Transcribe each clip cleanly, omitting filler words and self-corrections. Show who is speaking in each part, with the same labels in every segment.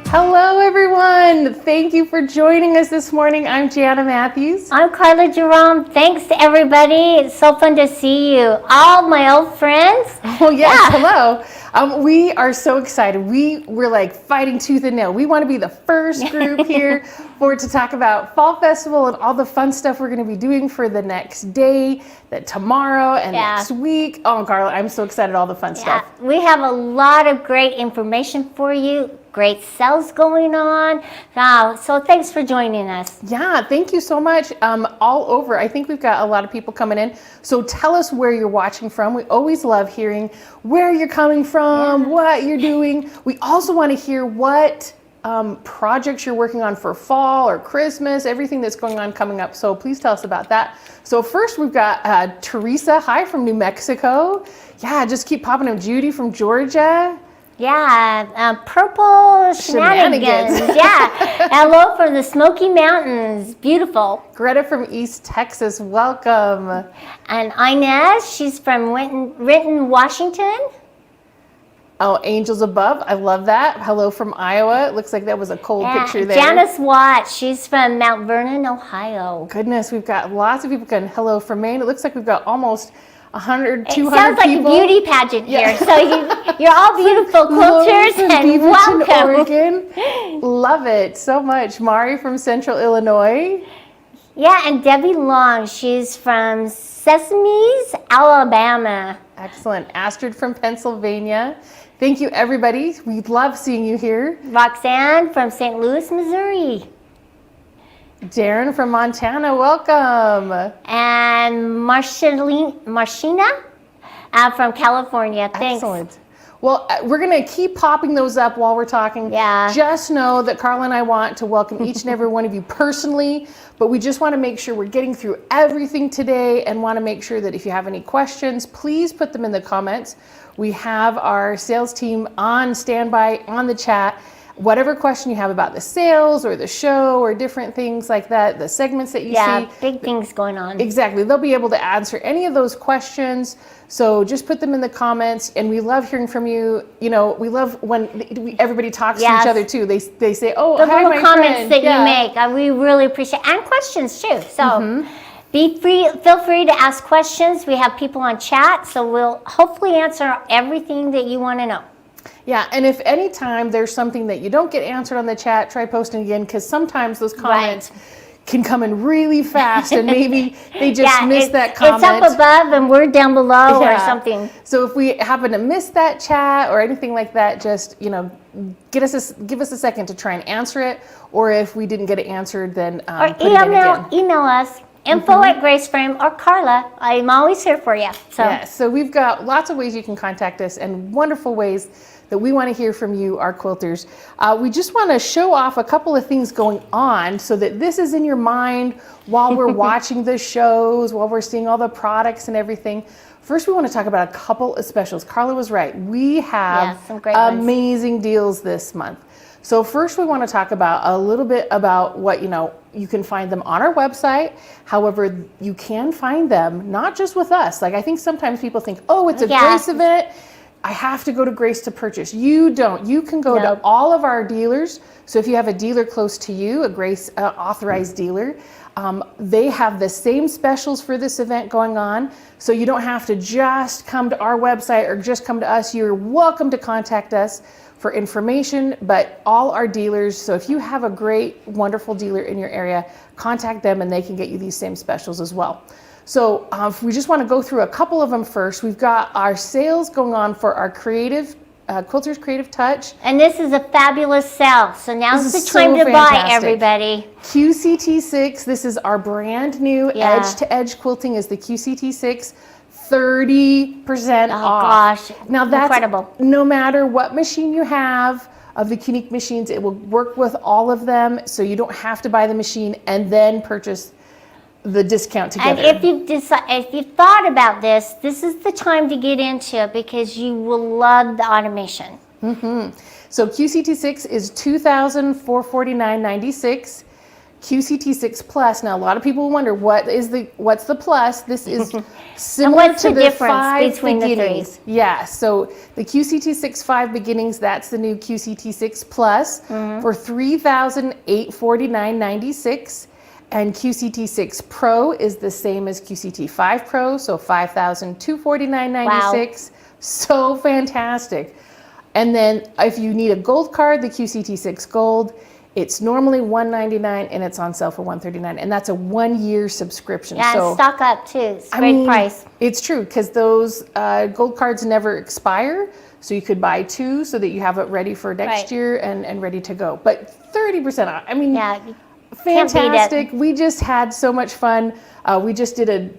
Speaker 1: Hello everyone, thank you for joining us this morning. I'm Janna Matthews.
Speaker 2: I'm Karla Jerome. Thanks to everybody. It's so fun to see you. All my old friends.
Speaker 1: Oh yes, yeah. Hello. We are so excited. We're like fighting tooth and nail. We want to be the first group here to talk about Fall Festival and all the fun stuff we're going to be doing for the next day, tomorrow and next week. Oh, Karla, I'm so excited, all the fun stuff.
Speaker 2: We have a lot of great information for you. Great sales going on. So thanks for joining us.
Speaker 1: Yeah, thank you so much. All over. I think we've got a lot of people coming in. So tell us where you're watching from. We always love hearing where you're coming from, what you're doing. We also want to hear what projects you're working on for fall or Christmas, everything that's going on coming up. So please tell us about that. So first we've got Teresa, hi, from New Mexico. Yeah, just keep popping up. Judy from Georgia.
Speaker 2: Yeah, purple shenanigans. Yeah, hello from the Smoky Mountains. Beautiful.
Speaker 1: Greta from East Texas, welcome.
Speaker 2: And Inez, she's from Renton, Washington.
Speaker 1: Oh, Angels Above, I love that. Hello from Iowa. It looks like that was a cold picture there.
Speaker 2: Janice Watt, she's from Mount Vernon, Ohio.
Speaker 1: Goodness, we've got lots of people going hello from Maine. It looks like we've got almost 100, 200 people.
Speaker 2: It sounds like a beauty pageant here. So you're all beautiful quilters and welcome.
Speaker 1: Oregon. Love it so much. Mari from Central Illinois.
Speaker 2: Yeah, and Debbie Long, she's from Sesames, Alabama.
Speaker 1: Excellent. Astrid from Pennsylvania. Thank you, everybody. We love seeing you here.
Speaker 2: Roxanne from St. Louis, Missouri.
Speaker 1: Darren from Montana, welcome.
Speaker 2: And Marcina from California. Thanks.
Speaker 1: Excellent. Well, we're going to keep popping those up while we're talking.
Speaker 2: Yeah.
Speaker 1: Just know that Karla and I want to welcome each and every one of you personally, but we just want to make sure we're getting through everything today and want to make sure that if you have any questions, please put them in the comments. We have our sales team on standby on the chat. Whatever question you have about the sales or the show or different things like that, the segments that you see.
Speaker 2: Yeah, big things going on.
Speaker 1: Exactly. They'll be able to answer any of those questions. So just put them in the comments, and we love hearing from you. You know, we love when everybody talks to each other too. They say, "Oh,
Speaker 2: the
Speaker 1: hi,
Speaker 2: little
Speaker 1: my
Speaker 2: comments
Speaker 1: friend."
Speaker 2: that you make, we really appreciate, and questions too. So feel free to ask questions. We have people on chat, so we'll hopefully answer everything that you want to know.
Speaker 1: Yeah, and if any time there's something that you don't get answered on the chat, try posting again, because sometimes those comments can come in really fast, and maybe they just missed that comment.
Speaker 2: It's up above and we're down below or something.
Speaker 1: So if we happen to miss that chat or anything like that, just give us a second to try and answer it. Or if we didn't get it answered, then
Speaker 2: or email us. info@graceframe or Karla. I'm always here for you.
Speaker 1: So we've got lots of ways you can contact us and wonderful ways that we want to hear from you, our quilters. We just want to show off a couple of things going on so that this is in your mind while we're watching the shows, while we're seeing all the products and everything. First, we want to talk about a couple of specials. Karla was right. We have
Speaker 2: some great
Speaker 1: amazing deals this month. So first we want to talk about a little bit about what, you can find them on our website. However, you can find them not just with us. Like I think sometimes people think, oh, it's a Grace event, I have to go to Grace to purchase. You don't. You can go to all of our dealers. So if you have a dealer close to you, a Grace authorized dealer, they have the same specials for this event going on. So you don't have to just come to our website or just come to us. You're welcome to contact us for information, but all our dealers, so if you have a great, wonderful dealer in your area, contact them and they can get you these same specials as well. So we just want to go through a couple of them first. We've got our sales going on for our Quilters Creative Touch.
Speaker 2: And this is a fabulous sale. So now's the time to buy, everybody.
Speaker 1: QCT6, this is our brand new Edge to Edge quilting, is the QCT6. 30% off.
Speaker 2: Gosh,
Speaker 1: now that's
Speaker 2: incredible.
Speaker 1: No matter what machine you have of the Unique machines, it will work with all of them, so you don't have to buy the machine and then purchase the discount together.
Speaker 2: And if you've thought about this, this is the time to get into it because you will love the automation.
Speaker 1: So QCT6 is $2,449.96. QCT6 Plus. Now, a lot of people wonder what's the plus. This is similar to the 5
Speaker 2: between
Speaker 1: beginnings.
Speaker 2: The 3?
Speaker 1: Yeah. So the QCT6 5 beginnings, that's the new QCT6 Plus for $3,849.96. And QCT6 Pro is the same as QCT5 Pro, so $5,249.96. So fantastic. And then if you need a gold card, the QCT6 Gold, it's normally $199 and it's on sale for $139, and that's a 1-year subscription.
Speaker 2: Yeah,
Speaker 1: so,
Speaker 2: and stock up too. It's a great price.
Speaker 1: It's true because those gold cards never expire, so you could buy 2 so that you have it ready for next year and ready to go. But 30% off. I mean, fantastic. We just had so much fun. We just did an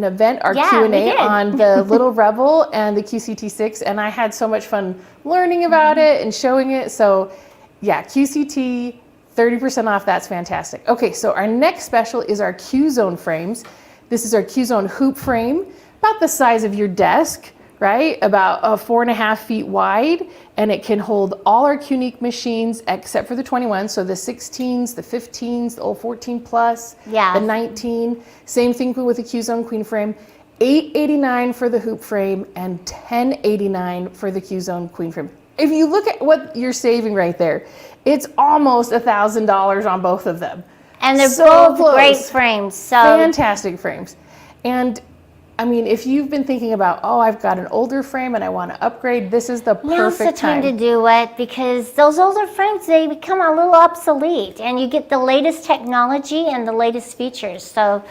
Speaker 1: event, our Q&A on the Little Rebel and the QCT6, and I had so much fun learning about it and showing it. So yeah, QCT, 30% off. That's fantastic. Okay, so our next special is our Q-Zone frames. This is our Q-Zone hoop frame, about the size of your desk, right? About 4.5 feet wide, and it can hold all our Unique machines except for the 21. So the 16s, the 15s, the old 14 plus, the 19. Same thing with the Q-Zone Queen frame. $889 for the hoop frame and $1089 for the Q-Zone Queen frame. If you look at what you're saving right there, it's almost $1,000 on both of them.
Speaker 2: And they're both great frames. So
Speaker 1: fantastic frames. And I mean, if you've been thinking about, oh, I've got an older frame and I want to upgrade, this is the perfect time
Speaker 2: to do it, because those older frames, they become a little obsolete and you get the latest technology and the latest features. So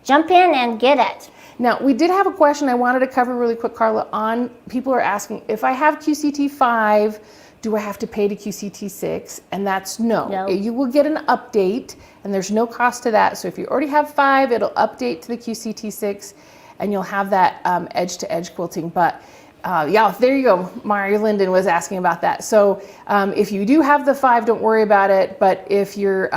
Speaker 2: jump in and get it.
Speaker 1: Now, we did have a question I wanted to cover really quick, Karla, on people are asking, if I have QCT5, do I have to pay to QCT6? And that's no. You will get an update and there's no cost to that. So if you already have 5, it'll update to the QCT6 and you'll have that edge to edge quilting. But yeah, there you go. Mari Linden was asking about that. So if you do have the 5, don't worry about it. But if you're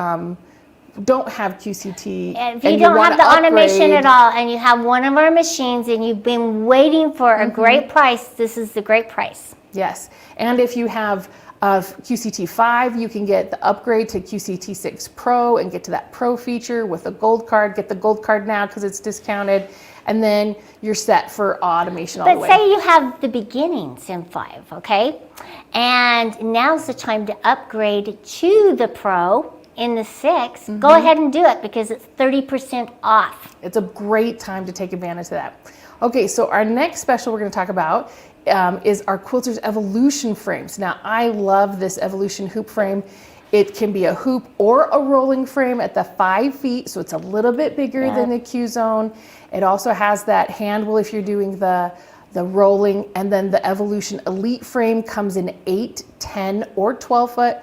Speaker 1: don't have QCT
Speaker 2: and if you don't have the automation at all and you have one of our machines and you've been waiting for a great price, this is the great price.
Speaker 1: Yes. And if you have QCT5, you can get the upgrade to QCT6 Pro and get to that Pro feature with a gold card. Get the gold card now because it's discounted, and then you're set for automation all the way.
Speaker 2: But say you have the beginnings in 5, okay? And now's the time to upgrade to the Pro in the 6. Go ahead and do it because it's 30% off.
Speaker 1: It's a great time to take advantage of that. Okay, so our next special we're going to talk about is our Quilters Evolution frames. Now, I love this Evolution hoop frame. It can be a hoop or a rolling frame at the 5 feet, so it's a little bit bigger than the Q Zone. It also has that handle if you're doing the rolling, and then the Evolution Elite frame comes in 8, 10, or 12 foot.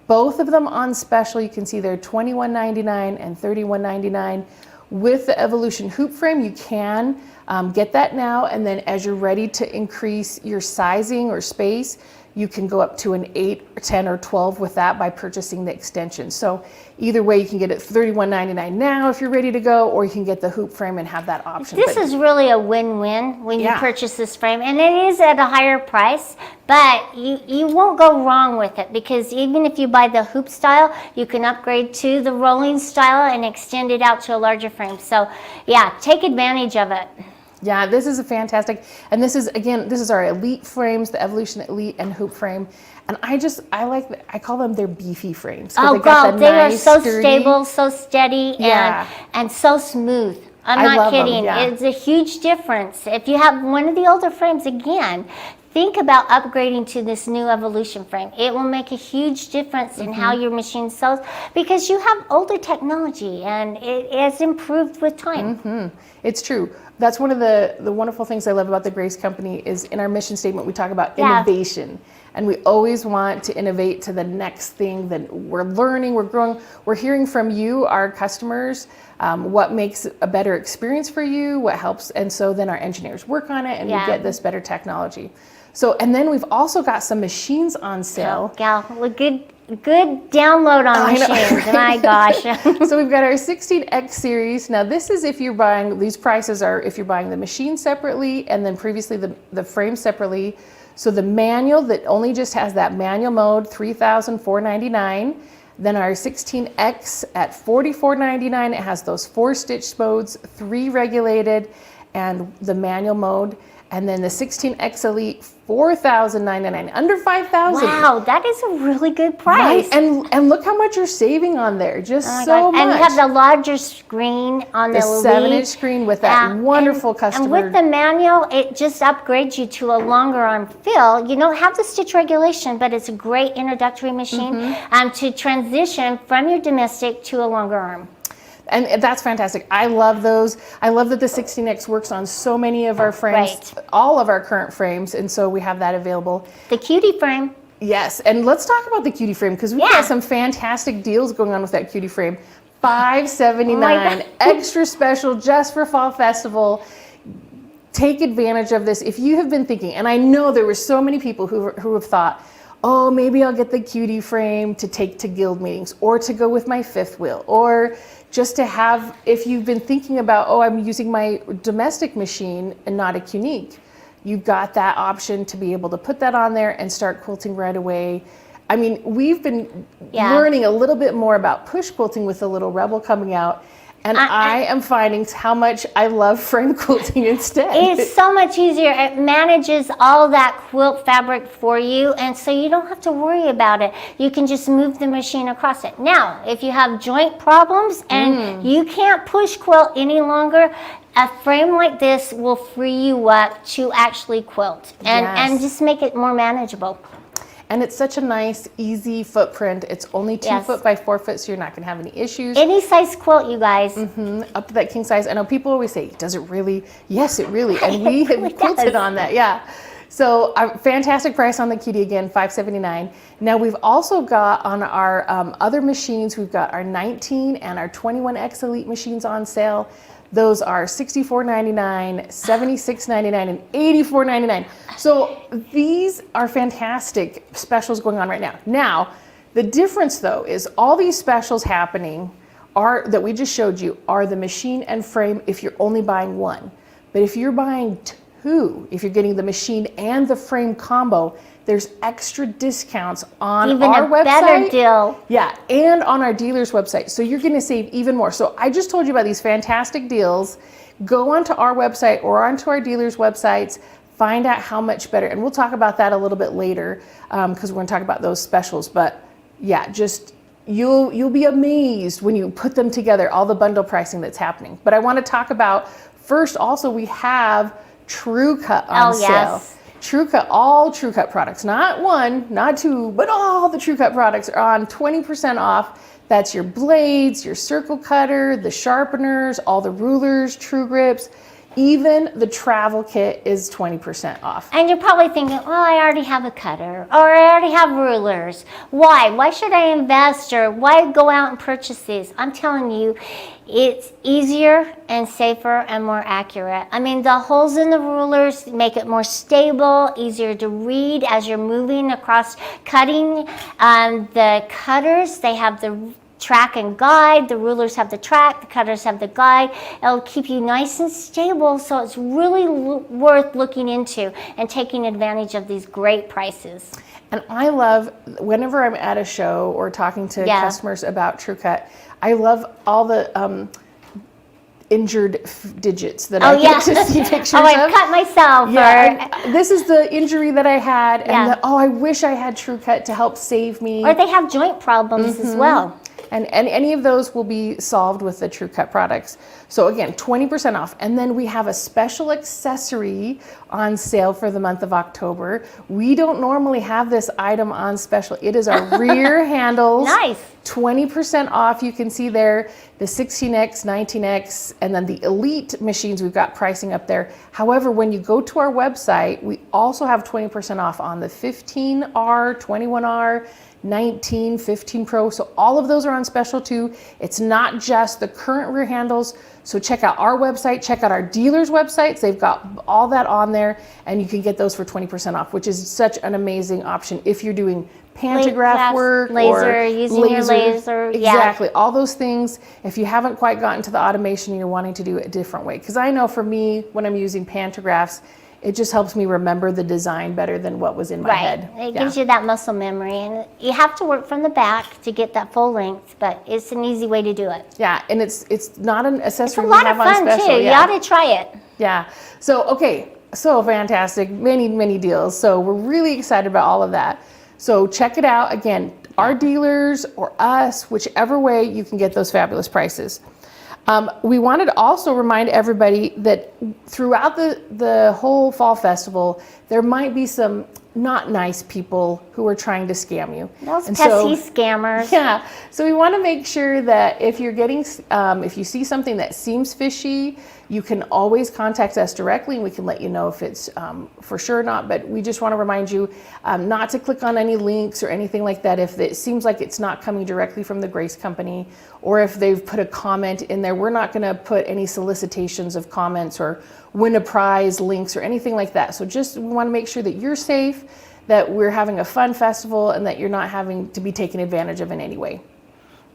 Speaker 1: Both of them on special. You can see they're $21.99 and $31.99. With the Evolution hoop frame, you can get that now, and then as you're ready to increase your sizing or space, you can go up to an 8, 10, or 12 with that by purchasing the extension. So either way, you can get it $31.99 now if you're ready to go, or you can get the hoop frame and have that option.
Speaker 2: This is really a win-win when you purchase this frame, and it is at a higher price, but you won't go wrong with it, because even if you buy the hoop style, you can upgrade to the rolling style and extend it out to a larger frame. So yeah, take advantage of it.
Speaker 1: Yeah, this is a fantastic, and this is, again, this is our Elite frames, the Evolution Elite and hoop frame. And I call them their beefy frames.
Speaker 2: Oh God, they are so stable, so steady, and so smooth. I'm not kidding. It's a huge difference. If you have one of the older frames, again, think about upgrading to this new Evolution frame. It will make a huge difference in how your machine sews, because you have older technology and it has improved with time.
Speaker 1: It's true. That's one of the wonderful things I love about the Grace Company is in our mission statement, we talk about innovation. And we always want to innovate to the next thing that we're learning, we're growing. We're hearing from you, our customers, what makes a better experience for you, what helps. And so then our engineers work on it and we get this better technology. So, and then we've also got some machines on sale.
Speaker 2: Good download on machines, my gosh.
Speaker 1: So we've got our 16X series. Now this is if you're buying, these prices are if you're buying the machine separately and then previously the frame separately. So the manual that only just has that manual mode, $3,499. Then our 16X at $44.99. It has those 4 stitch modes, 3 regulated, and the manual mode. And then the 16X Elite, $4,099, under $5,000.
Speaker 2: Wow, that is a really good price.
Speaker 1: Right, and look how much you're saving on there, just so much.
Speaker 2: And you have the larger screen on the Elite.
Speaker 1: 7-inch screen with that wonderful customer.
Speaker 2: And with the manual, it just upgrades you to a longer arm fill. You don't have the stitch regulation, but it's a great introductory machine to transition from your domestic to a longer arm.
Speaker 1: And that's fantastic. I love those. I love that the 16X works on so many of our frames, all of our current frames, and so we have that available.
Speaker 2: The Cutie frame.
Speaker 1: Yes, and let's talk about the Cutie frame, because we've got some fantastic deals going on with that Cutie frame. $579, extra special just for Fall Festival. Take advantage of this. If you have been thinking, and I know there were so many people who have thought, oh, maybe I'll get the Cutie frame to take to guild meetings, or to go with my fifth wheel, or just to have, if you've been thinking about, oh, I'm using my domestic machine and not a Unique, you've got that option to be able to put that on there and start quilting right away. I mean, we've been learning a little bit more about push quilting with the little Rebel coming out. And I am finding how much I love frame quilting instead.
Speaker 2: It's so much easier. It manages all that quilt fabric for you, and so you don't have to worry about it. You can just move the machine across it. Now, if you have joint problems and you can't push quilt any longer, a frame like this will free you up to actually quilt and just make it more manageable.
Speaker 1: And it's such a nice, easy footprint. It's only 2 foot by 4 foot, so you're not going to have any issues.
Speaker 2: Any size quilt, you guys.
Speaker 1: Up to that king size. I know people always say, does it really? Yes, it really. And we have quilted on that, So a fantastic price on the Cutie again, $579. Now we've also got on our other machines, we've got our 19 and our 21X Elite machines on sale. Those are $64.99, $76.99, and $84.99. So these are fantastic specials going on right now. Now, the difference though is all these specials happening that we just showed you are the machine and frame if you're only buying one. But if you're buying 2, if you're getting the machine and the frame combo, there's extra discounts on our website. Even a better deal. Yeah, and on our dealer's website. So you're going to save even more. So I just told you about these fantastic deals. Go onto our website or onto our dealer's websites. Find out how much better. And we'll talk about that a little bit later because we're going to talk about those specials. But yeah, just you'll be amazed when you put them together, all the bundle pricing that's happening. But I want to talk about first, also, we have True Cut on sale.
Speaker 2: Yes.
Speaker 1: True Cut, all True Cut products, not one, not two, but all the True Cut products are on 20% off. That's your blades, your circle cutter, the sharpeners, all the rulers, True Grips, even the travel kit is 20% off.
Speaker 2: And you're probably thinking, well, I already have a cutter, or I already have rulers. Why? Why should I invest, or why go out and purchase these? I'm telling you, it's easier and safer and more accurate. I mean, the holes in the rulers make it more stable, easier to read as you're moving across cutting. The cutters, they have the track and guide. The rulers have the track, the cutters have the guide. It'll keep you nice and stable, so it's really worth looking into and taking advantage of these great prices.
Speaker 1: And I love, whenever I'm at a show or talking to customers about True Cut, I love all the injured digits that I get to see pictures of.
Speaker 2: I've cut myself.
Speaker 1: Yeah, this is the injury that I had, and I wish I had True Cut to help save me.
Speaker 2: Or they have joint problems as well.
Speaker 1: And any of those will be solved with the True Cut products. So again, 20% off. And then we have a special accessory on sale for the month of October. We don't normally have this item on special. It is our rear handles.
Speaker 2: Nice.
Speaker 1: 20% off. You can see there the 16X, 19X, and then the Elite machines. We've got pricing up there. However, when you go to our website, we also have 20% off on the 15R, 21R, 19, 15 Pro. So all of those are on special too. It's not just the current rear handles. So check out our website, check out our dealers' websites. They've got all that on there, and you can get those for 20% off, which is such an amazing option if you're doing pantograph work,
Speaker 2: laser, using your laser.
Speaker 1: Exactly, all those things. If you haven't quite gotten to the automation, you're wanting to do it a different way. Because I know for me, when I'm using pantographs, it just helps me remember the design better than what was in my head.
Speaker 2: It gives you that muscle memory, and you have to work from the back to get that full length, but it's an easy way to do it.
Speaker 1: Yeah, and it's not an accessory.
Speaker 2: It's a lot of fun too. You ought to try it.
Speaker 1: Yeah. So so fantastic, many deals. So we're really excited about all of that. So check it out. Again, our dealers or us, whichever way, you can get those fabulous prices. We wanted to also remind everybody that throughout the whole fall festival, there might be some not nice people who are trying to scam you.
Speaker 2: Those pesky scammers.
Speaker 1: Yeah. So we want to make sure that if you're getting, if you see something that seems fishy, you can always contact us directly, and we can let you know if it's for sure or not. But we just want to remind you not to click on any links or anything like that if it seems like it's not coming directly from the Grace Company, or if they've put a comment in there. We're not going to put any solicitations of comments or win a prize links or anything like that. So just we want to make sure that you're safe, that we're having a fun festival, and that you're not having to be taken advantage of in any way.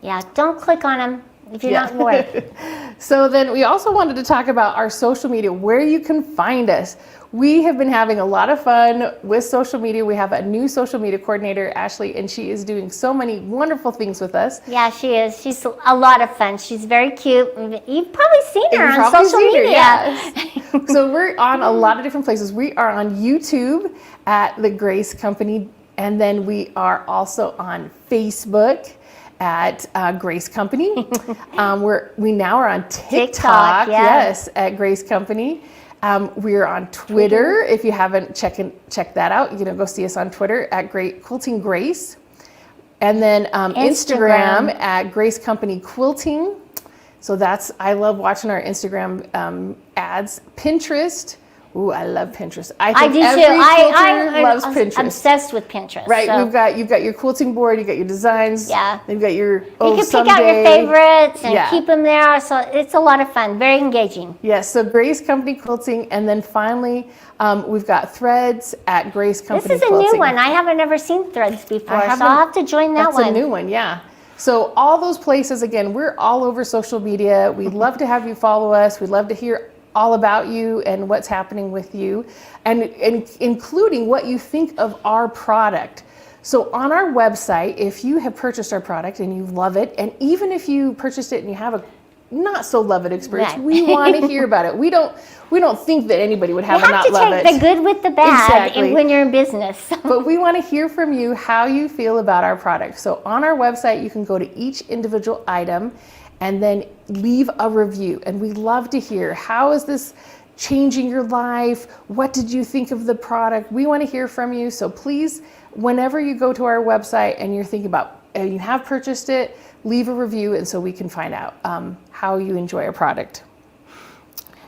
Speaker 2: Yeah, don't click on them if you're not worried.
Speaker 1: So then we also wanted to talk about our social media, where you can find us. We have been having a lot of fun with social media. We have a new social media coordinator, Ashley, and she is doing so many wonderful things with us.
Speaker 2: Yeah, she is. She's a lot of fun. She's very cute. You've probably seen her on social media.
Speaker 1: Yes. So we're on a lot of different places. We are on YouTube at The Grace Company, and then we are also on Facebook at Grace Company. We now are on TikTok, yes, at Grace Company. We're on Twitter. If you haven't checked that out, you can go see us on Twitter at Quilting Grace. And then Instagram at Grace Company Quilting. So I love watching our Instagram ads. Pinterest. Ooh, I love Pinterest. I do
Speaker 2: too.
Speaker 1: I loves Pinterest.
Speaker 2: I'm obsessed with Pinterest.
Speaker 1: Right, so. You've got your quilting board, you've got your designs.
Speaker 2: Yeah.
Speaker 1: You've got your
Speaker 2: you can pick out your favorites and keep them there. So it's a lot of fun, very engaging.
Speaker 1: Yes, so Grace Company Quilting, and then finally we've got Threads at Grace Company Quilting.
Speaker 2: This is a new one. I haven't ever seen Threads before, so I'll have to join that one.
Speaker 1: That's a new one, yeah. So all those places, again, we're all over social media. We'd love to have you follow us. We'd love to hear all about you and what's happening with you, and including what you think of our product. So on our website, if you have purchased our product and you love it, and even if you purchased it and you have not so love it experience. Right. We want to hear about it. We don't think that anybody would have a not love it.
Speaker 2: You have to take the good with the bad when you're in business.
Speaker 1: But we want to hear from you how you feel about our product. So on our website, you can go to each individual item and then leave a review. And we love to hear, how is this changing your life? What did you think of the product? We want to hear from you. So please, whenever you go to our website and you're thinking about, you have purchased it, leave a review, and so we can find out how you enjoy our product.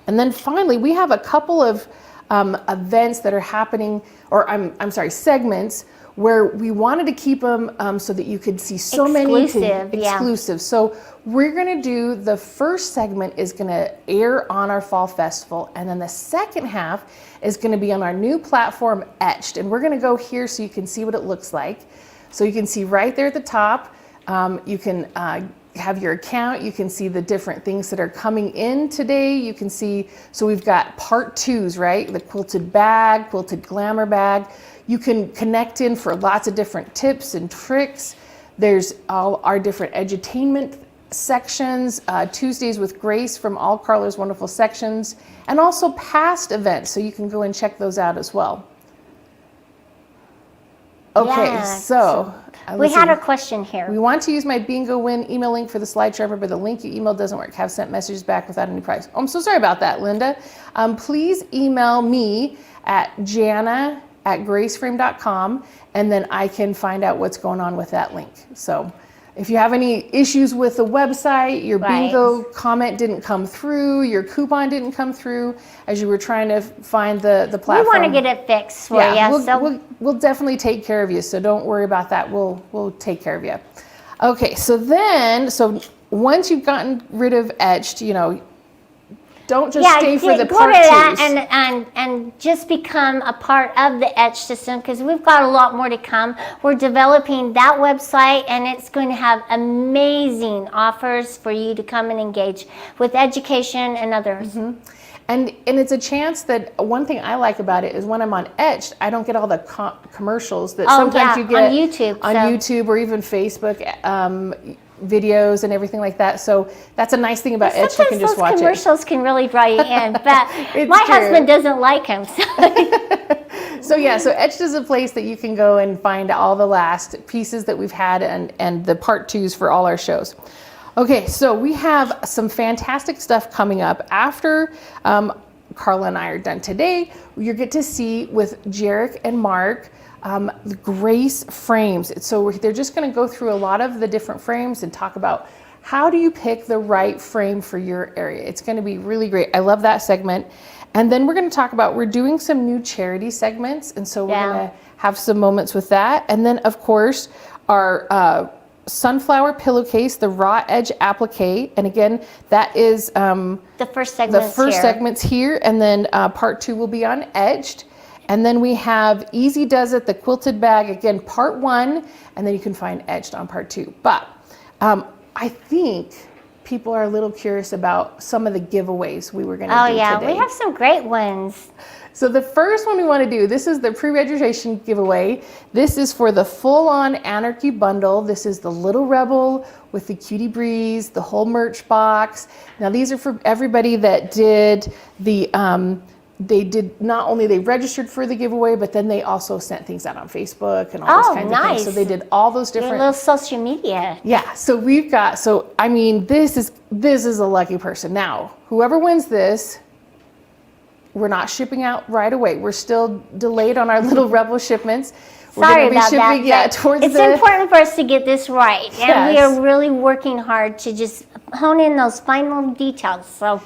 Speaker 1: And then finally, we have a couple of events that are happening, or I'm sorry, segments, where we wanted to keep them so that you could see so many exclusive. So we're gonna do, the first segment is gonna air on our Fall Festival, and then the second half is gonna be on our new platform, Etched. And we're gonna go here so you can see what it looks like. So you can see right there at the top, you can have your account, you can see the different things that are coming in today. You can see, so we've got part 2s, right? The quilted bag, quilted glamour bag. You can connect in for lots of different tips and tricks. There's all our different edutainment sections, Tuesdays with Grace from all Karla's wonderful sections, and also past events, so you can go and check those out as well. Okay,
Speaker 2: yeah,
Speaker 1: so
Speaker 2: we had a question here.
Speaker 1: We want to use my bingo win email link for the slide driver, but the link you emailed doesn't work. Have sent messages back without any price. Oh, I'm so sorry about that, Linda. Please email me at janna@graceframe.com, and then I can find out what's going on with that link. So if you have any issues with the website, your bingo comment didn't come through, your coupon didn't come through as you were trying to find the platform.
Speaker 2: We want to get it fixed for you.
Speaker 1: We'll definitely take care of you, so don't worry about that. We'll take care of you. Okay, so once you've gotten rid of Etched, don't just stay for the part 2s.
Speaker 2: And just become a part of the Etched system, because we've got a lot more to come. We're developing that website, and it's going to have amazing offers for you to come and engage with education and others.
Speaker 1: Mm-hmm. And it's a chance that, one thing I like about it is when I'm on Etched, I don't get all the commercials that sometimes you get
Speaker 2: on YouTube
Speaker 1: or even Facebook videos and everything like that. So that's a nice thing about Etched. You can just watch it.
Speaker 2: Sometimes those commercials can really draw you in, but my husband doesn't like them.
Speaker 1: So Etched is a place that you can go and find all the last pieces that we've had and the part 2s for all our shows. Okay, so we have some fantastic stuff coming up after Karla and I are done today. You get to see with Jarek and Mark the Grace frames. So they're just going to go through a lot of the different frames and talk about how do you pick the right frame for your area. It's going to be really great. I love that segment. And then we're going to talk about, we're doing some new charity segments, and so we're going to have some moments with that. And then of course our sunflower pillowcase, the raw edge applique, and again that is
Speaker 2: the first
Speaker 1: segment's here, and then part 2 will be on Edged. And then we have Easy Does It, the quilted bag, again, part 1, and then you can find Edged on part 2. But I think people are a little curious about some of the giveaways we were going to do today.
Speaker 2: We have some great ones.
Speaker 1: So the first one we want to do, this is the pre-registration giveaway. This is for the full-on Anarchy bundle. This is the Little Rebel with the Cutie Breeze, the whole merch box. Now these are for everybody that did the they registered for the giveaway, but then they also sent things out on Facebook and all those kinds of things. So they did all those different
Speaker 2: little social media.
Speaker 1: Yeah. So we've got, this is a lucky person. Now, whoever wins this, we're not shipping out right away. We're still delayed on our Little Rebel shipments.
Speaker 2: Sorry about that.
Speaker 1: It's
Speaker 2: important for us to get this right, and we are really working hard to just hone in those final details. So.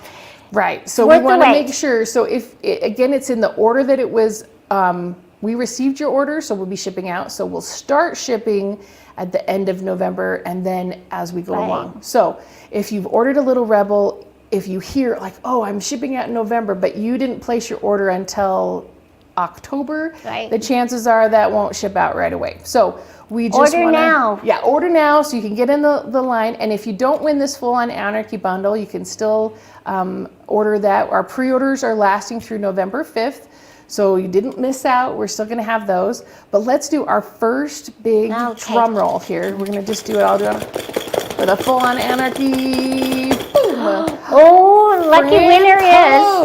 Speaker 1: Right. So we want to make sure. So again, it's in the order that it was, we received your order, so we'll be shipping out. So we'll start shipping at the end of November, and then as we go along. So if you've ordered a Little Rebel, if you hear like, oh, I'm shipping out in November, but you didn't place your order until October, the chances are that won't ship out right away. So we just
Speaker 2: order now.
Speaker 1: Yeah, order now so you can get in the line. And if you don't win this full-on Anarchy bundle, you can still order that. Our pre-orders are lasting through November 5th. So you didn't miss out. We're still going to have those. But let's do our first big drum roll here. We're going to just do it all for the full-on Anarchy. Boom.
Speaker 2: Oh, lucky winner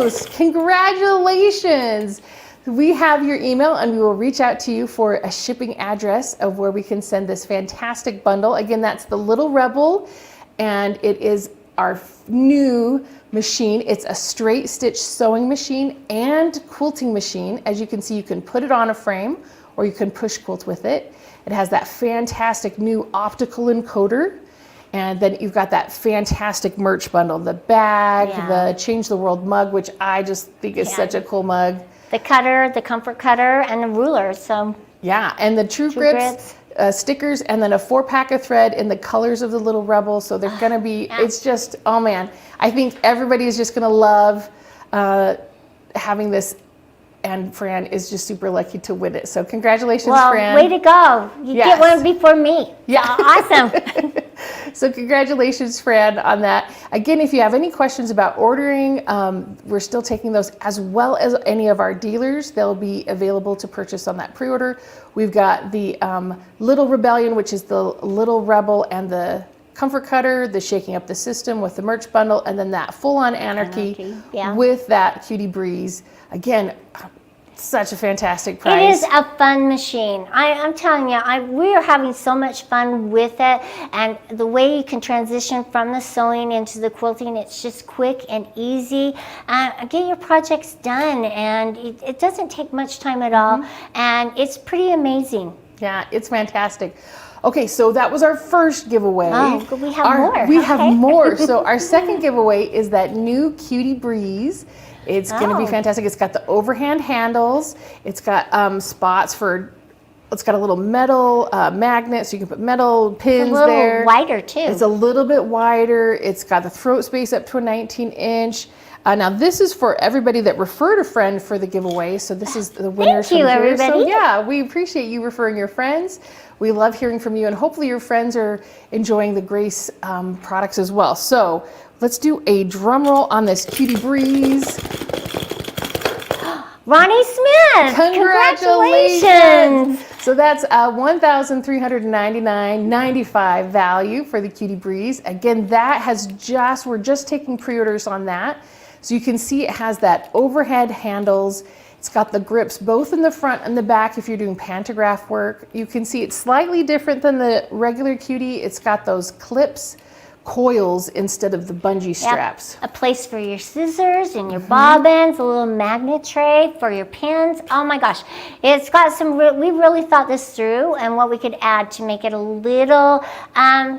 Speaker 2: is.
Speaker 1: Congratulations. We have your email and we will reach out to you for a shipping address of where we can send this fantastic bundle. Again, that's the Little Rebel, and it is our new machine. It's a straight stitch sewing machine and quilting machine. As you can see, you can put it on a frame or you can push quilt with it. It has that fantastic new optical encoder. And then you've got that fantastic merch bundle, the bag, the Change the World mug, which I just think is such a cool mug.
Speaker 2: The cutter, the comfort cutter, and the ruler. So
Speaker 1: yeah, and the True Grips. Stickers, and then a 4-pack of thread in the colors of the Little Rebel. So they're gonna be, it's just, oh man, I think everybody is just gonna love having this, and Fran is just super lucky to win it. So congratulations, Fran.
Speaker 2: Way to go. You get one before me. Yeah, awesome.
Speaker 1: So congratulations, Fran, on that. Again, if you have any questions about ordering, we're still taking those, as well as any of our dealers. They'll be available to purchase on that pre-order. We've got the Little Rebellion, which is the Little Rebel and the comfort cutter, the Shaking Up the System with the merch bundle, and then that full-on Anarchy. With that Cutie Breeze. Again, such a fantastic price.
Speaker 2: It is a fun machine. I'm telling you, we are having so much fun with it, and the way you can transition from the sewing into the quilting, it's just quick and easy. Get your projects done, and it doesn't take much time at all, and it's pretty amazing.
Speaker 1: Yeah, it's fantastic. Okay, so that was our first giveaway.
Speaker 2: Oh, but we have more.
Speaker 1: We have more. So our second giveaway is that new Cutie Breeze. It's going to be fantastic. It's got the overhand handles. It's got spots for, it's got a little metal magnet, so you can put metal pins there.
Speaker 2: It's a little wider too.
Speaker 1: It's a little bit wider. It's got the throat space up to a 19-inch. Now this is for everybody that referred a friend for the giveaway. So this is the winners.
Speaker 2: Thank you, everybody.
Speaker 1: So yeah, we appreciate you referring your friends. We love hearing from you, and hopefully your friends are enjoying the Grace products as well. So let's do a drum roll on this Cutie Breeze.
Speaker 2: Ronnie Smith!
Speaker 1: Congratulations! So that's $1,399.95 value for the Cutie Breeze. Again, that has we're just taking pre-orders on that. So you can see it has that overhead handles. It's got the grips both in the front and the back if you're doing pantograph work. You can see it's slightly different than the regular Cutie. It's got those clips, coils instead of the bungee straps.
Speaker 2: A place for your scissors and your bobbins, a little magnet tray for your pins. Oh my gosh, it's got some, we really thought this through and what we could add to make it a little,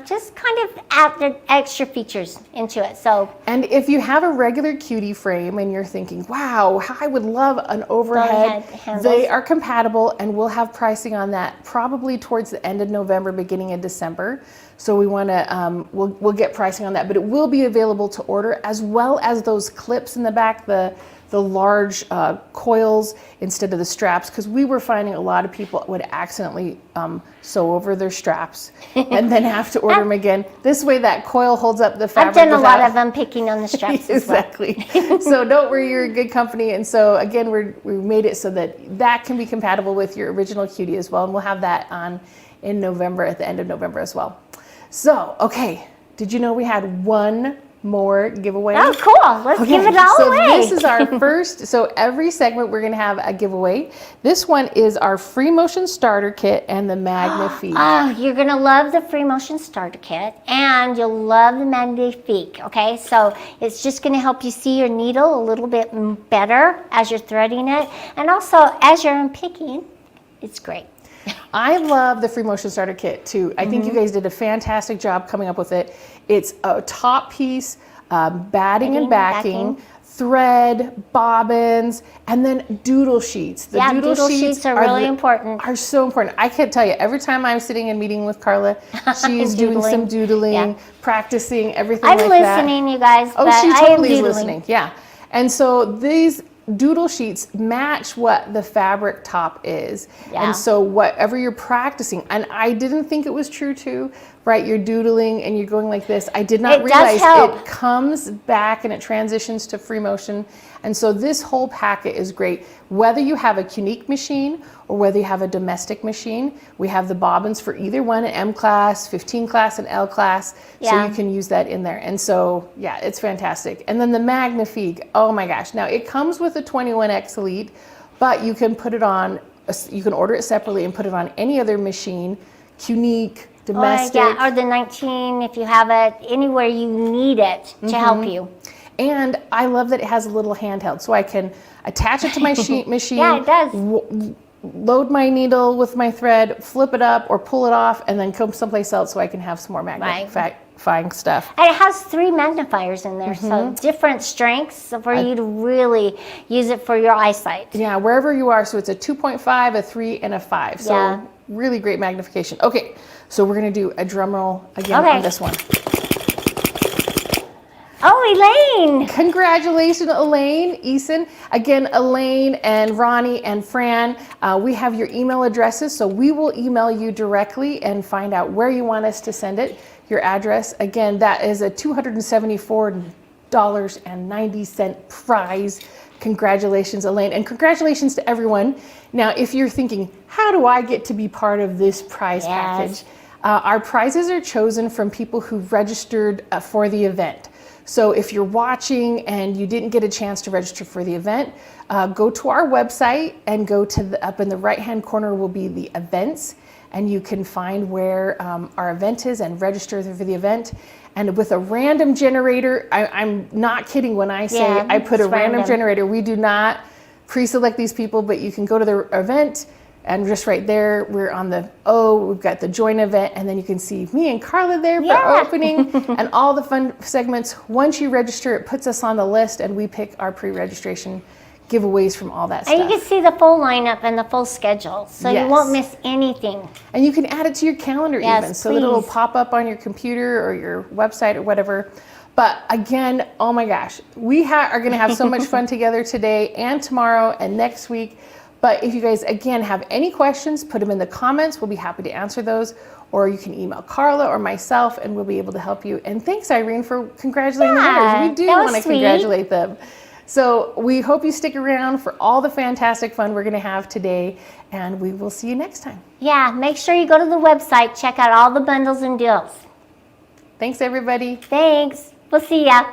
Speaker 2: just kind of add the extra features into it. So,
Speaker 1: and if you have a regular Cutie frame and you're thinking, wow, I would love an overhead, they are compatible, and we'll have pricing on that probably towards the end of November, beginning of December. So we want to, we'll get pricing on that, but it will be available to order, as well as those clips in the back, the large coils instead of the straps, because we were finding a lot of people would accidentally sew over their straps and then have to order them again. This way that coil holds up the fabric.
Speaker 2: I've done a lot of unpicking on the straps
Speaker 1: exactly. As well. So don't worry, you're in good company. And so again, we made it so that can be compatible with your original Cutie as well, and we'll have that on in November, at the end of November as well. So, okay, did you know we had one more giveaway?
Speaker 2: Oh, cool. Let's give it all away.
Speaker 1: So this is our first, so every segment we're going to have a giveaway. This one is our Free Motion Starter Kit and the Magnifique.
Speaker 2: Oh, you're going to love the Free Motion Starter Kit, and you'll love the Magnifique, okay? So it's just going to help you see your needle a little bit better as you're threading it, and also as you're unpicking, it's great.
Speaker 1: I love the Free Motion Starter Kit too. I think you guys did a fantastic job coming up with it. It's a top piece, batting and backing, thread, bobbins, and then doodle sheets. The
Speaker 2: doodle sheets are really important.
Speaker 1: Are so important. I can't tell you, every time I'm sitting and meeting with Karla, she's doing some doodling, practicing, everything like that.
Speaker 2: I'm listening, you guys.
Speaker 1: Oh, she totally is listening. Yeah. And so these doodle sheets match what the fabric top is. And so whatever you're practicing, and I didn't think it was true too, right? You're doodling and you're going like this. I did not realize it comes back and it transitions to free motion. And so this whole packet is great. Whether you have a Unique machine or whether you have a domestic machine, we have the bobbins for either one, an M class, 15 class, and L class. So you can use that in there. And so, yeah, it's fantastic. And then the Magnifique, oh my gosh. Now it comes with a 21X Elite, but you can put it on, you can order it separately and put it on any other machine, Unique, domestic.
Speaker 2: Or the 19 if you have it anywhere you need it to help you.
Speaker 1: And I love that it has a little handheld, so I can attach it to my machine.
Speaker 2: Yeah, it does.
Speaker 1: Load my needle with my thread, flip it up or pull it off, and then come someplace else so I can have some more magnifying stuff.
Speaker 2: And it has 3 magnifiers in there, so different strengths for you to really use it for your eyesight.
Speaker 1: Yeah, wherever you are. So it's a 2.5, a 3, and a 5. So really great magnification. Okay, so we're gonna do a drum roll again on this one.
Speaker 2: Oh, Elaine!
Speaker 1: Congratulations, Elaine, Eason. Again, Elaine and Ronnie and Fran, we have your email addresses, so we will email you directly and find out where you want us to send it, your address. Again, that is a $274.90 prize. Congratulations, Elaine, and congratulations to everyone. Now, if you're thinking, how do I get to be part of this prize package? Our prizes are chosen from people who registered for the event. So if you're watching and you didn't get a chance to register for the event, go to our website and go to up in the right-hand corner will be the events, and you can find where our event is and register for the event. And with a random generator, I'm not kidding when I say I put a random generator. We do not pre-select these people, but you can go to the event. And just right there, we're on the we've got the join event, and then you can see me and Karla there for opening and all the fun segments. Once you register, it puts us on the list, and we pick our pre-registration giveaways from all that stuff.
Speaker 2: And you can see the full lineup and the full schedule, so you won't miss anything.
Speaker 1: And you can add it to your calendar even, so that it'll pop up on your computer or your website or whatever. But again, oh my gosh, we are going to have so much fun together today and tomorrow and next week. But if you guys, again, have any questions, put them in the comments. We'll be happy to answer those. Or you can email Karla or myself, and we'll be able to help you. And thanks, Irene, for congratulating the winners. We do want to congratulate them. So we hope you stick around for all the fantastic fun we're going to have today. And we will see you next time.
Speaker 2: Yeah, make sure you go to the website. Check out all the bundles and deals.
Speaker 1: Thanks, everybody.
Speaker 2: Thanks. We'll see ya.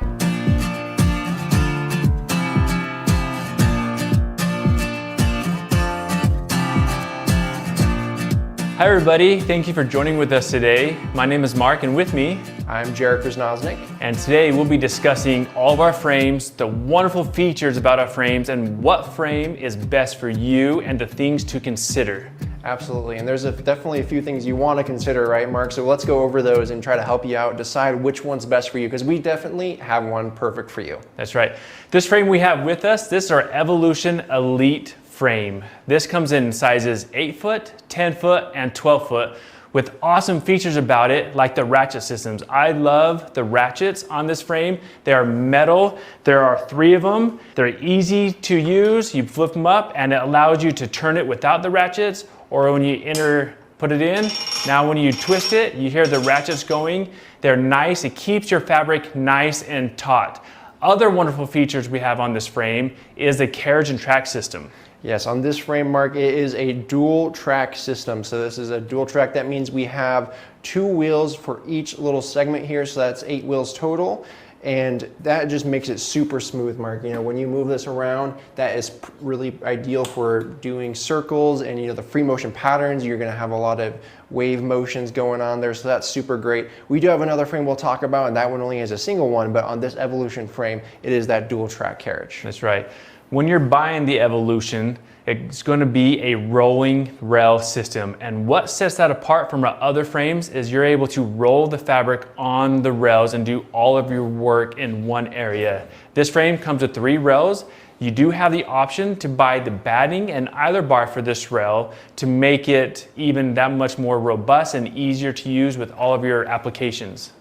Speaker 3: Hi everybody, thank you for joining with us today. My name is Mark, and with me,
Speaker 4: I'm Jarek Krasnoznik.
Speaker 3: And today we'll be discussing all of our frames, the wonderful features about our frames, and what frame is best for you and the things to consider.
Speaker 4: Absolutely, and there's definitely a few things you want to consider, right, Mark? So let's go over those and try to help you out, decide which one's best for you, because we definitely have one perfect for you.
Speaker 3: That's right. This frame we have with us, this is our Evolution Elite frame. This comes in sizes 8 foot, 10 foot, and 12 foot with awesome features about it, like the ratchet systems. I love the ratchets on this frame. They are metal. There are 3 of them. They're easy to use. You flip them up and it allows you to turn it without the ratchets, or when you put it in. Now when you twist it, you hear the ratchets going. They're nice. It keeps your fabric nice and taut. Other wonderful features we have on this frame is the carriage and track system.
Speaker 4: Yes, on this frame, Mark, it is a dual track system. So this is a dual track. That means we have 2 wheels for each little segment here. So that's 8 wheels total. And that just makes it super smooth, Mark. You know, when you move this around, that is really ideal for doing circles and, you know, the free motion patterns. You're going to have a lot of wave motions going on there. So that's super great. We do have another frame we'll talk about, and that one only has a single one. But on this Evolution frame, it is that dual track carriage.
Speaker 3: That's right. When you're buying the Evolution, it's going to be a rolling rail system. And what sets that apart from our other frames is you're able to roll the fabric on the rails and do all of your work in one area. This frame comes with 3 rails. You do have the option to buy the batting and idler bar for this rail to make it even that much more robust and easier to use with all of your applications.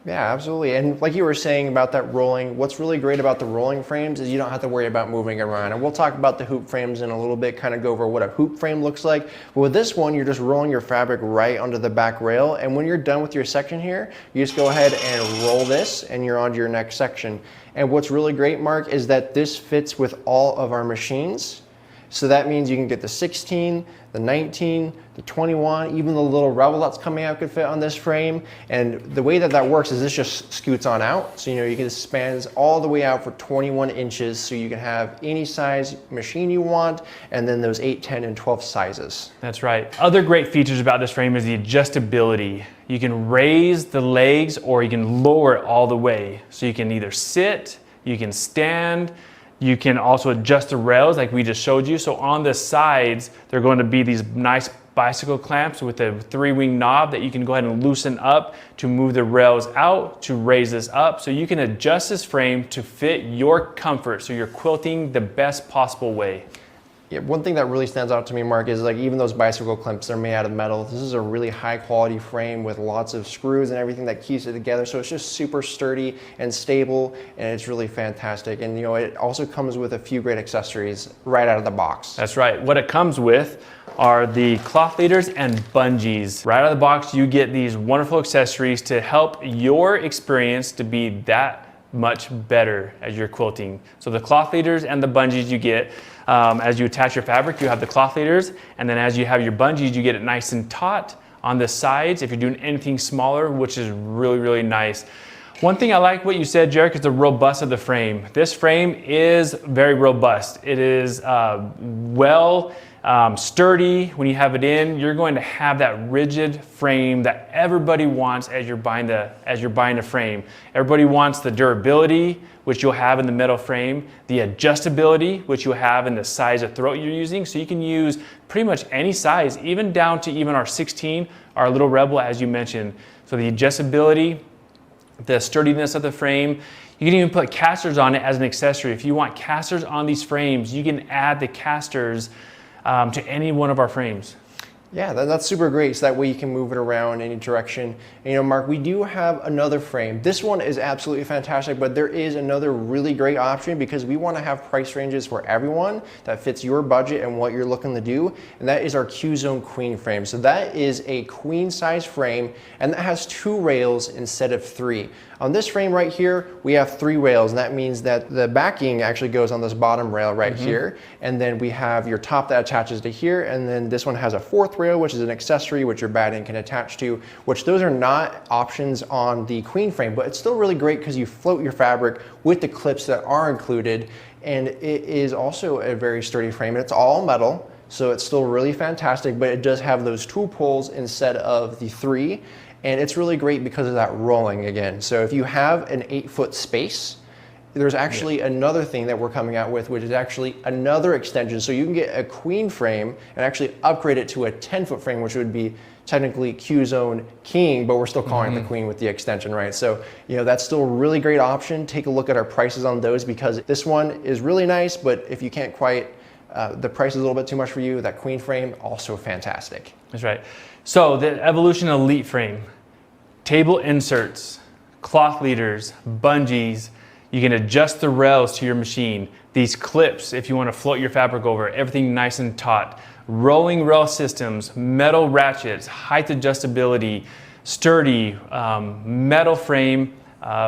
Speaker 4: Yeah, absolutely. And like you were saying about that rolling, what's really great about the rolling frames is you don't have to worry about moving it around. And we'll talk about the hoop frames in a little bit, kind of go over what a hoop frame looks like. But with this one, you're just rolling your fabric right onto the back rail. And when you're done with your section here, you just go ahead and roll this and you're on to your next section. And what's really great, Mark, is that this fits with all of our machines. So that means you can get the 16, the 19, the 21, even the little Rebel that's coming out could fit on this frame. And the way that that works is this just scoots on out. So, you can spans all the way out for 21 inches. So you can have any size machine you want, and then those 8, 10, and 12 sizes.
Speaker 3: That's right. Other great features about this frame is the adjustability. You can raise the legs or you can lower it all the way. So you can either sit, you can stand, you can also adjust the rails like we just showed you. So on the sides, they're going to be these nice bicycle clamps with a 3-wing knob that you can go ahead and loosen up to move the rails out, to raise this up. So you can adjust this frame to fit your comfort. So you're quilting the best possible way.
Speaker 4: Yeah, one thing that really stands out to me, Mark, is like even those bicycle clamps, they're made out of metal. This is a really high quality frame with lots of screws and everything that keeps it together. So it's just super sturdy and stable, and it's really fantastic. And it also comes with a few great accessories right out of the box.
Speaker 3: That's right. What it comes with are the cloth leaders and bungees. Right out of the box, you get these wonderful accessories to help your experience to be that much better as you're quilting. So the cloth leaders and the bungees you get, as you attach your fabric, you have the cloth leaders, and then as you have your bungees, you get it nice and taut on the sides if you're doing anything smaller, which is really, really nice. One thing I like what you said, Jarek, is the robust of the frame. This frame is very robust. It is sturdy. When you have it in, you're going to have that rigid frame that everybody wants as you're buying the frame. Everybody wants the durability, which you'll have in the metal frame, the adjustability, which you'll have in the size of throat you're using. So you can use pretty much any size, even down to even our 16, our little Rebel, as you mentioned. So the adjustability, the sturdiness of the frame. You can even put casters on it as an accessory. If you want casters on these frames, you can add the casters to any one of our frames.
Speaker 4: Yeah, that's super great. So that way you can move it around any direction. And Mark, we do have another frame. This one is absolutely fantastic, but there is another really great option because we want to have price ranges for everyone that fits your budget and what you're looking to do. And that is our Q-Zone Queen frame. So that is a queen size frame, and that has 2 rails instead of 3. On this frame right here, we have 3 rails, and that means that the backing actually goes on this bottom rail right here. And then we have your top that attaches to here, and then this one has a 4th rail, which is an accessory which your batting can attach to, which those are not options on the queen frame, but it's still really great because you float your fabric with the clips that are included, and it is also a very sturdy frame. It's all metal, so it's still really fantastic, but it does have those 2 poles instead of the 3. And it's really great because of that rolling again. So if you have an 8-foot space, there's actually another thing that we're coming out with, which is actually another extension. So you can get a queen frame and actually upgrade it to a 10-foot frame, which would be technically Q-Zone King, but we're still calling it the queen with the extension, right? So, that's still a really great option. Take a look at our prices on those because this one is really nice, but if you can't quite, the price is a little bit too much for you, that queen frame, also fantastic.
Speaker 3: That's right. So the Evolution Elite frame, table inserts, cloth leaders, bungees. You can adjust the rails to your machine. These clips, if you want to float your fabric over, everything nice and taut. Rolling rail systems, metal ratchets, height adjustability, sturdy, metal frame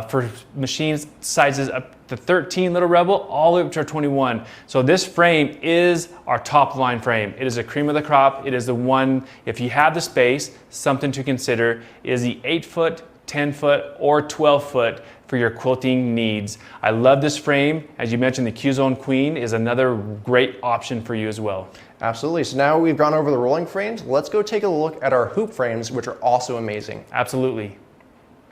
Speaker 3: for machines sizes up to 13 little Rebel all the way up to 21. So this frame is our top line frame. It is a cream of the crop. It is the one, if you have the space, something to consider is the 8-foot, 10-foot, or 12-foot for your quilting needs. I love this frame. As you mentioned, the Q-Zone Queen is another great option for you as well.
Speaker 4: Absolutely. So now we've gone over the rolling frames. Let's go take a look at our hoop frames, which are also amazing.
Speaker 3: Absolutely.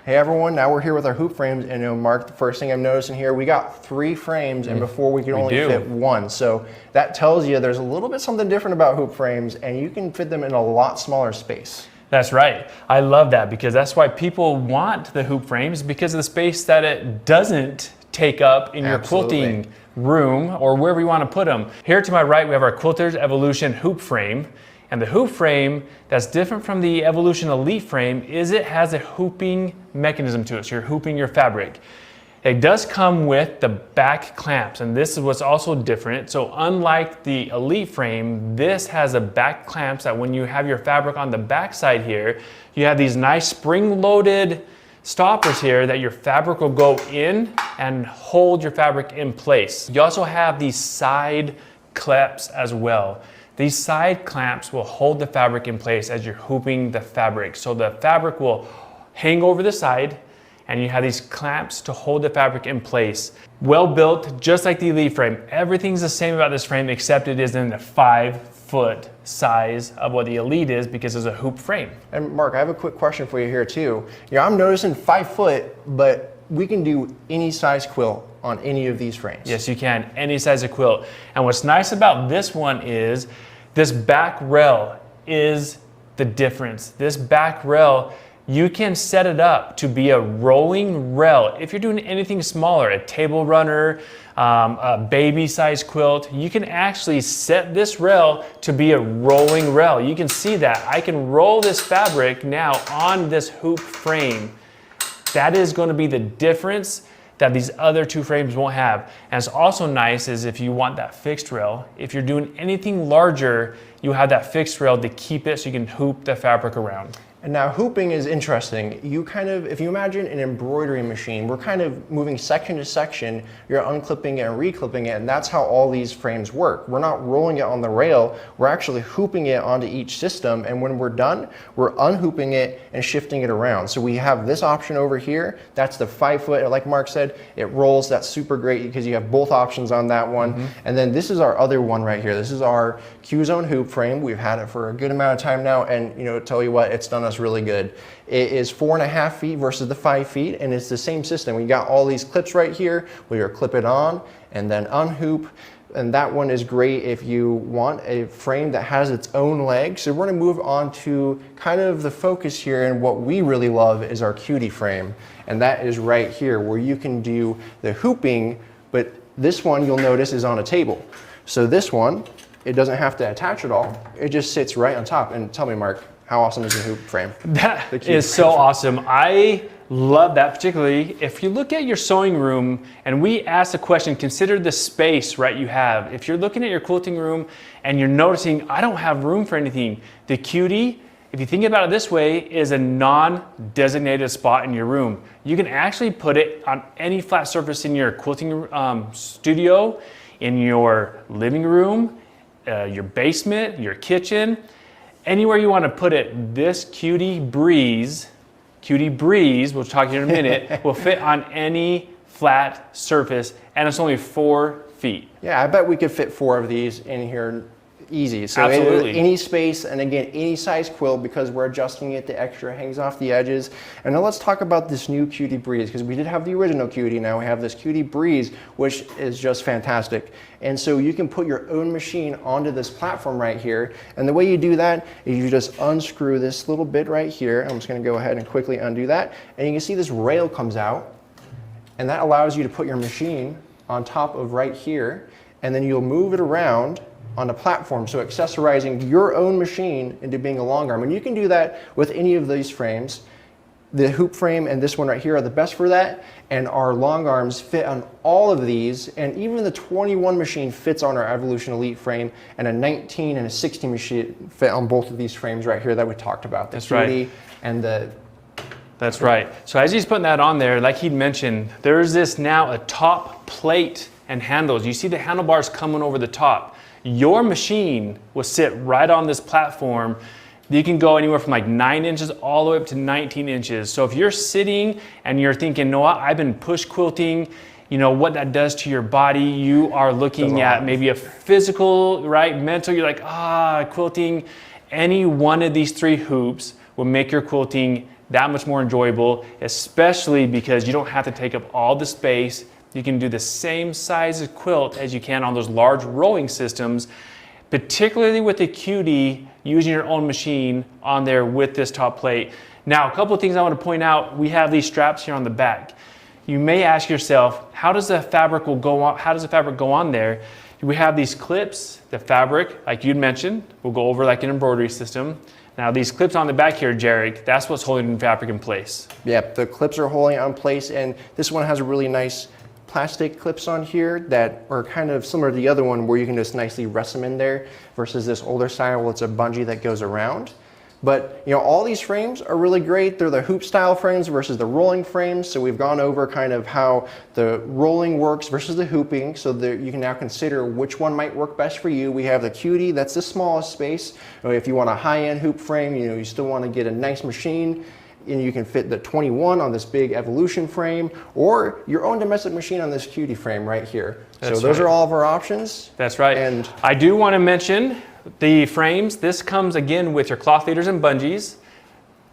Speaker 4: Hey everyone, now we're here with our hoop frames, and Mark, the first thing I'm noticing here, we got 3 frames, and before we could only fit 1. So that tells you there's a little bit something different about hoop frames, and you can fit them in a lot smaller space.
Speaker 3: That's right. I love that because that's why people want the hoop frames, because of the space that it doesn't take up in your quilting room or wherever you want to put them. Here to my right, we have our Quilters Evolution hoop frame. And the hoop frame that's different from the Evolution Elite frame is it has a hooping mechanism to it. So you're hooping your fabric. It does come with the back clamps, and this is what's also different. So unlike the Elite frame, this has a back clamps that when you have your fabric on the back side here, you have these nice spring-loaded stoppers here that your fabric will go in and hold your fabric in place. You also have these side clamps as well. These side clamps will hold the fabric in place as you're hooping the fabric. So the fabric will hang over the side, and you have these clamps to hold the fabric in place. Well built, just like the Elite frame. Everything's the same about this frame except it is in the 5-foot size of what the Elite is because it's a hoop frame.
Speaker 4: And Mark, I have a quick question for you here too. I'm noticing 5 foot, but we can do any size quilt on any of these frames.
Speaker 3: Yes, you can, any size of quilt. And what's nice about this one is this back rail is the difference. This back rail, you can set it up to be a rolling rail. If you're doing anything smaller, a table runner, a baby size quilt, you can actually set this rail to be a rolling rail. You can see that. I can roll this fabric now on this hoop frame. That is going to be the difference that these other two frames won't have. And it's also nice is if you want that fixed rail, if you're doing anything larger, you have that fixed rail to keep it so you can hoop the fabric around.
Speaker 4: And now hooping is interesting. If you imagine an embroidery machine, we're kind of moving section to section, you're unclipping it and reclipping it, and that's how all these frames work. We're not rolling it on the rail, we're actually hooping it onto each system, and when we're done, we're unhooping it and shifting it around. So we have this option over here, that's the 5 foot, like Mark said, it rolls, that's super great because you have both options on that one. And then this is our other one right here. This is our Q-Zone hoop frame. We've had it for a good amount of time now, and tell you what, it's done us really good. It is 4.5 feet versus the 5 feet, and it's the same system. We got all these clips right here where you clip it on and then unhoop, and that one is great if you want a frame that has its own legs. So we're going to move on to kind of the focus here, and what we really love is our Cutie frame, and that is right here where you can do the hooping, but this one you'll notice is on a table. So this one, it doesn't have to attach at all. It just sits right on top. And tell me, Mark, how awesome is the hoop frame?
Speaker 3: That is so awesome. I love that, particularly if you look at your sewing room and we ask the question, consider the space, right, you have. If you're looking at your quilting room and you're noticing, I don't have room for anything, the Cutie, if you think about it this way, is a non-designated spot in your room. You can actually put it on any flat surface in your quilting studio, in your living room, your basement, your kitchen, anywhere you want to put it. This Cutie Breeze, we'll talk here in a minute, will fit on any flat surface, and it's only 4 feet.
Speaker 4: Yeah, I bet we could fit 4 of these in here easy. So
Speaker 3: absolutely.
Speaker 4: Any space, and again, any size quilt, because we're adjusting it, the extra hangs off the edges. And now let's talk about this new Cutie Breeze, because we did have the original Cutie, now we have this Cutie Breeze, which is just fantastic. And so you can put your own machine onto this platform right here. And the way you do that is you just unscrew this little bit right here. I'm just going to go ahead and quickly undo that. And you can see this rail comes out, and that allows you to put your machine on top of right here, and then you'll move it around on a platform, so accessorizing your own machine into being a long arm. And you can do that with any of these frames. The hoop frame and this one right here are the best for that, and our long arms fit on all of these, and even the 21 machine fits on our Evolution Elite frame, and a 19 and a 60 machine fit on both of these frames right here that we talked about. The
Speaker 3: That's right.
Speaker 4: And the...
Speaker 3: That's right. So as he's putting that on there, like he'd mentioned, there's this now a top plate and handles. You see the handlebars coming over the top. Your machine will sit right on this platform. You can go anywhere from like 9 inches all the way up to 19 inches. So if you're sitting and you're thinking, no, I've been push quilting, what that does to your body, you are looking at maybe a physical, right, mental, you're like, quilting. Any one of these 3 hoops will make your quilting that much more enjoyable, especially because you don't have to take up all the space. You can do the same size of quilt as you can on those large rowing systems, particularly with the Cutie, using your own machine on there with this top plate. Now, a couple of things I want to point out. We have these straps here on the back. You may ask yourself, how does the fabric go on there? We have these clips, the fabric, like you'd mentioned, we'll go over like an embroidery system. Now these clips on the back here, Jarek, that's what's holding the fabric in place.
Speaker 4: Yep, the clips are holding it in place, and this one has a really nice plastic clips on here that are kind of similar to the other one where you can just nicely rest them in there versus this older style where it's a bungee that goes around. But you know, all these frames are really great. They're the hoop style frames versus the rolling frames. So we've gone over kind of how the rolling works versus the hooping, so that you can now consider which one might work best for you. We have the Cutie, that's the smallest space. If you want a high-end hoop frame, you know, you still want to get a nice machine, and you can fit the 21 on this big Evolution frame, or your own domestic machine on this Cutie frame right here.
Speaker 3: That's
Speaker 4: so those
Speaker 3: right.
Speaker 4: are all of our options.
Speaker 3: That's right.
Speaker 4: And
Speaker 3: I do want to mention the frames. This comes again with your cloth leaders and bungees.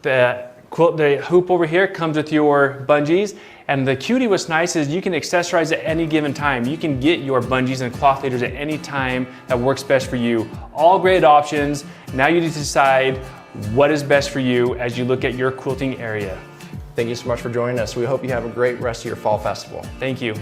Speaker 3: The hoop over here comes with your bungees. And the Cutie, what's nice is you can accessorize at any given time. You can get your bungees and cloth leaders at any time that works best for you. All great options. Now you need to decide what is best for you as you look at your quilting area.
Speaker 4: thank you so much for joining us. We hope you have a great rest of your fall festival.
Speaker 3: Thank you.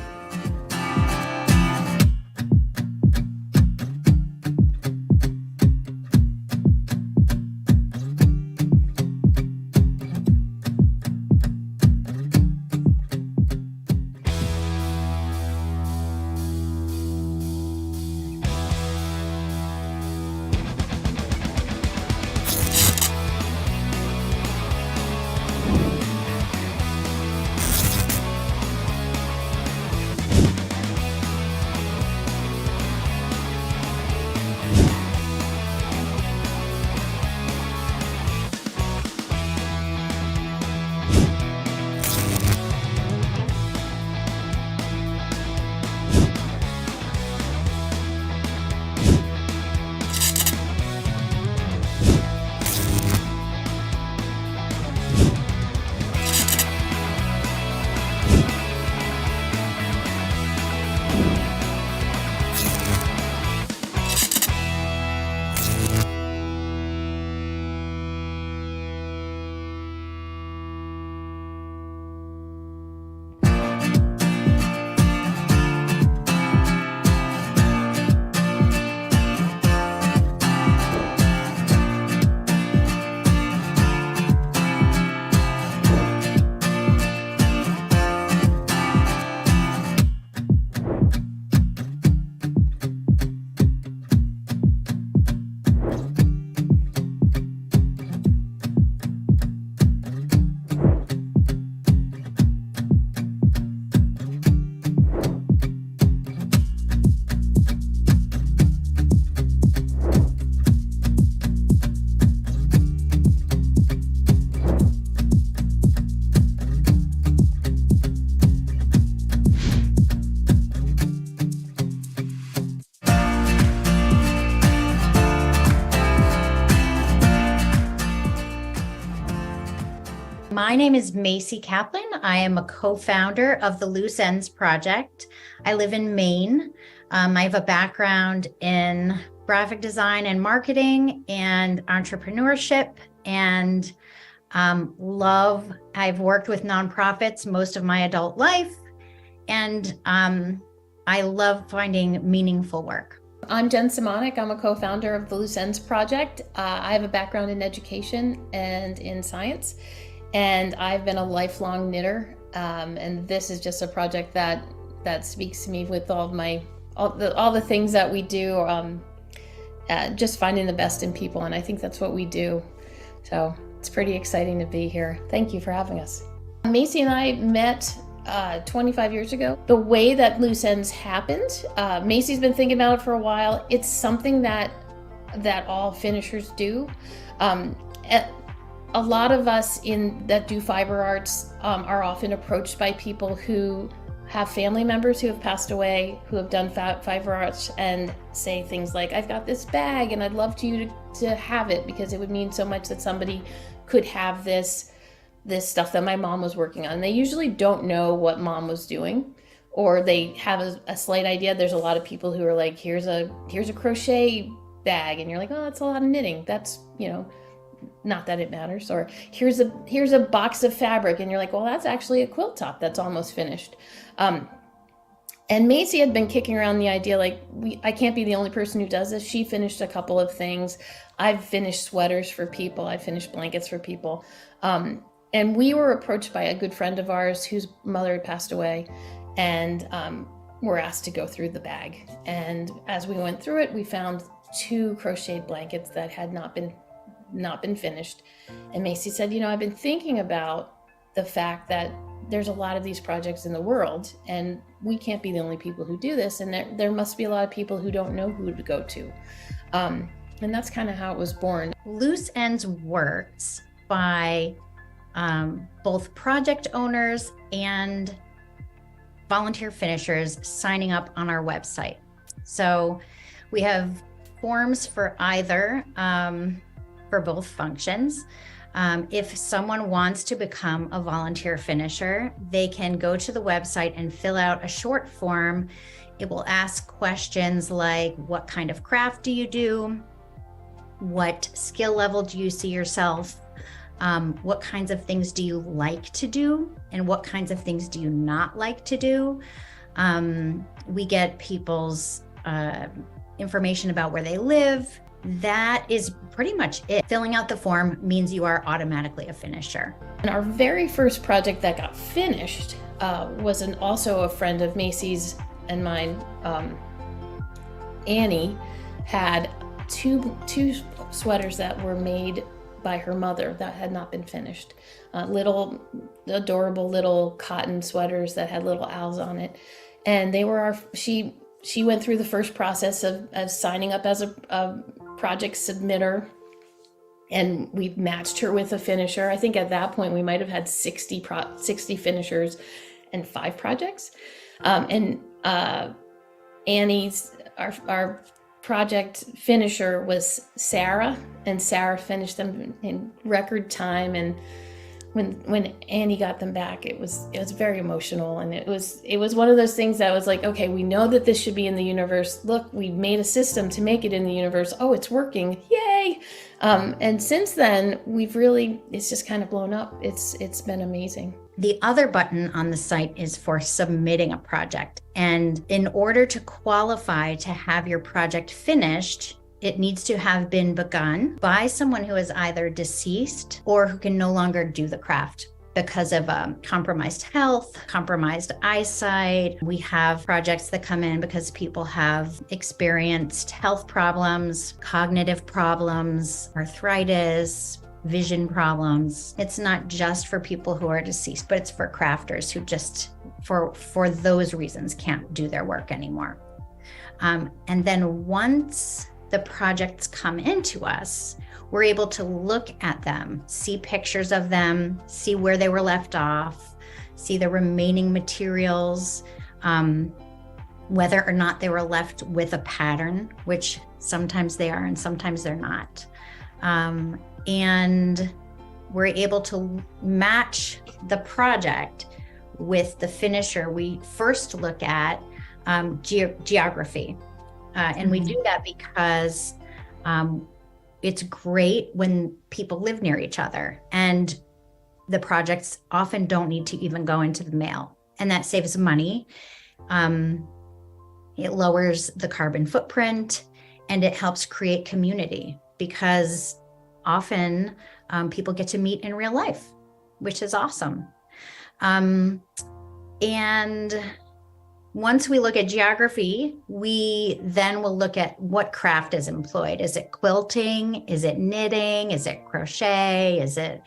Speaker 5: My name is Macy Kaplan. I am a co-founder of the Loose Ends Project. I live in Maine. I have a background in graphic design and marketing and entrepreneurship, and I've worked with nonprofits most of my adult life, and I love finding meaningful work.
Speaker 6: I'm Jen Simonik. I'm a co-founder of the Loose Ends Project. I have a background in education and in science, and I've been a lifelong knitter. And this is just a project that speaks to me with all the things that we do. Just finding the best in people, and I think that's what we do. So it's pretty exciting to be here. Thank you for having us. Macy and I met 25 years ago. The way that Loose Ends happened, Macy's been thinking about it for a while. It's something that all finishers do. A lot of us that do fiber arts are often approached by people who have family members who have passed away, who have done fiber arts, and say things like, I've got this bag and I'd love you to have it because it would mean so much that somebody could have this stuff that my mom was working on. They usually don't know what mom was doing, or they have a slight idea. There's a lot of people who are like, here's a crochet bag, and you're like, oh, that's a lot of knitting. That's, not that it matters. Or here's a box of fabric, and you're like, well, that's actually a quilt top that's almost finished. And Macy had been kicking around the idea, like, I can't be the only person who does this. She finished a couple of things. I've finished sweaters for people. I finished blankets for people. And we were approached by a good friend of ours whose mother had passed away, and were asked to go through the bag. And as we went through it, we found 2 crocheted blankets that had not been finished. And Macy said, you know, I've been thinking about the fact that there's a lot of these projects in the world, and we can't be the only people who do this, and there must be a lot of people who don't know who to go to. And that's kind of how it was born.
Speaker 5: Loose Ends works by both project owners and volunteer finishers signing up on our website. So we have forms for either, for both functions. If someone wants to become a volunteer finisher, they can go to the website and fill out a short form. It will ask questions like, what kind of craft do you do? What skill level do you see yourself? What kinds of things do you like to do? And what kinds of things do you not like to do? We get people's information about where they live. That is pretty much it. Filling out the form means you are automatically a finisher.
Speaker 6: And our very first project that got finished was also a friend of Macy's and mine. Annie had two sweaters that were made by her mother that had not been finished. Little adorable little cotton sweaters that had little owls on it. And they were she went through the first process of signing up as a project submitter, and we matched her with a finisher. I think at that point we might have had 60 finishers and 5 projects. Annie's, our project finisher was Sarah, and Sarah finished them in record time. And when Annie got them back, it was very emotional, and it was one of those things that was like, okay, we know that this should be in the universe. Look, we made a system to make it in the universe. Oh, it's working! Yay! And since then, it's just kind of blown up. It's been amazing.
Speaker 5: The other button on the site is for submitting a project. And in order to qualify to have your project finished, it needs to have been begun by someone who is either deceased or who can no longer do the craft because of compromised health, compromised eyesight. We have projects that come in because people have experienced health problems, cognitive problems, arthritis, vision problems. It's not just for people who are deceased, but it's for crafters who just, for those reasons, can't do their work anymore. And then once the projects come into us, we're able to look at them, see pictures of them, see where they were left off, see the remaining materials, whether or not they were left with a pattern, which sometimes they are and sometimes they're not. And we're able to match the project with the finisher. We first look at geography. And we do that because it's great when people live near each other, and the projects often don't need to even go into the mail, and that saves money. It lowers the carbon footprint, and it helps create community because often people get to meet in real life, which is awesome. And once we look at geography, we then will look at what craft is employed. Is it quilting? Is it knitting? Is it crochet? Is it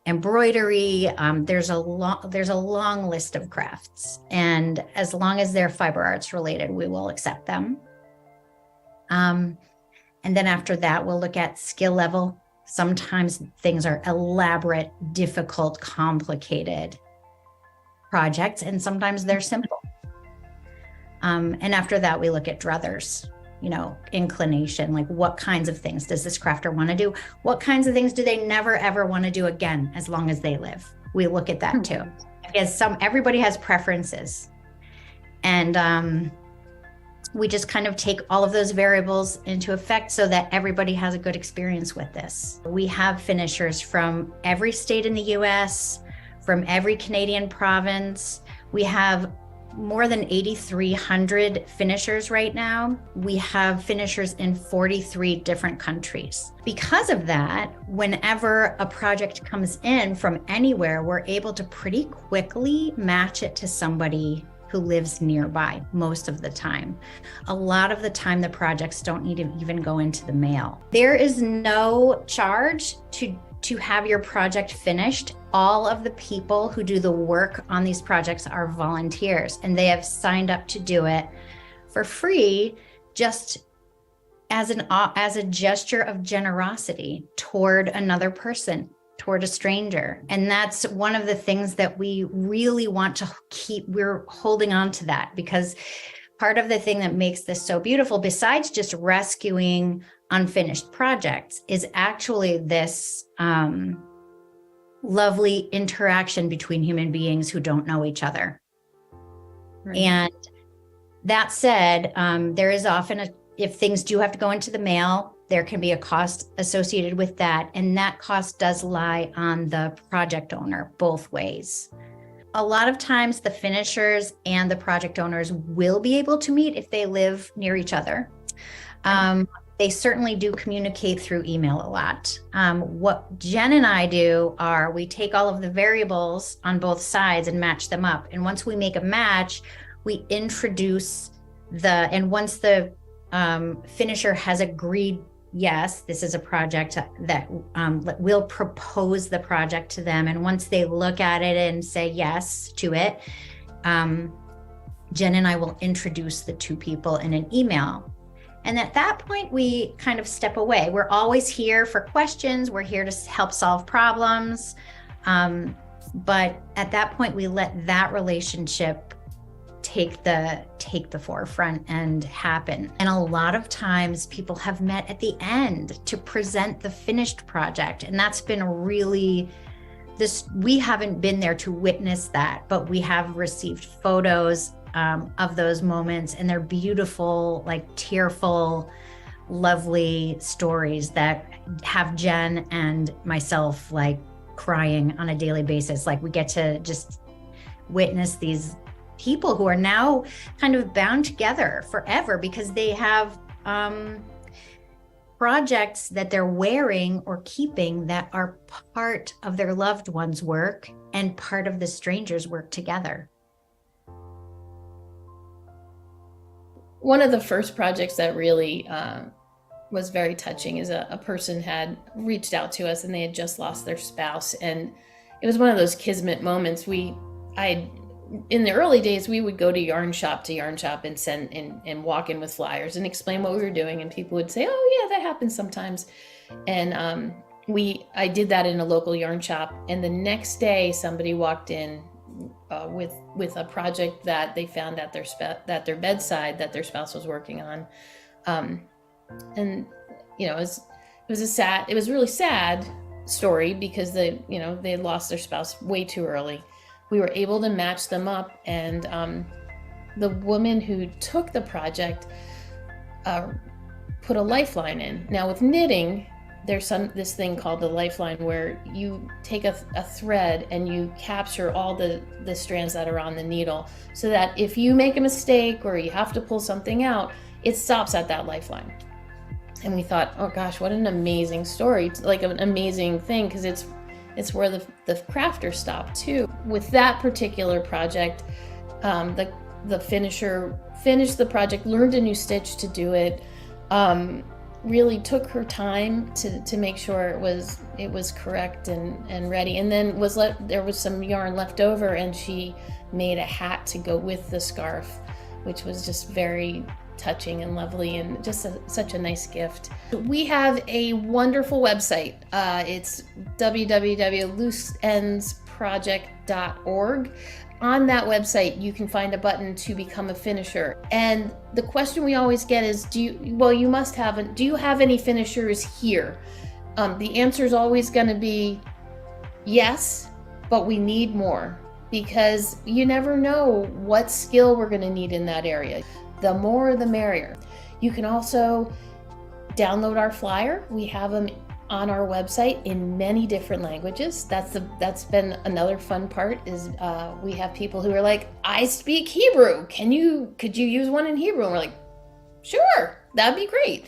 Speaker 5: embroidery? There's a long list of crafts, and as long as they're fiber arts related, we will accept them. And then after that, we'll look at skill level. Sometimes things are elaborate, difficult, complicated projects, and sometimes they're simple. And after that, we look at druthers, inclination, like what kinds of things does this crafter want to do? What kinds of things do they never, ever want to do again as long as they live? We look at that too, because everybody has preferences. And we just kind of take all of those variables into effect so that everybody has a good experience with this. We have finishers from every state in the US, from every Canadian province. We have more than 8,300 finishers right now. We have finishers in 43 different countries. Because of that, whenever a project comes in from anywhere, we're able to pretty quickly match it to somebody who lives nearby most of the time. A lot of the time, the projects don't need to even go into the mail. There is no charge to have your project finished. All of the people who do the work on these projects are volunteers, and they have signed up to do it for free, just as a gesture of generosity toward another person, toward a stranger. And that's one of the things that we really want to keep. We're holding on to that, because part of the thing that makes this so beautiful, besides just rescuing unfinished projects, is actually this lovely interaction between human beings who don't know each other. Right. And that said, there is often if things do have to go into the mail, there can be a cost associated with that. And that cost does lie on the project owner both ways. A lot of times the finishers and the project owners will be able to meet if they live near each other. They certainly do communicate through email a lot. What Jen and I do are we take all of the variables on both sides and match them up. And once we make a match, we introduce and once the finisher has agreed, yes, this is a project that we'll propose the project to them. And once they look at it and say yes to it, Jen and I will introduce the two people in an email. And at that point, we kind of step away. We're always here for questions. We're here to help solve problems. But at that point, we let that relationship take the forefront and happen. And a lot of times people have met at the end to present the finished project. And that's been really we haven't been there to witness that, but we have received photos of those moments, and they're beautiful, like tearful, lovely stories that have Jen and myself like crying on a daily basis. Like we get to just witness these people who are now kind of bound together forever because they have projects that they're wearing or keeping that are part of their loved one's work and part of the stranger's work together.
Speaker 6: One of the first projects that really was very touching is a person had reached out to us and they had just lost their spouse. And it was one of those kismet moments. In the early days, we would go to yarn shop and send and walk in with flyers and explain what we were doing. And people would say, oh yeah, that happens sometimes. And I did that in a local yarn shop. And the next day somebody walked in with a project that they found at their bedside that their spouse was working on. And you know, it was a really sad story because they had lost their spouse way too early. We were able to match them up, and the woman who took the project put a lifeline in. Now with knitting, there's this thing called the lifeline where you take a thread and you capture all the strands that are on the needle so that if you make a mistake or you have to pull something out, it stops at that lifeline. And we thought, oh gosh, what an amazing story, like an amazing thing, because it's where the crafters stop too. With that particular project, the finisher finished the project, learned a new stitch to do it, really took her time to make sure it was correct and ready. And then there was some yarn left over, and she made a hat to go with the scarf, which was just very touching and lovely, and just such a nice gift. We have a wonderful website. It's www.looseendsproject.org. On that website, you can find a button to become a finisher. And the question we always get is, do you have any finishers here? The answer is always going to be yes, but we need more, because you never know what skill we're going to need in that area. The more, the merrier. You can also download our flyer. We have them on our website in many different languages. That's been another fun part is we have people who are like, I speak Hebrew. Could you use one in Hebrew? And we're like, sure, that'd be great.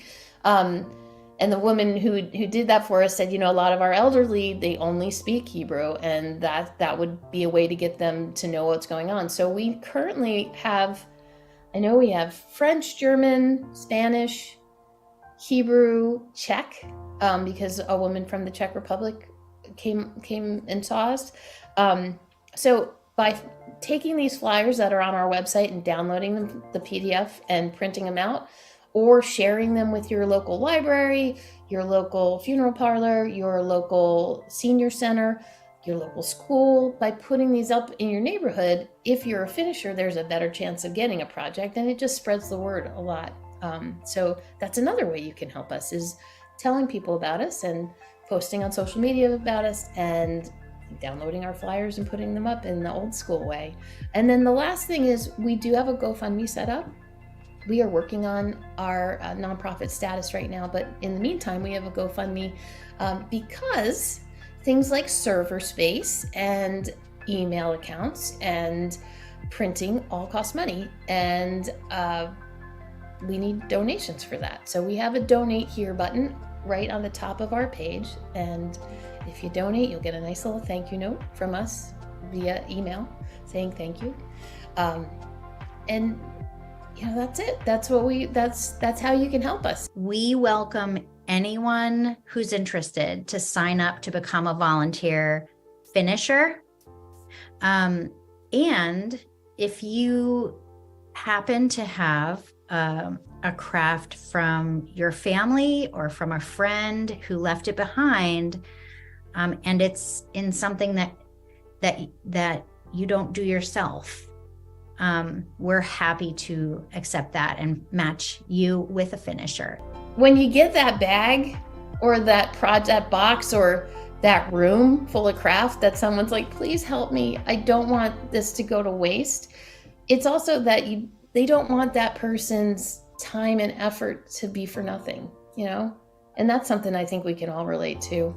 Speaker 6: And the woman who did that for us said, a lot of our elderly, they only speak Hebrew, and that would be a way to get them to know what's going on. So we currently have, I know we have French, German, Spanish, Hebrew, Czech, because a woman from the Czech Republic came and saw us. So by taking these flyers that are on our website and downloading them, the PDF, and printing them out, or sharing them with your local library, your local funeral parlor, your local senior center, your local school, by putting these up in your neighborhood, if you're a finisher, there's a better chance of getting a project, and it just spreads the word a lot. So that's another way you can help us, is telling people about us and posting on social media about us and downloading our flyers and putting them up in the old school way. And then the last thing is we do have a GoFundMe set up. We are working on our nonprofit status right now, but in the meantime, we have a GoFundMe because things like server space and email accounts and printing all cost money, and we need donations for that. So we have a donate here button right on the top of our page, and if you donate, you'll get a nice little thank you note from us via email saying thank you. And that's it. That's how you can help us.
Speaker 5: We welcome anyone who's interested to sign up to become a volunteer finisher. And if you happen to have a craft from your family or from a friend who left it behind, and it's in something that you don't do yourself, we're happy to accept that and match you with a finisher.
Speaker 6: When you get that bag or that project box or that room full of craft that someone's like, please help me, I don't want this to go to waste. It's also that they don't want that person's time and effort to be for nothing, and that's something I think we can all relate to.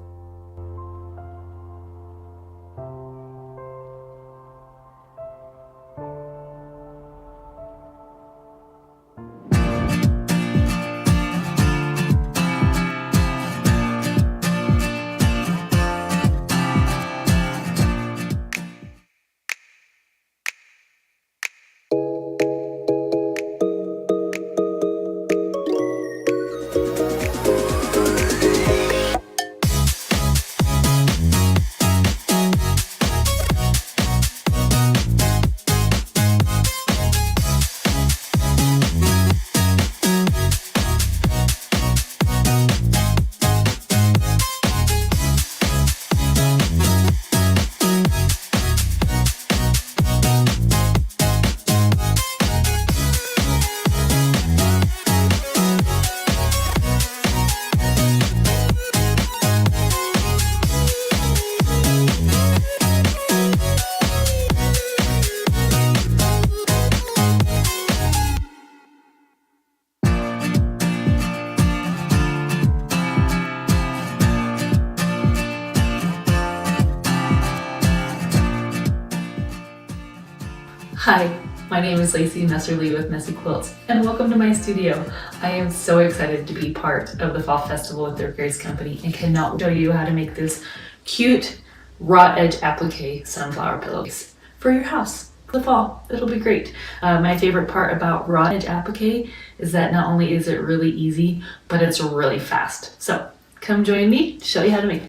Speaker 7: Hi, my name is Lacie Messerly with Messy Quilts, and welcome to my studio. I am so excited to be part of the Fall Festival with their Grace company and cannot show you how to make this cute raw edge applique sunflower pillowcase for your house. The fall, it'll be great. My favorite part about raw edge applique is that not only is it really easy, but it's really fast. So come join me, show you how to make it.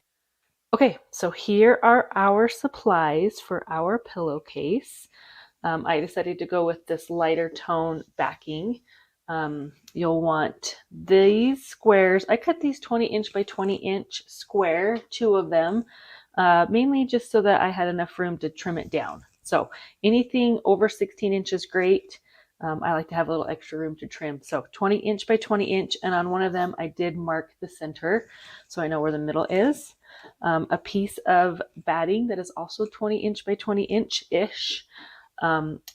Speaker 8: Okay, so here are our supplies for our pillowcase. I decided to go with this lighter tone backing. You'll want these squares. I cut these 20-inch by 20-inch square, 2 of them, mainly just so that I had enough room to trim it down. So anything over 16 inches, great. I like to have a little extra room to trim. So 20-inch by 20-inch, and on one of them I did mark the center so I know where the middle is. A piece of batting that is also 20-inch by 20-inch-ish.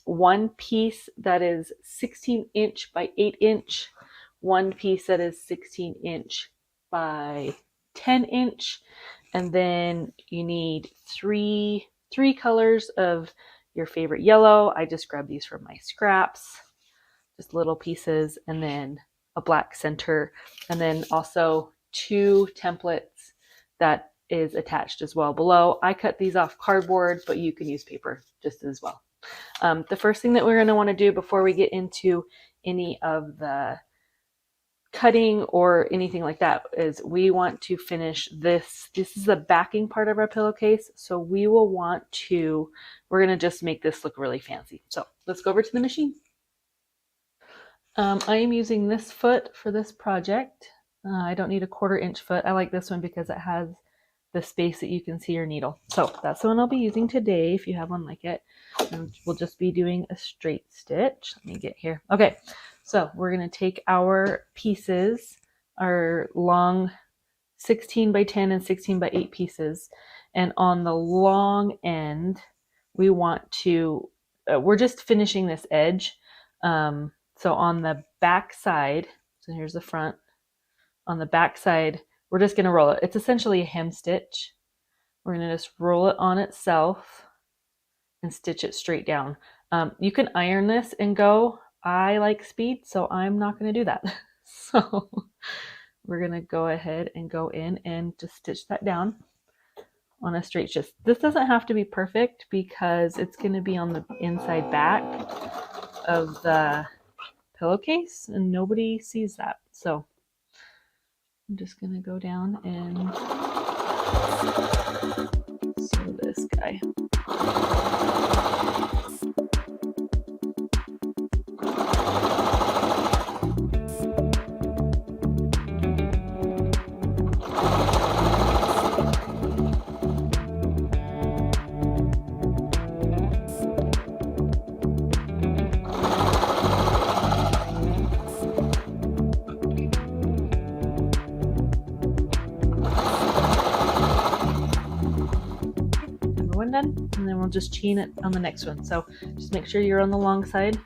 Speaker 8: One piece that is 16-inch by 8-inch, one piece that is 16-inch by 10-inch, and then you need three colors of your favorite yellow. I just grabbed these from my scraps, just little pieces, and then a black center, and then also 2 templates that is attached as well below. I cut these off cardboard, but you can use paper just as well. The first thing that we're going to want to do before we get into any of the cutting or anything like that is we want to finish this. This is the backing part of our pillowcase, so we're going to just make this look really fancy. So let's go over to the machine. I am using this foot for this project. I don't need a 1/4 inch foot. I like this one because it has the space that you can see your needle. So that's the one I'll be using today if you have one like it. And we'll just be doing a straight stitch. Let me get here. Okay, so we're going to take our pieces, our long 16 by 10 and 16 by 8 pieces, and on the long end, we want to, we're just finishing this edge. So on the back side, so here's the front, on the back side, we're just going to roll it. It's essentially a hem stitch. We're going to just roll it on itself and stitch it straight down. You can iron this and go. I like speed, so I'm not going to do that. So we're going to go ahead and go in and just stitch that down on a straight stitch. This doesn't have to be perfect because it's going to be on the inside back of the pillowcase and nobody sees that. So I'm just going to go down and sew this guy. Done, and then we'll just chain it on the next one. So just make sure you're on the long side.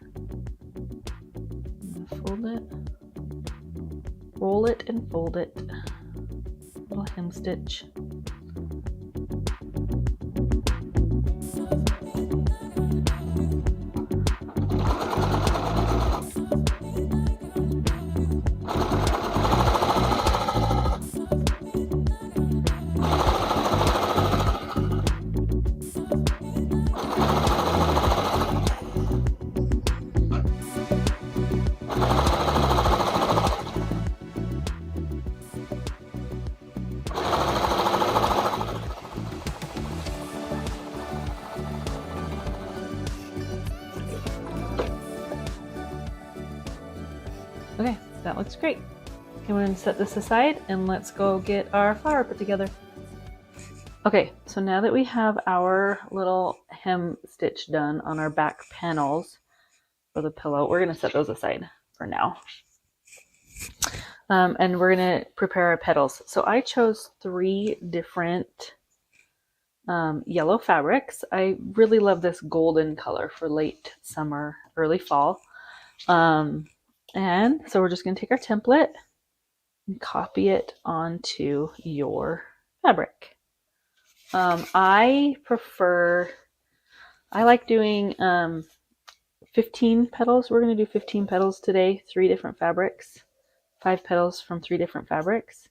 Speaker 8: Fold it, roll it, and fold it. Little hem stitch. Okay, that looks great. Okay, we're going to set this aside and let's go get our flower put together. Okay, so now that we have our little hem stitch done on our back panels for the pillow, we're going to set those aside for now. And we're going to prepare our petals. So I chose 3 different yellow fabrics. I really love this golden color for late summer, early fall. And so we're just going to take our template and copy it onto your fabric. I like doing 15 petals. We're going to do 15 petals today, 3 different fabrics, 5 petals from 3 different fabrics.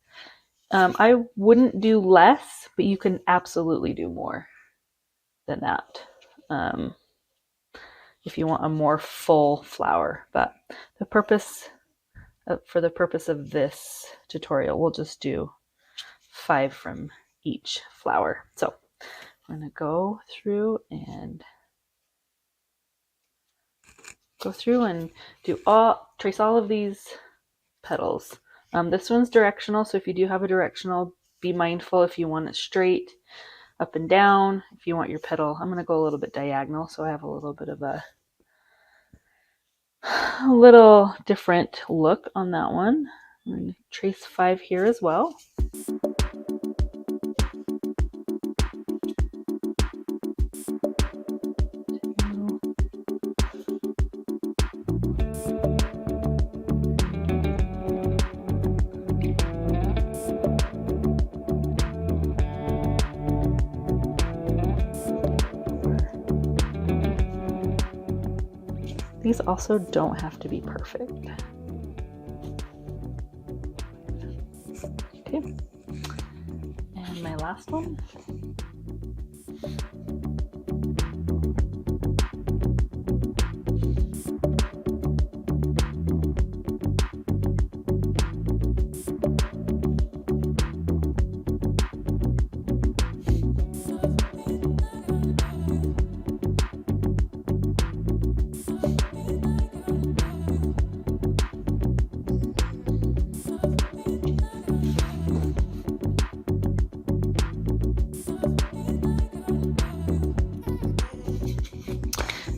Speaker 8: I wouldn't do less, but you can absolutely do more than that. If you want a more full flower, but for the purpose of this tutorial, we'll just do 5 from each flower. So we're going to go through and trace all of these petals. This one's directional, so if you do have a directional, be mindful if you want it straight up and down. If you want your petal, I'm going to go a little bit diagonal, so I have a little bit of a little different look on that one. I'm going to trace 5 here as well. These also don't have to be perfect. Okay. And my last one.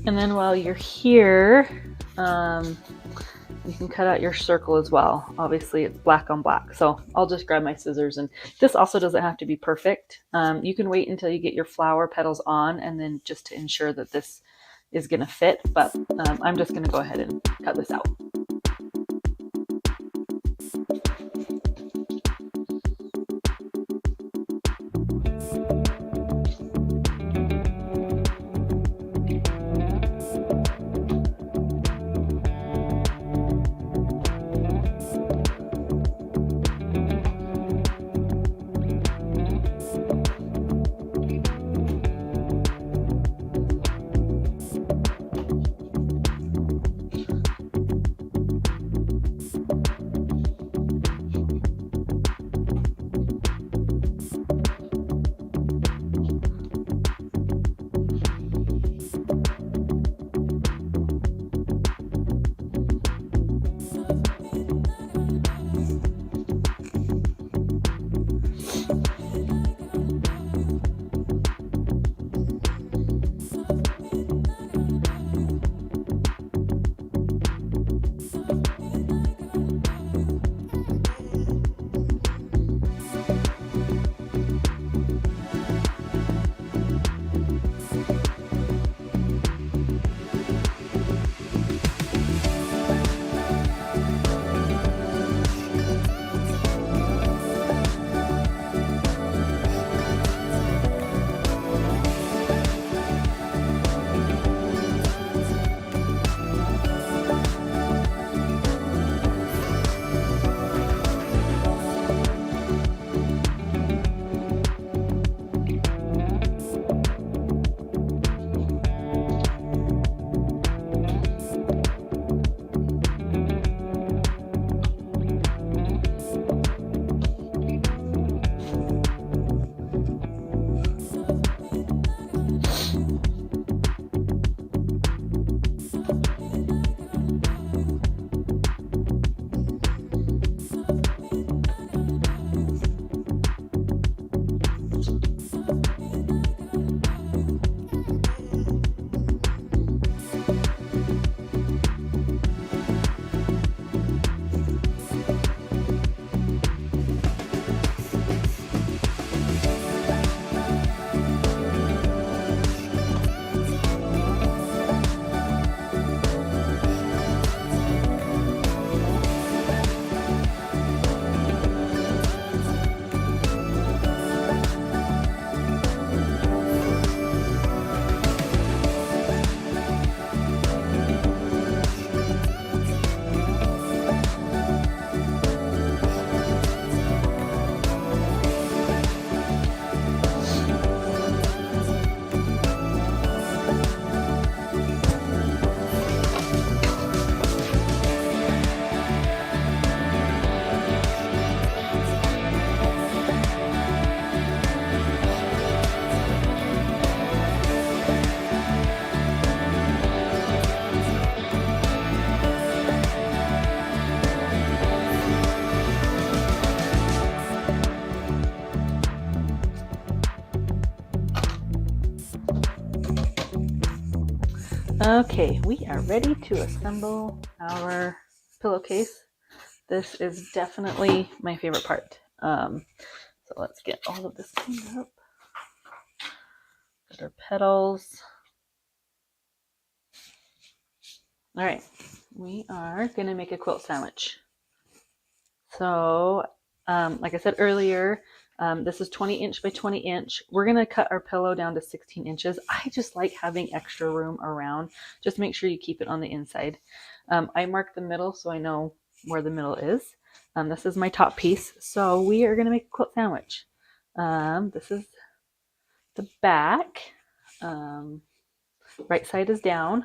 Speaker 8: And then while you're here, you can cut out your circle as well. Obviously it's black on black. So I'll just grab my scissors, and this also doesn't have to be perfect. You can wait until you get your flower petals on, and then just to ensure that this is gonna fit, but I'm just gonna go ahead and cut this out. Okay, we are ready to assemble our pillowcase. This is definitely my favorite part. So let's get all of this cleaned up. Got our petals. All right, we are going to make a quilt sandwich. So, like I said earlier, This is 20 inch by 20 inch. We're going to cut our pillow down to 16 inches. I just like having extra room around. Just make sure you keep it on the inside. I marked the middle so I know where the middle is. This is my top piece. So we are going to make a quilt sandwich. This is the back. Right side is down.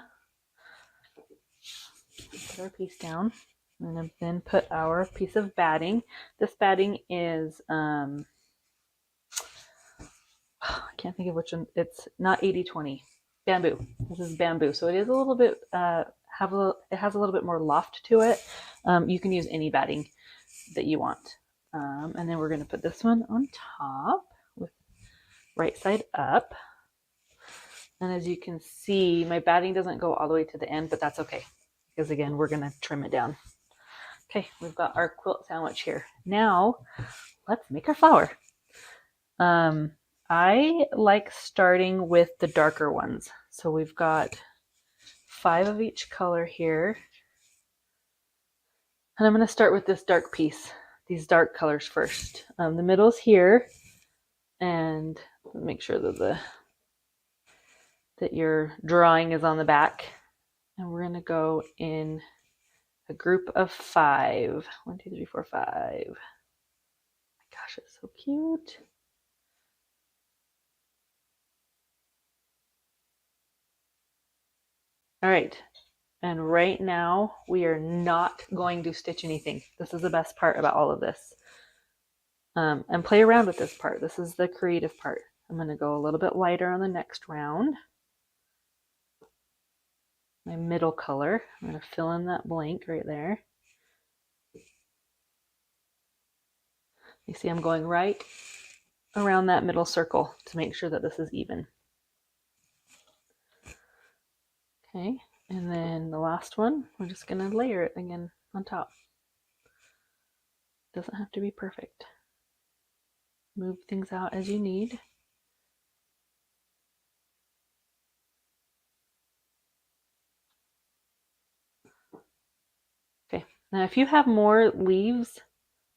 Speaker 8: Put our piece down. And then put our piece of batting. This batting is, I can't think of which one. It's not 80/20. Bamboo. This is bamboo. So it is a little bit, it has a little bit more loft to it. You can use any batting that you want. And then we're going to put this one on top with right side up. And as you can see, my batting doesn't go all the way to the end, but that's okay. Because again, we're going to trim it down. Okay, we've got our quilt sandwich here. Now, let's make our flower. I like starting with the darker ones. So we've got 5 of each color here. And I'm going to start with this dark piece, these dark colors first. The middle's here. And make sure that that your drawing is on the back. And we're going to go in a group of 5. 1, 2, 3, 4, 5. My gosh, it's so cute. All right. And right now we are not going to stitch anything. This is the best part about all of this. And play around with this part. This is the creative part. I'm going to go a little bit lighter on the next round. My middle color. I'm going to fill in that blank right there. You see I'm going right around that middle circle to make sure that this is even. Okay, and then the last one, we're just going to layer it again on top. Doesn't have to be perfect. Move things out as you need. Now, if you have more leaves,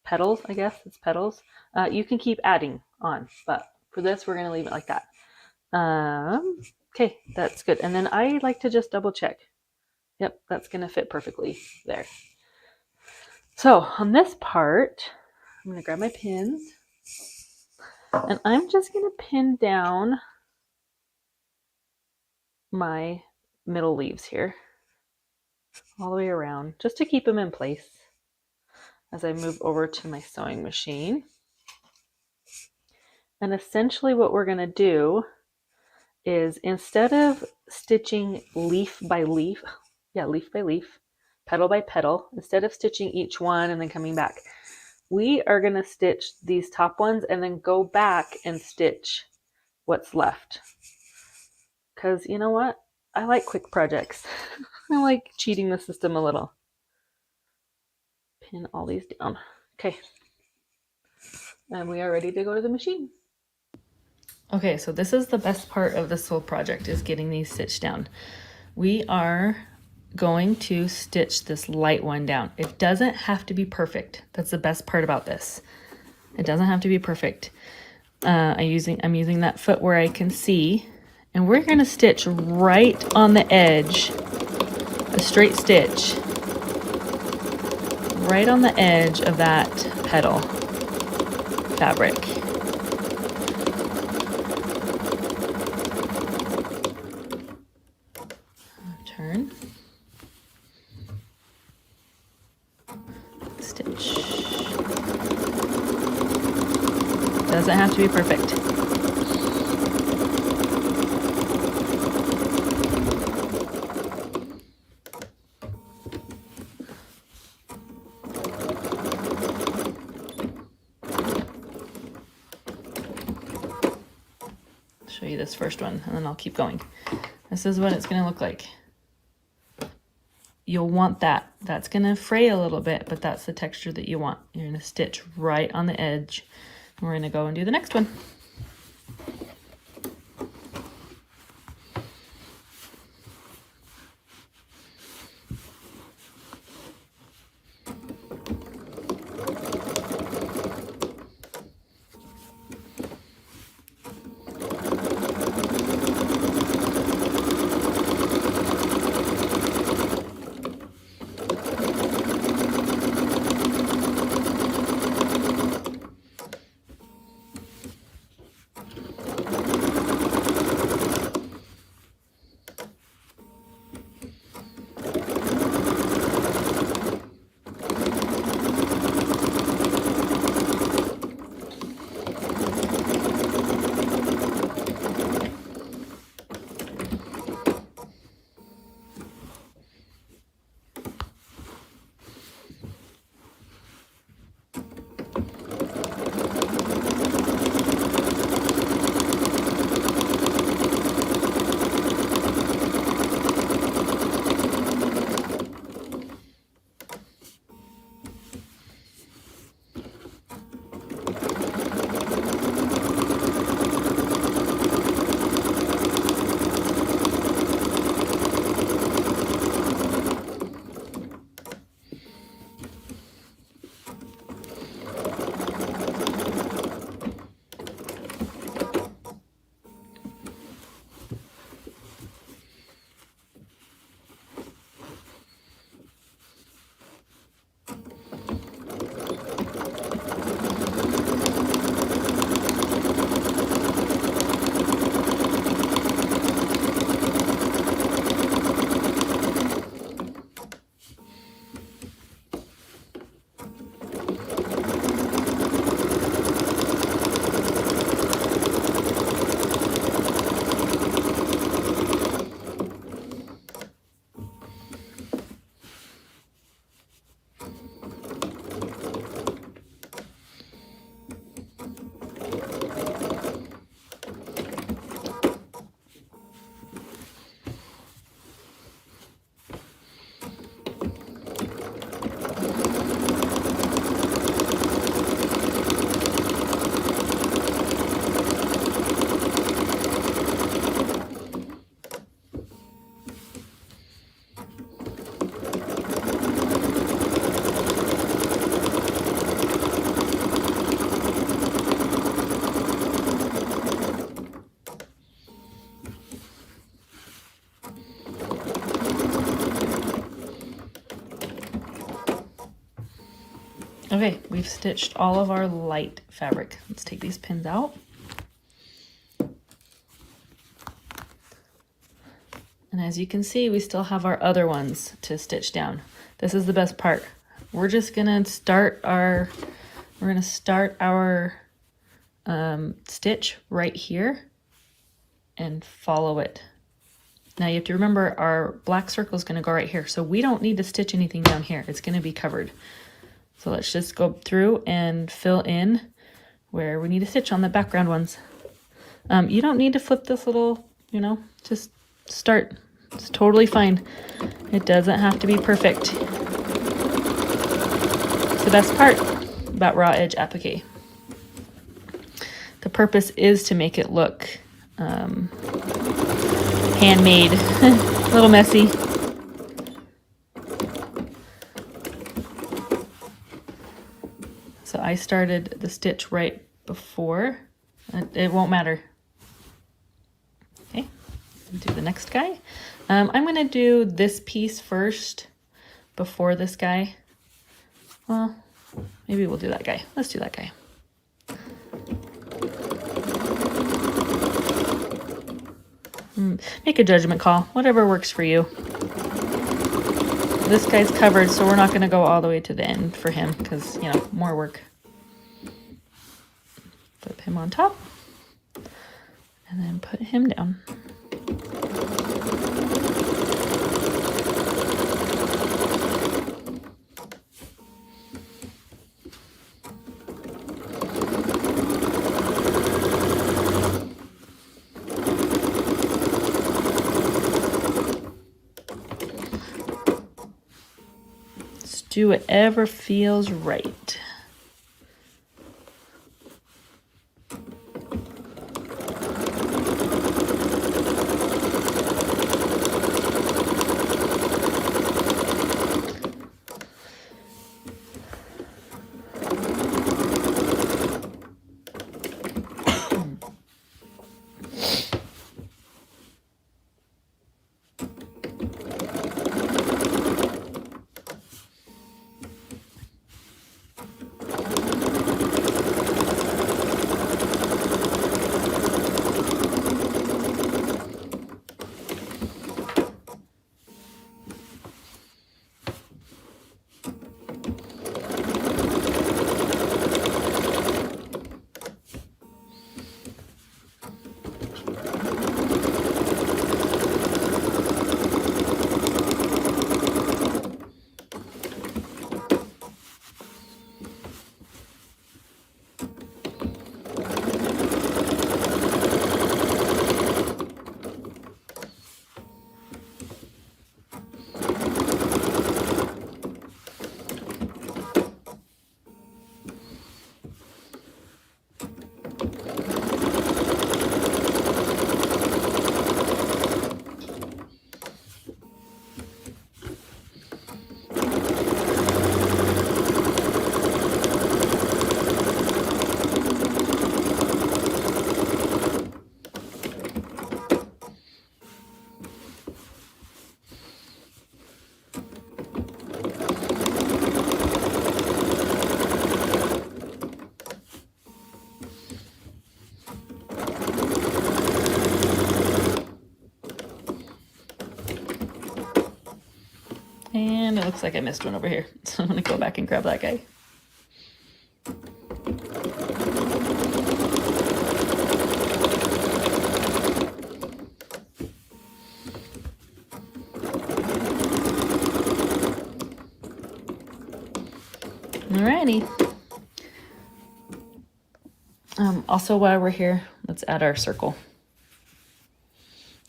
Speaker 8: petals, I guess it's petals, you can keep adding on. But for this, we're going to leave it like that. Okay, that's good. And then I like to just double check. Yep, that's going to fit perfectly there. So on this part, I'm going to grab my pins. And I'm just going to pin down my middle leaves here. All the way around, just to keep them in place as I move over to my sewing machine. And essentially what we're going to do is, instead of stitching leaf by leaf, petal by petal, instead of stitching each one and then coming back, we are going to stitch these top ones and then go back and stitch what's left. Because you know what? I like quick projects. I like cheating the system a little. Pin all these down. Okay. And we are ready to go to the machine. Okay, so this is the best part of this whole project, is getting these stitched down. We are going to stitch this light one down. It doesn't have to be perfect. That's the best part about this. It doesn't have to be perfect. I'm using that foot where I can see, and we're going to stitch right on the edge, a straight stitch, right on the edge of that petal fabric. Turn. Stitch. Doesn't have to be perfect. Show you this first one and then I'll keep going. This is what it's going to look like. You'll want that. That's going to fray a little bit, but that's the texture that you want. You're going to stitch right on the edge. And we're going to go and do the next one. Okay, we've stitched all of our light fabric. Let's take these pins out. And as you can see, we still have our other ones to stitch down. This is the best part. We're just gonna start our, stitch right here and follow it. Now you have to remember our black circle is gonna go right here. So we don't need to stitch anything down here. It's gonna be covered. So let's just go through and fill in where we need to stitch on the background ones. You don't need to flip this little, just start. It's totally fine. It doesn't have to be perfect. It's the best part about raw edge applique. The purpose is to make it look handmade, a little messy. So I started the stitch right before. It won't matter. Okay, do the next guy. I'm gonna do this piece first before this guy. Well, maybe we'll do that guy. Let's do that guy. Make a judgment call, whatever works for you. This guy's covered, so we're not gonna go all the way to the end for him because, more work. Flip him on top and then put him down. Do whatever feels right. And it looks like I missed one over here. So I'm gonna go back and grab that guy. Alrighty. Also, while we're here, let's add our circle,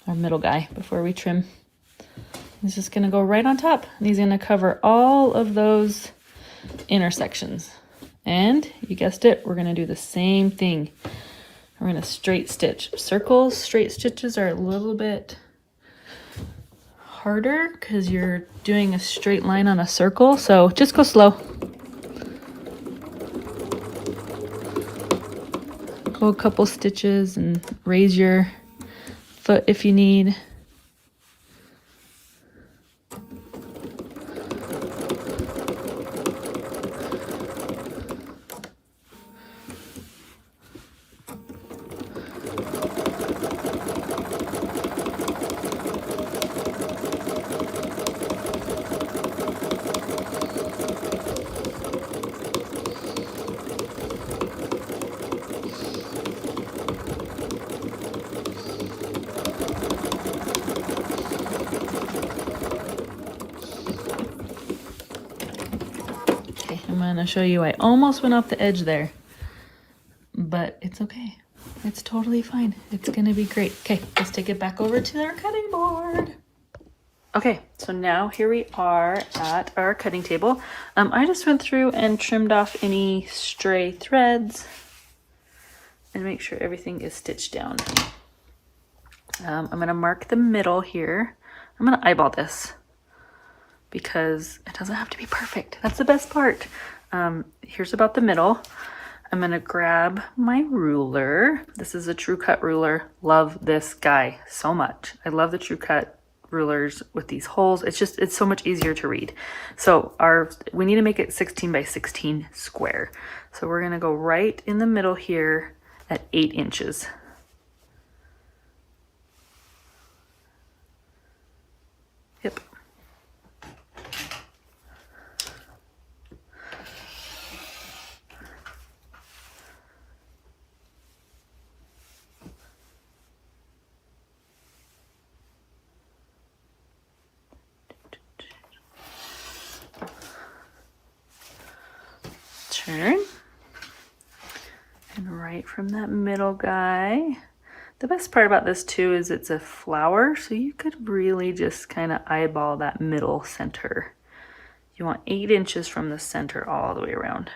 Speaker 8: our middle guy, before we trim. He's just gonna go right on top, and he's gonna cover all of those intersections. And you guessed it, we're gonna do the same thing. We're gonna straight stitch. Circles, straight stitches are a little bit harder because you're doing a straight line on a circle, so just go slow. Go a couple stitches and raise your foot if you need. gonna show you, I almost went off the edge there, but it's okay. It's totally fine. It's gonna be great. Okay, let's take it back over to our cutting board. Okay, so now here we are at our cutting table. I just went through and trimmed off any stray threads and make sure everything is stitched down. I'm gonna mark the middle here. I'm gonna eyeball this because it doesn't have to be perfect. That's the best part. Here's about the middle. I'm gonna grab my ruler. This is a True Cut ruler. Love this guy so much. I love the True Cut rulers with these holes. It's so much easier to read. So we need to make it 16 by 16 square. So we're gonna go right in the middle here at 8 inches. Yep. Turn. And right from that middle guy. The best part about this too is it's a flower, so you could really just kind of eyeball that middle center. You want 8 inches from the center all the way around.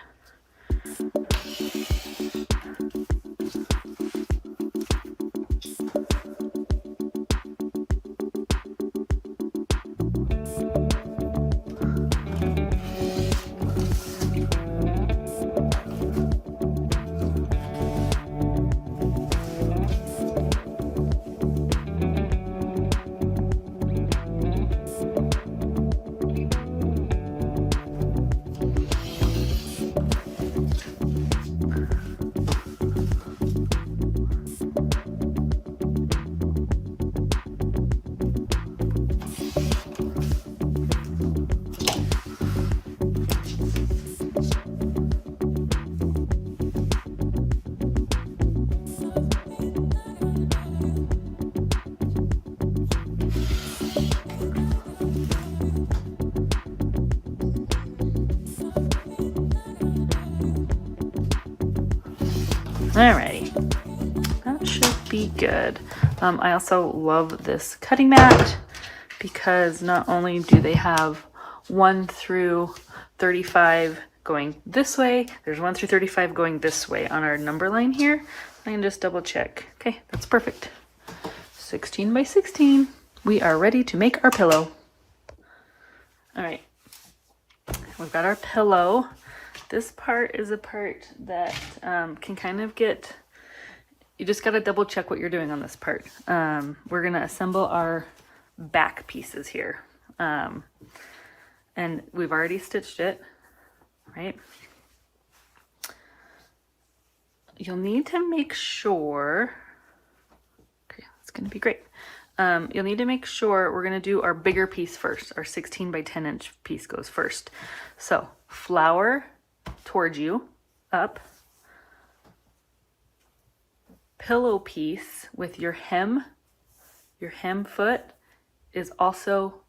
Speaker 8: Alrighty, that should be good. I also love this cutting mat because not only do they have 1 through 35 going this way, there's 1 through 35 going this way on our number line here. I can just double check. Okay, that's perfect. 16 by 16. We are ready to make our pillow. All right, we've got our pillow. This part is a part that can kind of get, you just got to double check what you're doing on this part. We're going to assemble our back pieces here. And we've already stitched it, right? You'll need to make sure, okay, it's going to be great. You'll need to make sure we're going to do our bigger piece first. Our 16 by 10 inch piece goes first. So flower towards you, up, pillow piece with your hem foot is also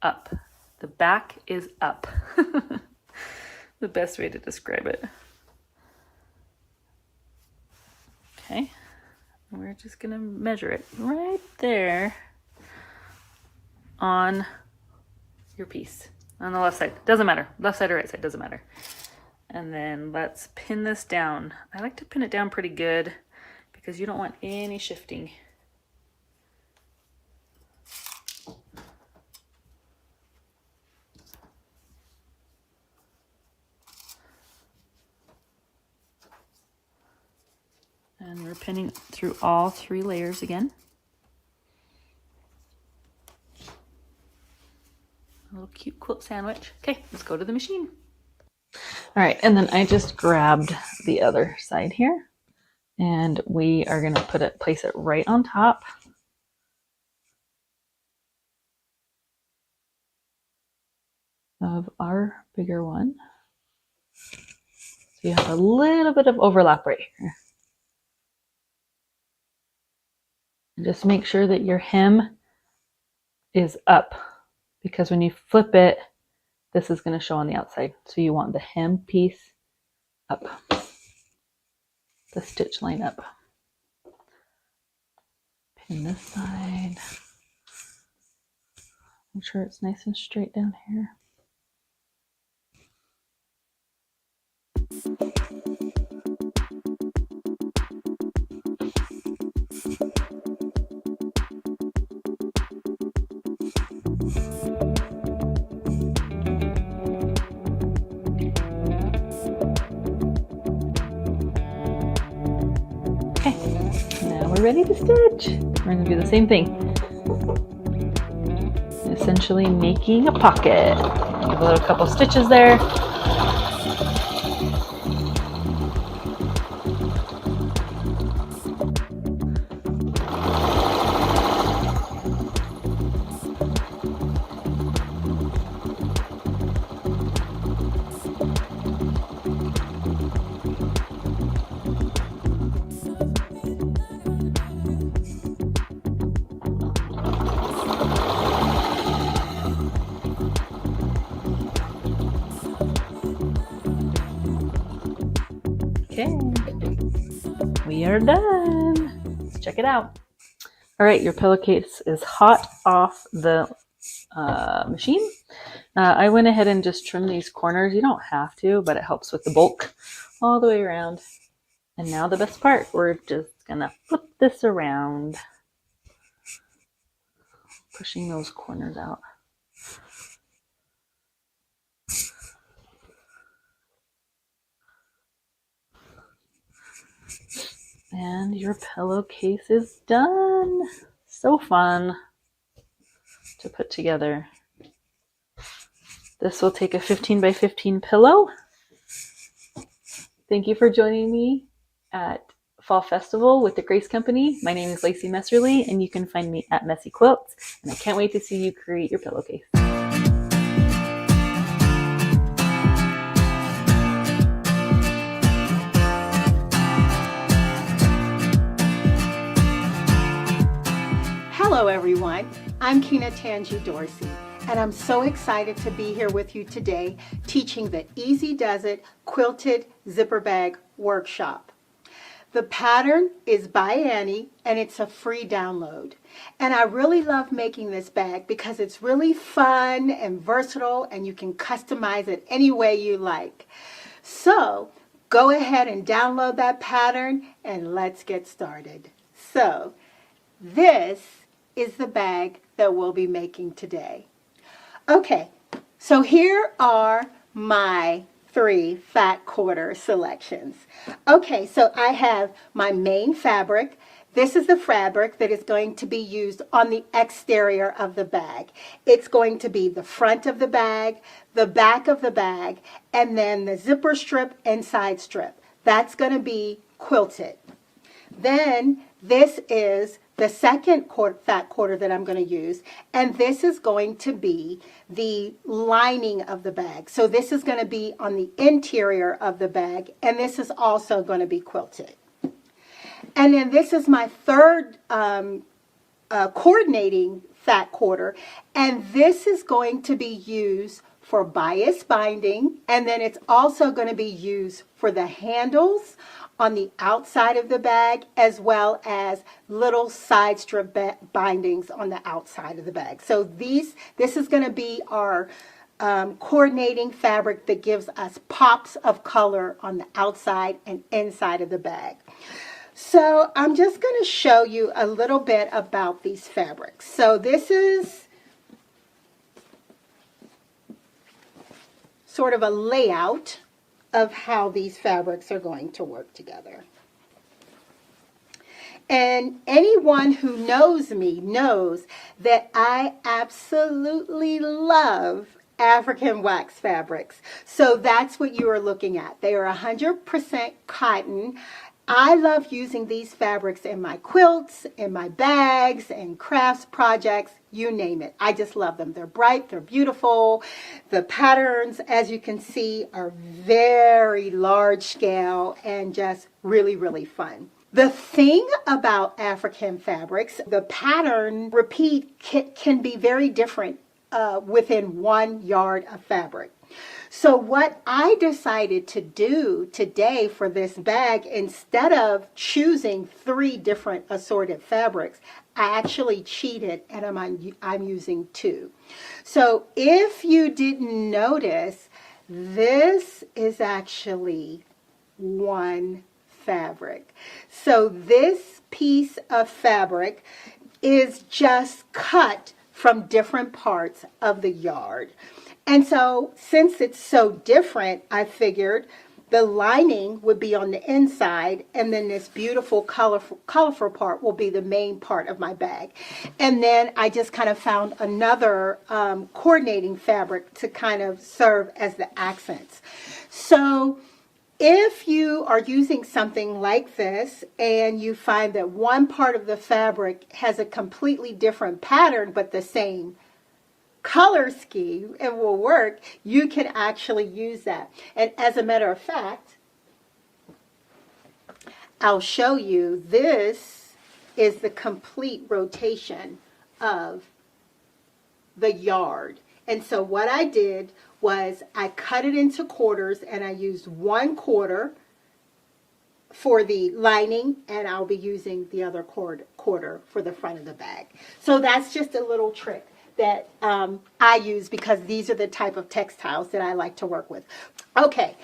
Speaker 8: up. The back is up. The best way to describe it. Okay, we're just gonna measure it right there on your piece on the left side. Doesn't matter, left side or right side, doesn't matter. And then let's pin this down. I like to pin it down pretty good because you don't want any shifting. And we're pinning through all 3 layers again. A little cute quilt sandwich. Okay, let's go to the machine. All right, and then I just grabbed the other side here, and we are going to place it right on top. Of our bigger one. So you have a little bit of overlap right here. And just make sure that your hem is up, because when you flip it, This is going to show on the outside. So you want the hem piece up, the stitch line up. Pin this side. Make sure it's nice and straight down here. Okay, now we're ready to stitch. We're going to do the same thing. Essentially making a pocket. Give a little couple stitches there. Okay, we are done. Let's check it out. All right, your pillowcase is hot off the machine. I went ahead and just trimmed these corners. You don't have to, but it helps with the bulk all the way around. And now the best part, we're just gonna flip this around, pushing those corners out. And your pillowcase is done. So fun to put together. This will take a 15 by 15 pillow. Thank you for joining me at Fall Festival with the Grace Company. My name is Lacie Messerly, and you can find me at Messy Quilts. And I can't wait to see you create your pillowcase.
Speaker 9: Hello everyone, I'm Kina Tangi Dorsey, and I'm so excited to be here with you today teaching the Easy Does It Quilted Zipper Bag Workshop. The pattern is by Annie and it's a free download. And I really love making this bag because it's really fun and versatile and you can customize it any way you like. So go ahead and download that pattern and let's get started. So this is the bag that we'll be making today. Okay, so here are my 3 fat quarter selections. Okay, so I have my main fabric. This is the fabric that is going to be used on the exterior of the bag. It's going to be the front of the bag, the back of the bag, and then the zipper strip and side strip. That's going to be quilted. Then this is the second fat quarter that I'm going to use, and this is going to be the lining of the bag. So this is going to be on the interior of the bag, and this is also going to be quilted. And then this is my third coordinating fat quarter, and this is going to be used for bias binding, and then it's also going to be used for the handles on the outside of the bag, as well as little side strip bindings on the outside of the bag. So this is going to be our coordinating fabric that gives us pops of color on the outside and inside of the bag. So I'm just going to show you a little bit about these fabrics. So this is sort of a layout of how these fabrics are going to work together. And anyone who knows me knows that I absolutely love African wax fabrics. So that's what you are looking at. They are 100% cotton. I love using these fabrics in my quilts, in my bags, and crafts projects, you name it. I just love them. They're bright, they're beautiful. The patterns, as you can see, are very large scale and just really, really fun. The thing about African fabrics, the pattern repeat can be very different within 1 yard of fabric. So what I decided to do today for this bag, instead of choosing 3 different assorted fabrics, I actually cheated and I'm using 2. So if you didn't notice, this is actually 1 fabric. So this piece of fabric is just cut from different parts of the yard. And so since it's so different, I figured the lining would be on the inside, and then this beautiful colorful part will be the main part of my bag. And then I just kind of found another coordinating fabric to kind of serve as the accents. So if you are using something like this and you find that one part of the fabric has a completely different pattern but the same color scheme and will work, you can actually use that. And as a matter of fact, I'll show you, this is the complete rotation of the yard. And so what I did was I cut it into quarters, and I used 1 quarter for the lining, and I'll be using the other quarter for the front of the bag. So that's just a little trick that I use because these are the type of textiles that I like to work with. Okay,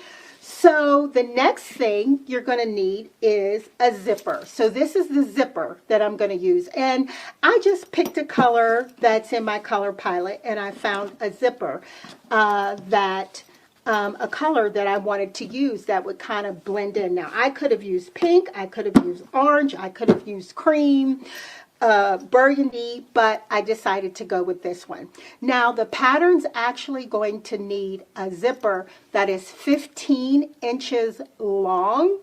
Speaker 9: so the next thing you're going to need is a zipper. So this is the zipper that I'm going to use, and I just picked a color that's in my color palette, and I found a zipper a color that I wanted to use that would kind of blend in. Now I could have used pink, I could have used orange, I could have used cream, burgundy, but I decided to go with this one. Now the pattern's actually going to need a zipper that is 15 inches long,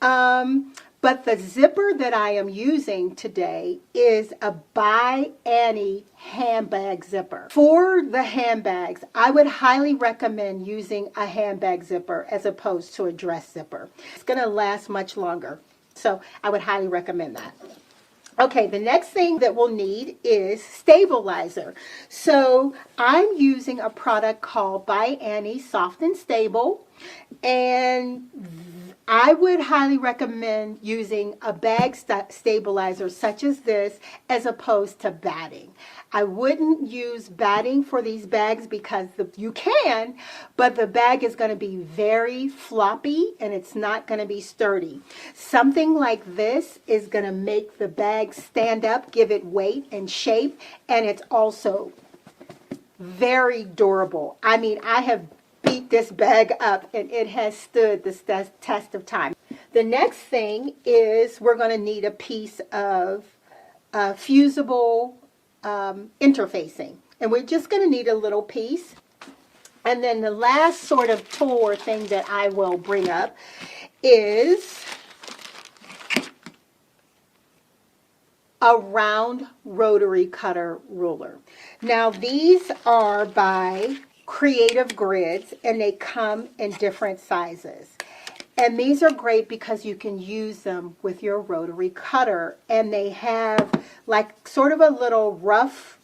Speaker 9: but the zipper that I am using today is a by Annie handbag zipper. For the handbags, I would highly recommend using a handbag zipper as opposed to a dress zipper. It's going to last much longer, so I would highly recommend that. Okay, the next thing that we'll need is stabilizer. So I'm using a product called By Annie Soft and Stable, and I would highly recommend using a bag stabilizer such as this as opposed to batting. I wouldn't use batting for these bags because you can, but the bag is going to be very floppy and it's not going to be sturdy. Something like this is going to make the bag stand up, give it weight and shape, and it's also very durable. I mean, I have beat this bag up and it has stood the test of time. The next thing is we're going to need a piece of fusible interfacing, and we're just going to need a little piece. And then the last sort of tool or thing that I will bring up is a round rotary cutter ruler. Now these are by Creative Grids, and they come in different sizes. And these are great because you can use them with your rotary cutter, and they have like sort of a little rough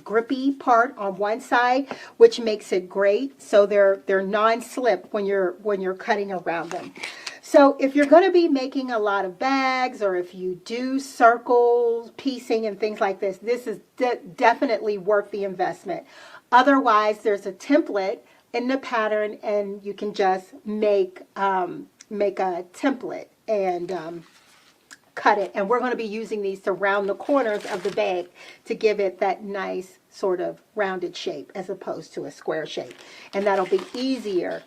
Speaker 9: grippy part on one side, which makes it great. So they're non-slip when you're cutting around them. So if you're going to be making a lot of bags, or if you do circles, piecing, and things like this, this is definitely worth the investment. Otherwise, there's a template in the pattern, and you can just make a template and cut it. And we're going to be using these to round the corners of the bag to give it that nice sort of rounded shape as opposed to a square shape. And that'll be easier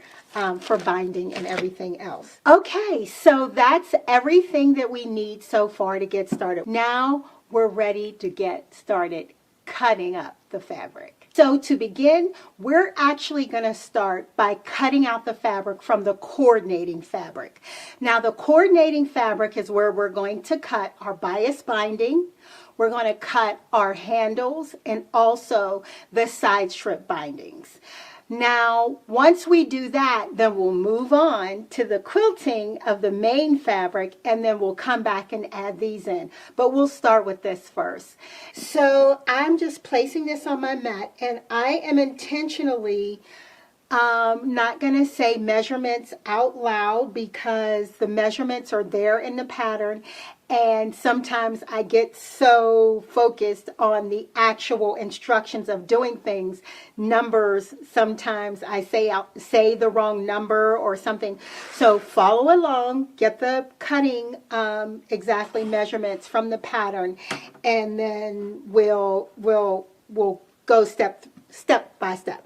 Speaker 9: for binding and everything else. Okay, so that's everything that we need so far to get started. Now we're ready to get started cutting up the fabric. So to begin, we're actually going to start by cutting out the fabric from the coordinating fabric. Now the coordinating fabric is where we're going to cut our bias binding, we're going to cut our handles, and also the side strip bindings. Now, once we do that, then we'll move on to the quilting of the main fabric, and then we'll come back and add these in. But we'll start with this first. So I'm just placing this on my mat, and I am intentionally not going to say measurements out loud because the measurements are there in the pattern, and sometimes I get so focused on the actual instructions of doing things. Numbers, sometimes I say the wrong number or something. So follow along, get the cutting exactly measurements from the pattern, and then we'll go step by step.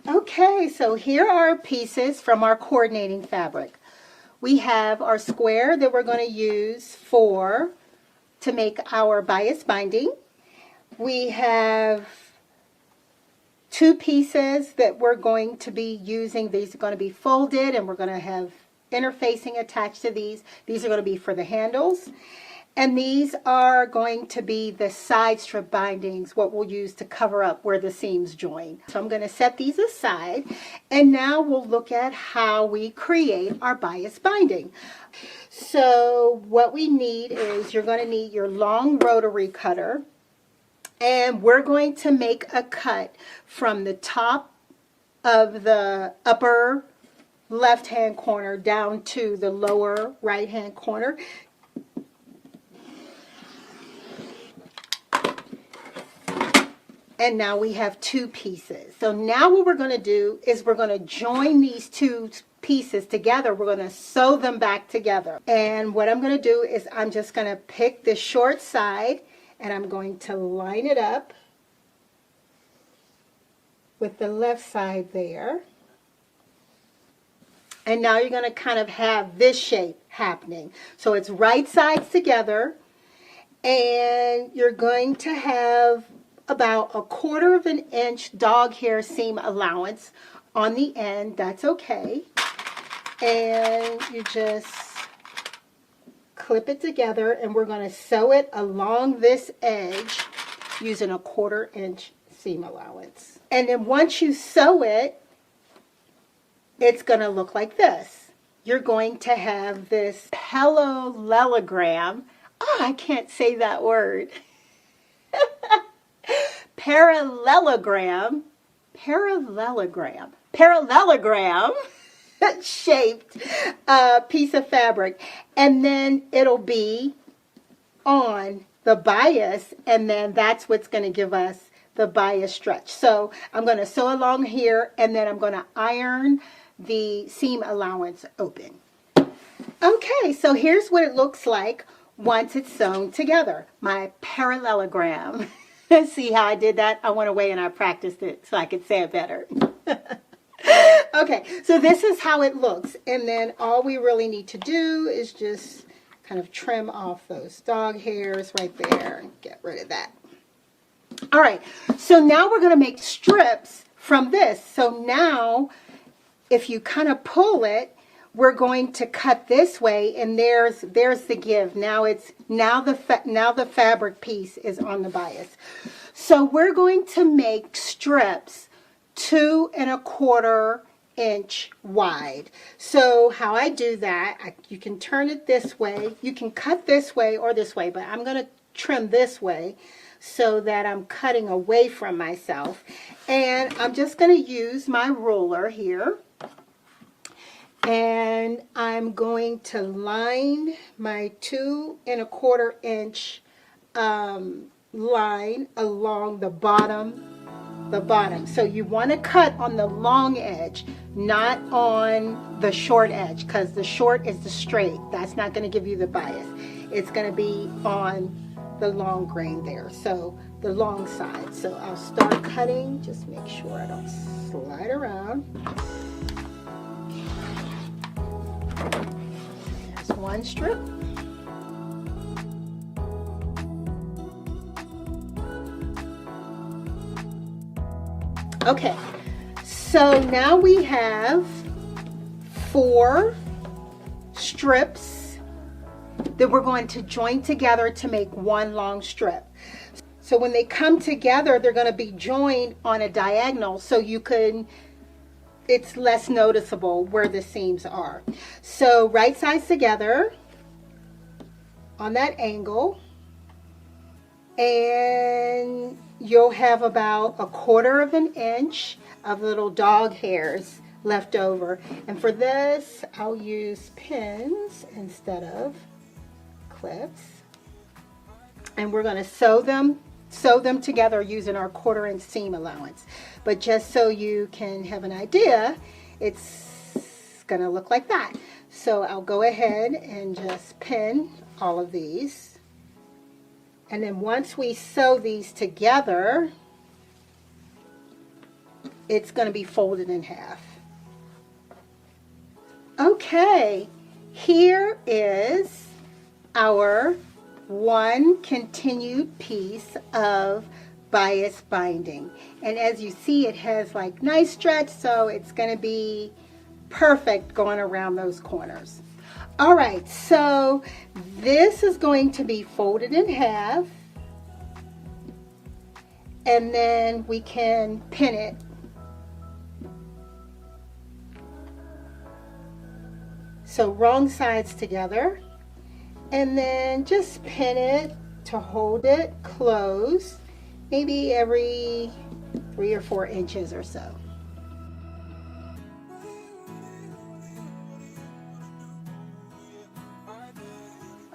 Speaker 9: Okay, so here are pieces from our coordinating fabric. We have our square that we're going to use to make our bias binding. We have 2 pieces that we're going to be using. These are going to be folded, and we're going to have interfacing attached to these. These are going to be for the handles. And these are going to be the side strip bindings, what we'll use to cover up where the seams join. So I'm going to set these aside, and now we'll look at how we create our bias binding. So what we need is you're going to need your long rotary cutter, and we're going to make a cut from the top of the upper left-hand corner down to the lower right-hand corner. And now we have 2 pieces. So now what we're going to do is we're going to join these 2 pieces together. We're going to sew them back together. And what I'm going to do is I'm just going to pick the short side, and I'm going to line it up with the left side there. And now you're going to kind of have this shape happening. So it's right sides together, and you're going to have about 1/4 of an inch dog hair seam allowance on the end. That's okay. And you just clip it together, and we're going to sew it along this edge using 1/4 inch seam allowance. And then once you sew it, it's going to look like this. You're going to have this parallelogram. Oh, I can't say that word. Parallelogram shaped piece of fabric, and then it'll be on the bias, and then that's what's going to give us the bias stretch. So I'm going to sew along here, and then I'm going to iron the seam allowance open. Okay, so here's what it looks like once it's sewn together. My parallelogram. See how I did that? I went away and I practiced it so I could say it better. Okay, so this is how it looks. And then all we really need to do is just kind of trim off those dog hairs right there and get rid of that. All right, so now we're going to make strips from this. So now if you kind of pull it, we're going to cut this way, and there's the give. Now the fabric piece is on the bias. So we're going to make strips 2 1/4 inch wide. So how I do that, you can turn it this way, you can cut this way or this way, but I'm going to trim this way so that I'm cutting away from myself. And I'm just going to use my ruler here. And I'm going to line my 2 1/4 inch line along the bottom. So you want to cut on the long edge, not on the short edge, because the short is the straight. That's not going to give you the bias. It's going to be on the long grain there, so the long side. So I'll start cutting, just make sure I don't slide around. There's one strip. Okay, so now we have 4 strips that we're going to join together to make one long strip. So when they come together, they're going to be joined on a diagonal, so you can it's less noticeable where the seams are. So right sides together on that angle, and you'll have about 1/4 of an inch of little dog hairs left over. And for this, I'll use pins instead of clips. And we're going to sew them together using our 1/4 inch seam allowance. But just so you can have an idea, it's going to look like that. So I'll go ahead and just pin all of these. And then once we sew these together, it's going to be folded in half. Okay, here is our one continued piece of bias binding. And as you see, it has like nice stretch, so it's going to be perfect going around those corners. All right, so this is going to be folded in half, and then we can pin it. So wrong sides together, and then just pin it to hold it closed, maybe every 3 or 4 inches or so.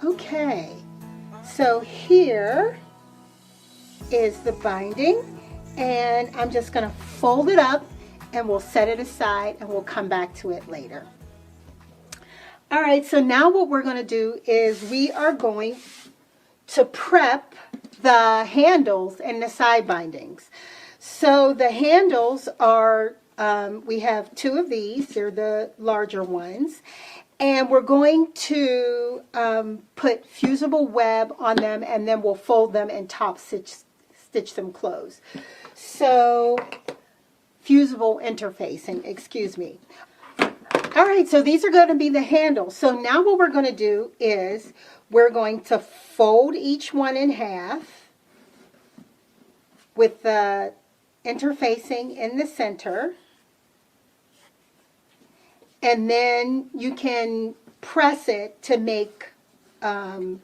Speaker 9: Okay, so here is the binding, and I'm just going to fold it up and we'll set it aside and we'll come back to it later. All right, so now what we're going to do is we are going to prep the handles and the side bindings. So the handles are, we have 2 of these, they're the larger ones, and we're going to put fusible web on them, and then we'll fold them and top stitch them closed. So fusible interfacing, excuse me. All right, so these are going to be the handles. So now what we're going to do is we're going to fold each one in half with the interfacing in the center. And then you can press it to make a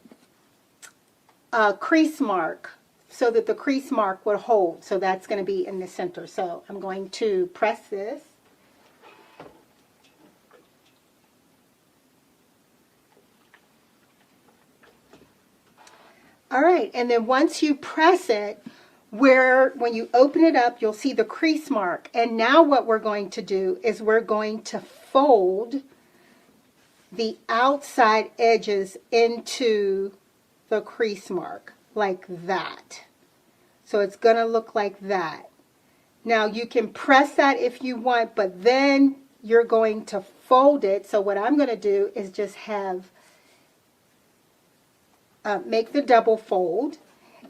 Speaker 9: crease mark so that the crease mark would hold. So that's going to be in the center. So I'm going to press this. All right, and then once you press it, when you open it up, you'll see the crease mark. And now what we're going to do is we're going to fold the outside edges into the crease mark like that. So it's going to look like that. Now you can press that if you want, but then you're going to fold it. So what I'm going to do is just have make the double fold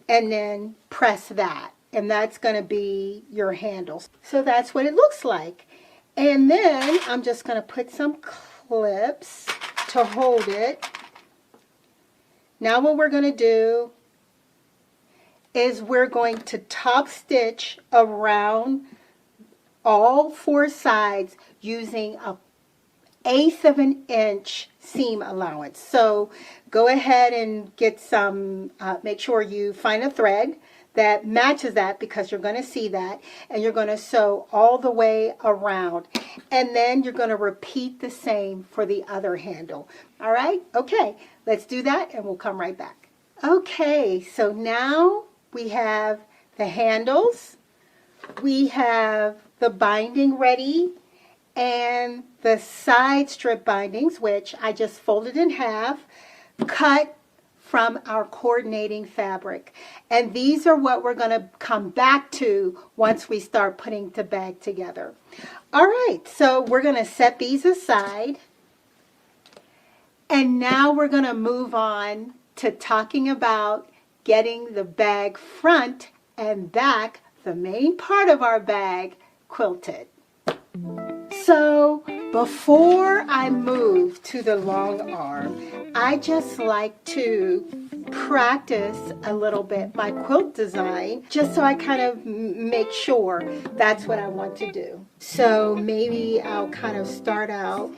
Speaker 9: and then press that, and that's going to be your handles. So that's what it looks like. And then I'm just going to put some clips to hold it. Now what we're going to do is we're going to top stitch around all 4 sides using a 1/8 of an inch seam allowance. So go ahead and get some, make sure you find a thread that matches that, because you're going to see that, and you're going to sew all the way around, and then you're going to repeat the same for the other handle. All right, okay, let's do that and we'll come right back. Okay, so now we have the handles, we have the binding ready, and the side strip bindings, which I just folded in half, cut from our coordinating fabric. And these are what we're going to come back to once we start putting the bag together. All right, so we're going to set these aside. And now we're going to move on to talking about getting the bag front and back, the main part of our bag, quilted. So before I move to the long arm, I just like to practice a little bit my quilt design just so I kind of make sure that's what I want to do. So maybe I'll kind of start out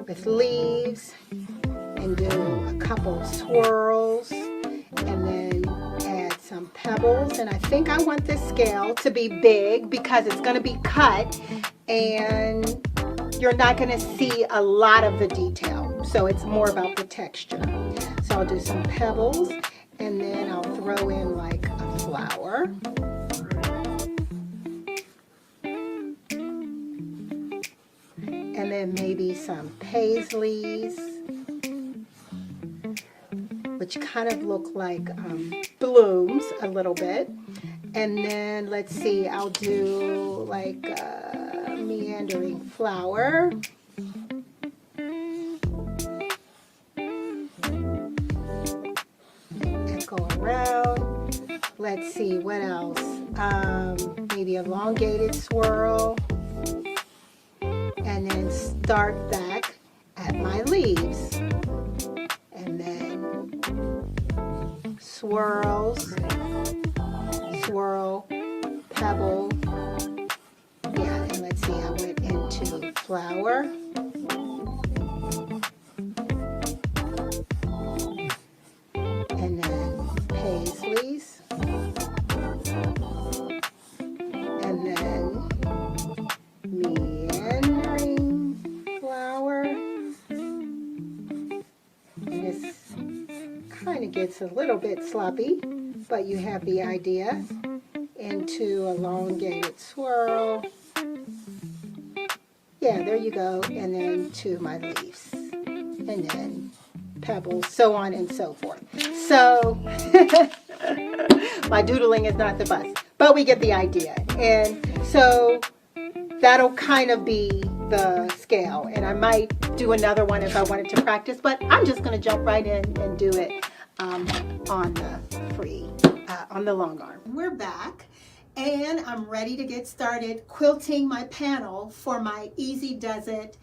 Speaker 9: with leaves and do a couple of swirls and then add some pebbles. And I think I want this scale to be big because it's going to be cut and you're not going to see a lot of the detail. So it's more about the texture. So I'll do some pebbles and then I'll throw in like a flower. And then maybe some paisleys, which kind of look like blooms a little bit. And then let's see, I'll do like a meandering flower. And go around. Let's see, what else? Maybe elongated swirl. And then start back at my leaves. And then swirls, swirl, pebble. Yeah, and let's see, I went into flower. And then paisleys. And then meandering flower. And this kind of gets a little bit sloppy, but you have the idea. Into elongated swirl. Yeah, there you go. And then to my leaves. And then pebbles, so on and so forth. So, my doodling is not the best, but we get the idea. And so, that'll kind of be the scale. And I might do another one if I wanted to practice, but I'm just going to jump right in and do it on the long arm. We're back. And I'm ready to get started quilting my panel for my Easy Does It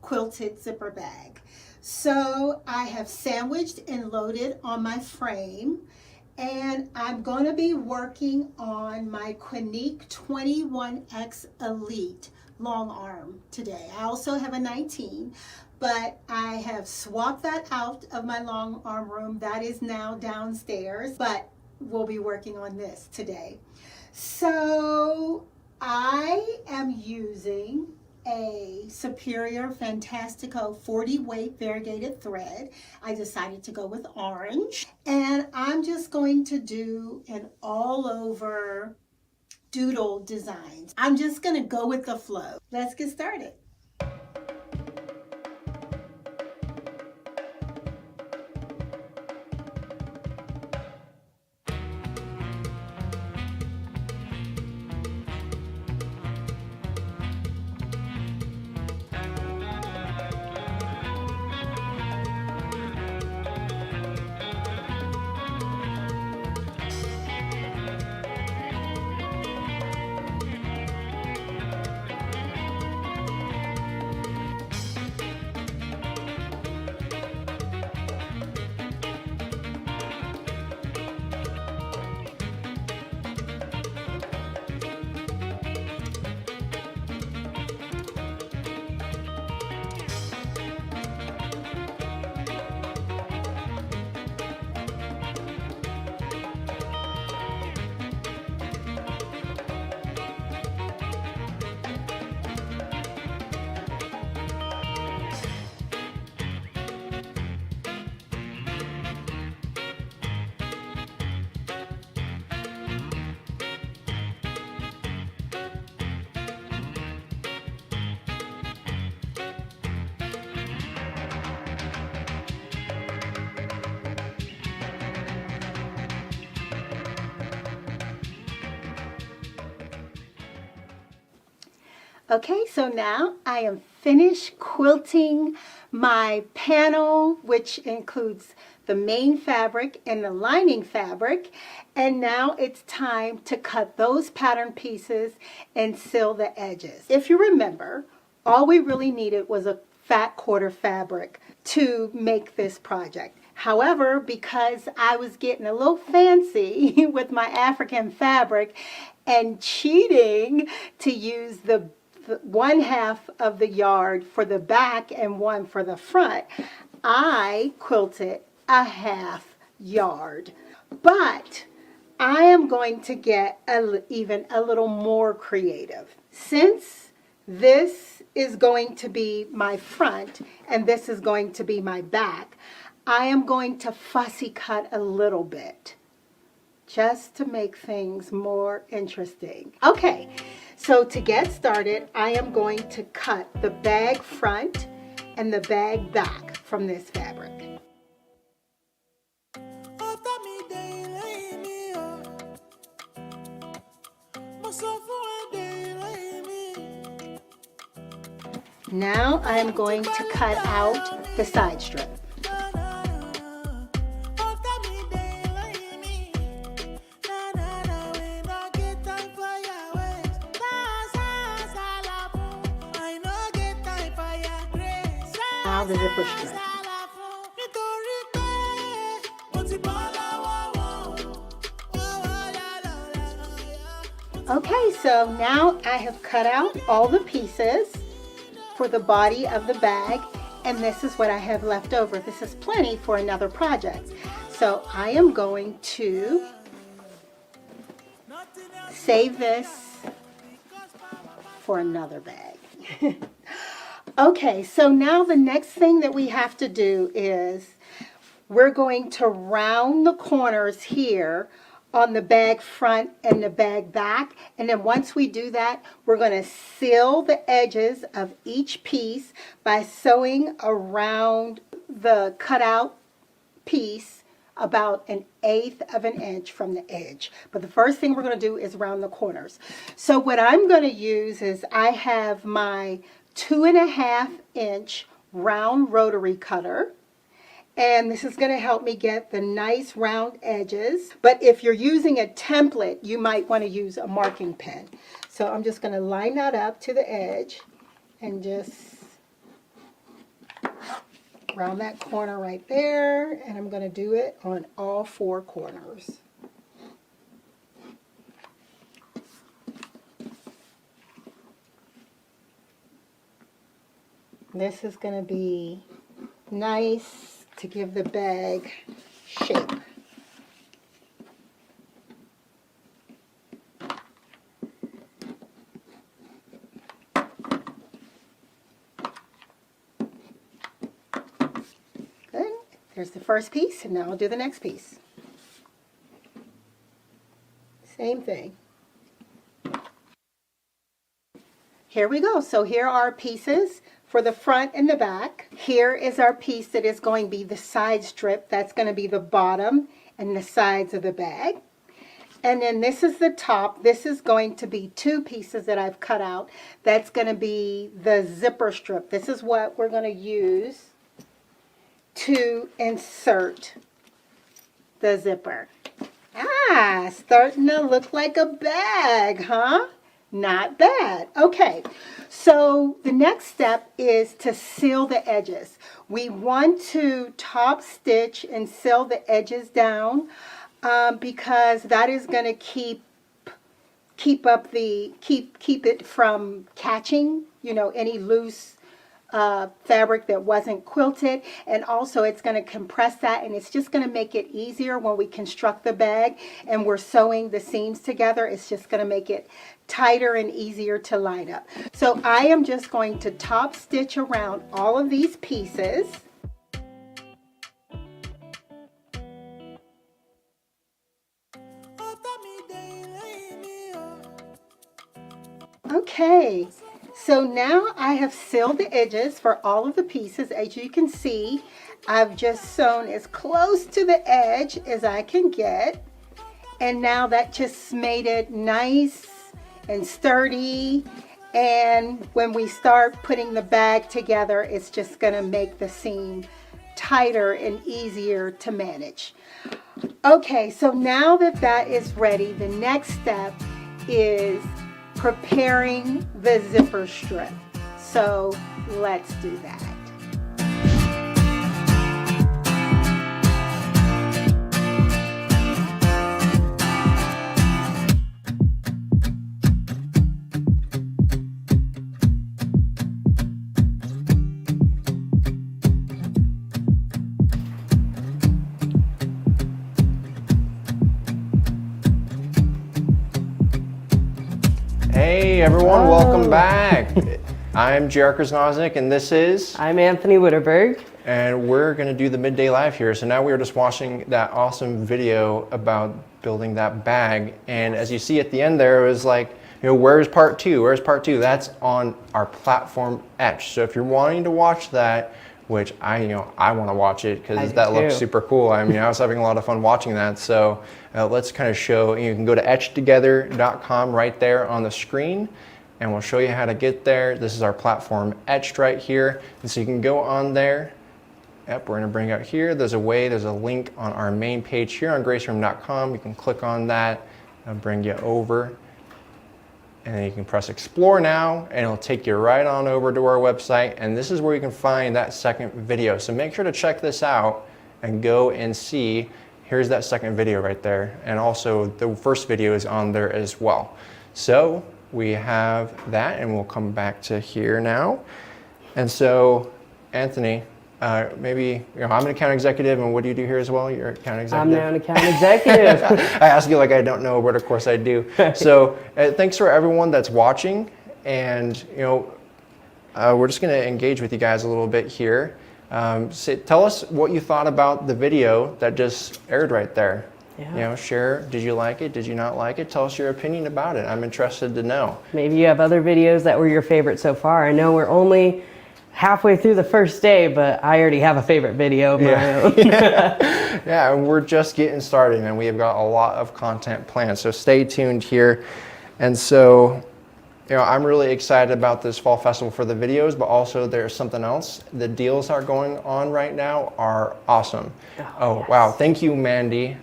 Speaker 9: quilted zipper bag. So I have sandwiched and loaded on my frame, and I'm going to be working on my Quinique 21X Elite long arm today. I also have a 19, but I have swapped that out of my long arm room. That is now downstairs, but we'll be working on this today. So I am using a Superior Fantastico 40 weight variegated thread. I decided to go with orange, and I'm just going to do an all over doodle design. I'm just going to go with the flow. Let's get started. Okay, so now I am finished quilting my panel, which includes the main fabric and the lining fabric. And now it's time to cut those pattern pieces and seal the edges. If you remember, all we really needed was a fat quarter fabric to make this project. However, because I was getting a little fancy with my African fabric and cheating to use the one half of the yard for the back and one for the front, I quilted a half yard. But I am going to get even a little more creative. Since this is going to be my front and this is going to be my back, I am going to fussy cut a little bit just to make things more interesting. Okay, so to get started, I am going to cut the bag front and the bag back from this fabric. Now I am going to cut out the side strip. Now the zipper strip. Okay, so now I have cut out all the pieces for the body of the bag, and this is what I have left over. This is plenty for another project. So I am going to save this for another bag. Okay, so now the next thing that we have to do is we're going to round the corners here on the bag front and the bag back, and then once we do that, we're going to seal the edges of each piece by sewing around the cutout piece about 1/8 of an inch from the edge. But the first thing we're going to do is round the corners. So what I'm going to use is I have my 2.5 inch round rotary cutter. And this is going to help me get the nice round edges. But if you're using a template, you might want to use a marking pen. So I'm just going to line that up to the edge and just round that corner right there. And I'm going to do it on all 4 corners. This is going to be nice to give the bag shape. Good. There's the first piece, and now I'll do the next piece. Same thing. Here we go. So here are our pieces for the front and the back. Here is our piece that is going to be the side strip. That's going to be the bottom and the sides of the bag. And then this is the top. This is going to be 2 pieces that I've cut out. That's going to be the zipper strip. This is what we're going to use to insert the zipper. Ah, starting to look like a bag, huh? Not bad. Okay, so the next step is to seal the edges. We want to top stitch and seal the edges down because that is going to keep it from catching, you know, any loose fabric that wasn't quilted, and also it's going to compress that, and it's just going to make it easier when we construct the bag and we're sewing the seams together. It's just going to make it tighter and easier to line up. So I am just going to top stitch around all of these pieces. Okay, so now I have sealed the edges for all of the pieces. As you can see, I've just sewn as close to the edge as I can get. And now that just made it nice and sturdy. And when we start putting the bag together, it's just going to make the seam tighter and easier to manage. Okay, so now that that is ready, the next step is preparing the zipper strip. So let's do that.
Speaker 4: everyone, welcome back. I'm Jarek Krasnoznik, and this is...
Speaker 10: I'm Anthony Witterberg.
Speaker 4: And we're gonna do the midday live here. So now we were just watching that awesome video about building that bag. And as you see at the end there, it was like, you know, where's part two? Where's part two? That's on our platform Etch. So if you're wanting to watch that, which I want to watch it because that looks super cool. I mean, I was having a lot of fun watching that. So let's kind of show, you can go to etchtogether.com right there on the screen, and we'll show you how to get there. This is our platform Etched right here. And so you can go on there. Yep, we're gonna bring out here. There's a link on our main page here on graceroom.com. You can click on that and bring you over. And then you can press explore now, and it'll take you right on over to our website. And this is where you can find that second video. So make sure to check this out and go and see. Here's that second video right there. And also the first video is on there as well. So we have that, and we'll come back to here now. And so, Anthony, maybe, I'm an account executive, and what do you do here as well? You're an account executive?
Speaker 10: I'm now an account executive.
Speaker 4: I ask you like I don't know, but of course I do. So thanks for everyone that's watching, and we're just gonna engage with you guys a little bit here. Tell us what you thought about the video that just aired right there. Yeah. Share, did you like it? Did you not like it? Tell us your opinion about it. I'm interested to know. Maybe
Speaker 10: you have other videos that were your favorite so far. I know we're only halfway through the first day, but I already have a favorite video of my own.
Speaker 4: Yeah, and we're just getting started, and we have got a lot of content planned, so stay tuned here. And so, I'm really excited about this Fall Festival for the videos, but also there's something else. The deals are going on right now are awesome. Oh, wow, thank you, Mandy.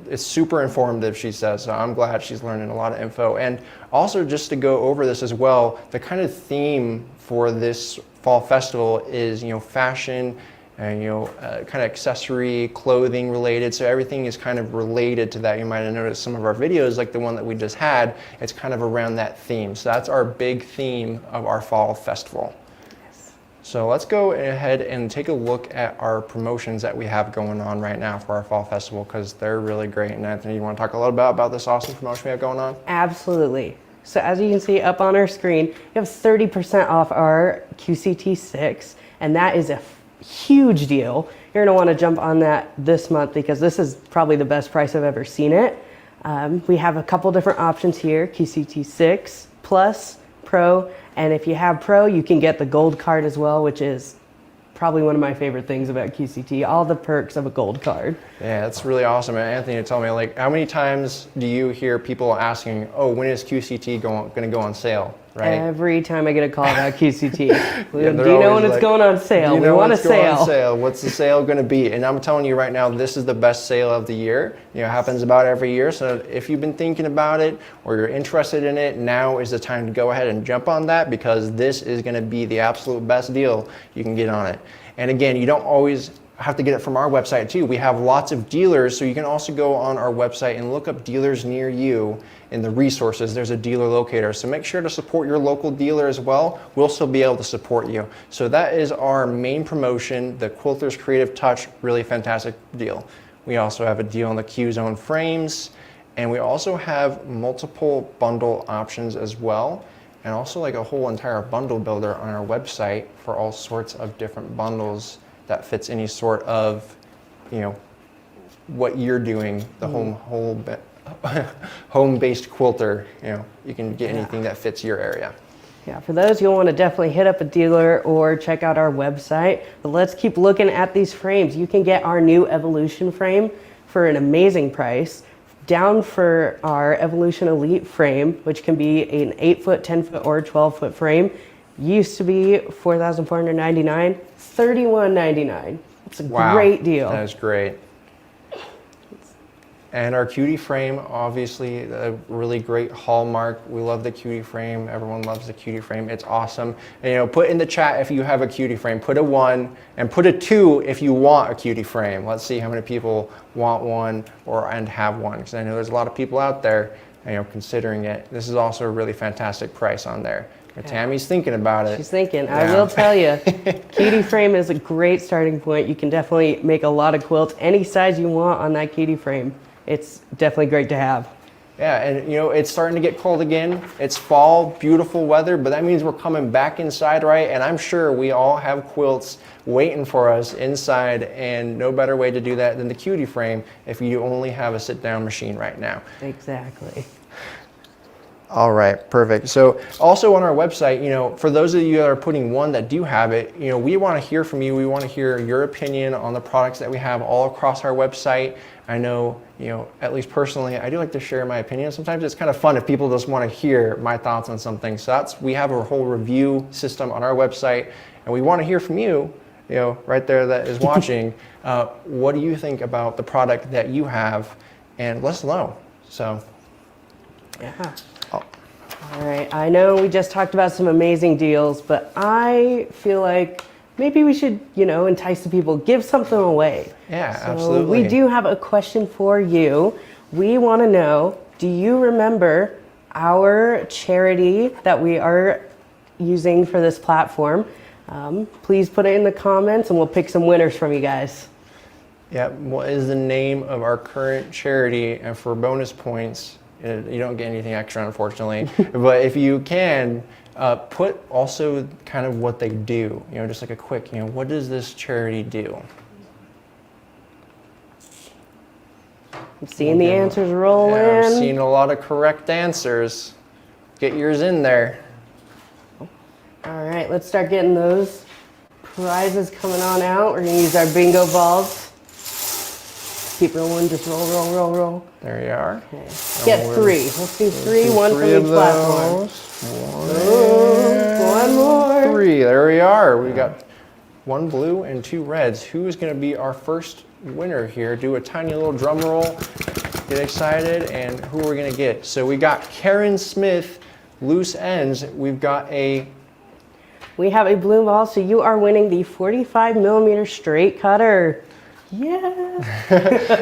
Speaker 4: It's super informative, she says, so I'm glad she's learning a lot of info. And also, just to go over this as well, the kind of theme for this Fall Festival is, fashion and, kind of accessory, clothing related. So everything is kind of related to that. You might have noticed some of our videos, like the one that we just had, it's kind of around that theme. So that's our big theme of our Fall Festival. Yes. So let's go ahead and take a look at our promotions that we have going on right now for our Fall Festival, because they're really great. And Anthony, you want to talk a little bit about this awesome promotion we have going on?
Speaker 10: Absolutely. So as you can see up on our screen, we have 30% off our QCT6, and that is a huge deal. You're gonna wanna jump on that this month because this is probably the best price I've ever seen it. We have a couple different options here, QCT6, Plus, Pro, and if you have Pro, you can get the gold card as well, which is probably one of my favorite things about QCT, all the perks of a gold card.
Speaker 4: Yeah, that's really awesome. And Anthony, tell me, like, how many times do you hear people asking, oh, when is QCT going to go on sale, right?
Speaker 10: Every time I get a call about QCT. Do you know when it's going on sale? We want a sale.
Speaker 4: What's the sale going to be? And I'm telling you right now, this is the best sale of the year. It happens about every year. So if you've been thinking about it or you're interested in it, now is the time to go ahead and jump on that, because this is going to be the absolute best deal you can get on it. And again, you don't always have to get it from our website too. We have lots of dealers, so you can also go on our website and look up dealers near you. In the resources, there's a dealer locator. So make sure to support your local dealer as well. We'll still be able to support you. So that is our main promotion, the Quilters Creative Touch, really fantastic deal. We also have a deal on the Q-Zone frames, and we also have multiple bundle options as well, and also like a whole entire bundle builder on our website for all sorts of different bundles that fits any sort of, what you're doing, the home-based quilter. You can get anything that fits your area.
Speaker 10: Yeah, for those, you'll want to definitely hit up a dealer or check out our website. But let's keep looking at these frames. You can get our new Evolution frame for an amazing price. Down for our Evolution Elite frame, which can be an 8-foot, 10-foot, or 12-foot frame, used to be $4,499, $3,199. It's a great deal.
Speaker 4: That is great. And our Cutie frame, obviously a really great hallmark. We love the Cutie frame. Everyone loves the Cutie frame. It's awesome. And, put in the chat if you have a Cutie frame. Put a 1 and put a 2 if you want a Cutie frame. Let's see how many people want one and have one, because I know there's a lot of people out there, considering it. This is also a really fantastic price on there. Tammy's thinking about it.
Speaker 10: She's thinking. Yeah. I will tell you, Cutie frame is a great starting point. You can definitely make a lot of quilts any size you want on that Cutie frame. It's definitely great to have.
Speaker 4: Yeah, and it's starting to get cold again. It's fall, beautiful weather, but that means we're coming back inside, right? And I'm sure we all have quilts waiting for us inside, and no better way to do that than the Cutie frame if you only have a sit-down machine right now.
Speaker 10: Exactly.
Speaker 4: All right, perfect. So also on our website, for those of you that are putting one that do have it, we want to hear from you. We want to hear your opinion on the products that we have all across our website. I know, at least personally, I do like to share my opinion. Sometimes it's kind of fun if people just want to hear my thoughts on something. So we have a whole review system on our website, and we want to hear from you, right there that is watching. What do you think about the product that you have? And let us know. So,
Speaker 10: yeah. All right, I know we just talked about some amazing deals, but I feel like maybe we should, entice the people, give something away.
Speaker 4: Yeah,
Speaker 10: so
Speaker 4: absolutely.
Speaker 10: We do have a question for you. We want to know, do you remember our charity that we are using for this platform? Please put it in the comments and we'll pick some winners from you guys.
Speaker 4: Yeah, what is the name of our current charity? And for bonus points, you don't get anything extra, unfortunately. But if you can, put also kind of what they do. Just like a quick, what does this charity do?
Speaker 10: I'm seeing the answers roll in.
Speaker 4: I'm seeing a lot of correct answers. Get yours in there.
Speaker 10: All right, let's start getting those prizes coming on out. We're gonna use our bingo balls. Keep rolling, just roll, roll, roll, roll.
Speaker 4: There you are.
Speaker 10: Okay. Get three. Let's do three, one from each platform. One more.
Speaker 4: Three, there we are. We got one blue and two reds. Who is gonna be our first winner here? Do a tiny little drum roll. Get excited, and who are we gonna get? So we got Karen Smith, loose ends. We
Speaker 10: have a blue ball, so you are winning the 45mm straight cutter. Yeah.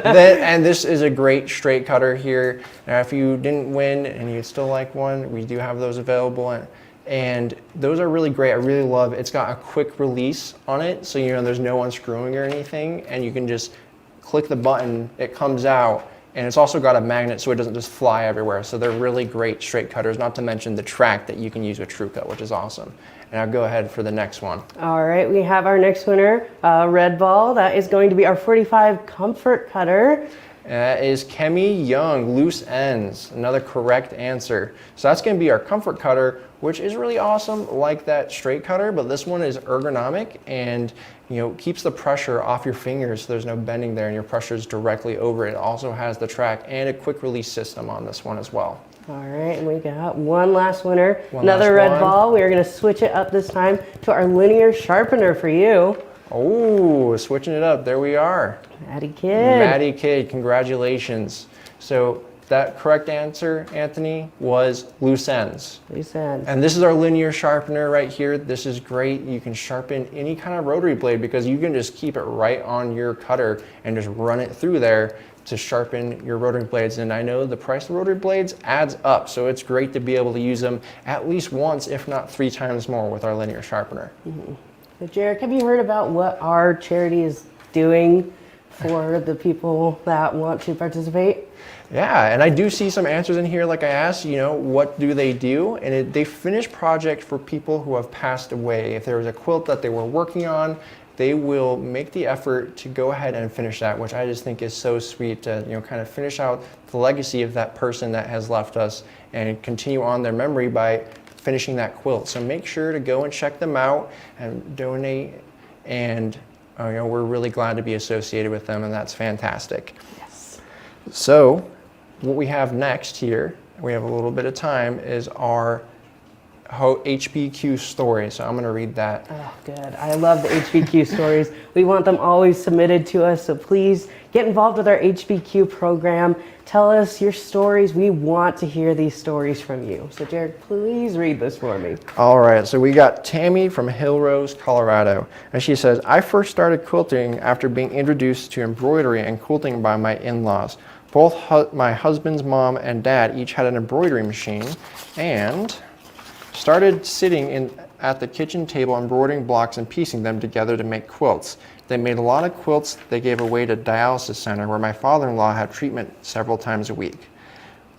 Speaker 4: And this is a great straight cutter here. Now, if you didn't win and you'd still like one, we do have those available. And those are really great. I really love it. It's got a quick release on it, so there's no unscrewing or anything, and you can just click the button, it comes out, and it's also got a magnet so it doesn't just fly everywhere. So they're really great straight cutters, not to mention the track that you can use with TrueCut, which is awesome. And I'll go ahead for the next one.
Speaker 10: All right, we have our next winner, red ball. That is going to be our 45 comfort cutter.
Speaker 4: That is Kemi Young, loose ends. Another correct answer. So that's going to be our comfort cutter, which is really awesome, like that straight cutter, but this one is ergonomic and keeps the pressure off your fingers so there's no bending there and your pressure is directly over it. It also has the track and a quick release system on this one as well.
Speaker 10: All right, and we got one last winner. Another red ball. We are going to switch it up this time to our linear sharpener for you.
Speaker 4: Oh, switching it up. There we are.
Speaker 10: Maddie Kidd.
Speaker 4: Maddie Kidd, congratulations. So that correct answer, Anthony, was loose ends.
Speaker 10: Loose ends.
Speaker 4: And this is our linear sharpener right here. This is great. You can sharpen any kind of rotary blade because you can just keep it right on your cutter and just run it through there to sharpen your rotary blades. And I know the price of rotary blades adds up, so it's great to be able to use them at least once, if not 3 times more with our linear sharpener.
Speaker 10: Mm-hmm. So Jarek, have you heard about what our charity is doing for the people that want to participate?
Speaker 4: Yeah, and I do see some answers in here like I asked, what do they do? And they finish projects for people who have passed away. If there was a quilt that they were working on, they will make the effort to go ahead and finish that, which I just think is so sweet to kind of finish out the legacy of that person that has left us and continue on their memory by finishing that quilt. So make sure to go and check them out and donate, and we're really glad to be associated with them, and that's fantastic.
Speaker 10: Yes.
Speaker 4: So what we have next here, we have a little bit of time, is our HBQ story. So I'm going to read that.
Speaker 10: Oh, good. I love the HBQ stories. We want them always submitted to us. So please get involved with our HBQ program. Tell us your stories. We want to hear these stories from you. So Jarek, please read this for me.
Speaker 4: All right. So we got Tammy from Hill Rose, Colorado. And she says, I first started quilting after being introduced to embroidery and quilting by my in-laws. Both my husband's mom and dad each had an embroidery machine and started sitting at the kitchen table embroidering blocks and piecing them together to make quilts. They made a lot of quilts they gave away to dialysis center where my father-in-law had treatment several times a week.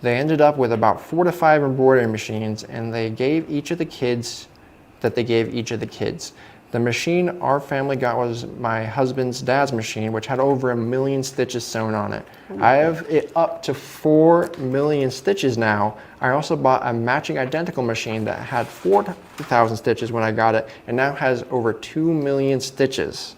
Speaker 4: they ended up with about 4 to 5 embroidery machines, and they gave each of the kids The machine our family got was my husband's dad's machine, which had over 1 million stitches sewn on it. I have it up to 4 million stitches now. I also bought a matching identical machine that had 4,000 stitches when I got it, and now has over 2 million stitches.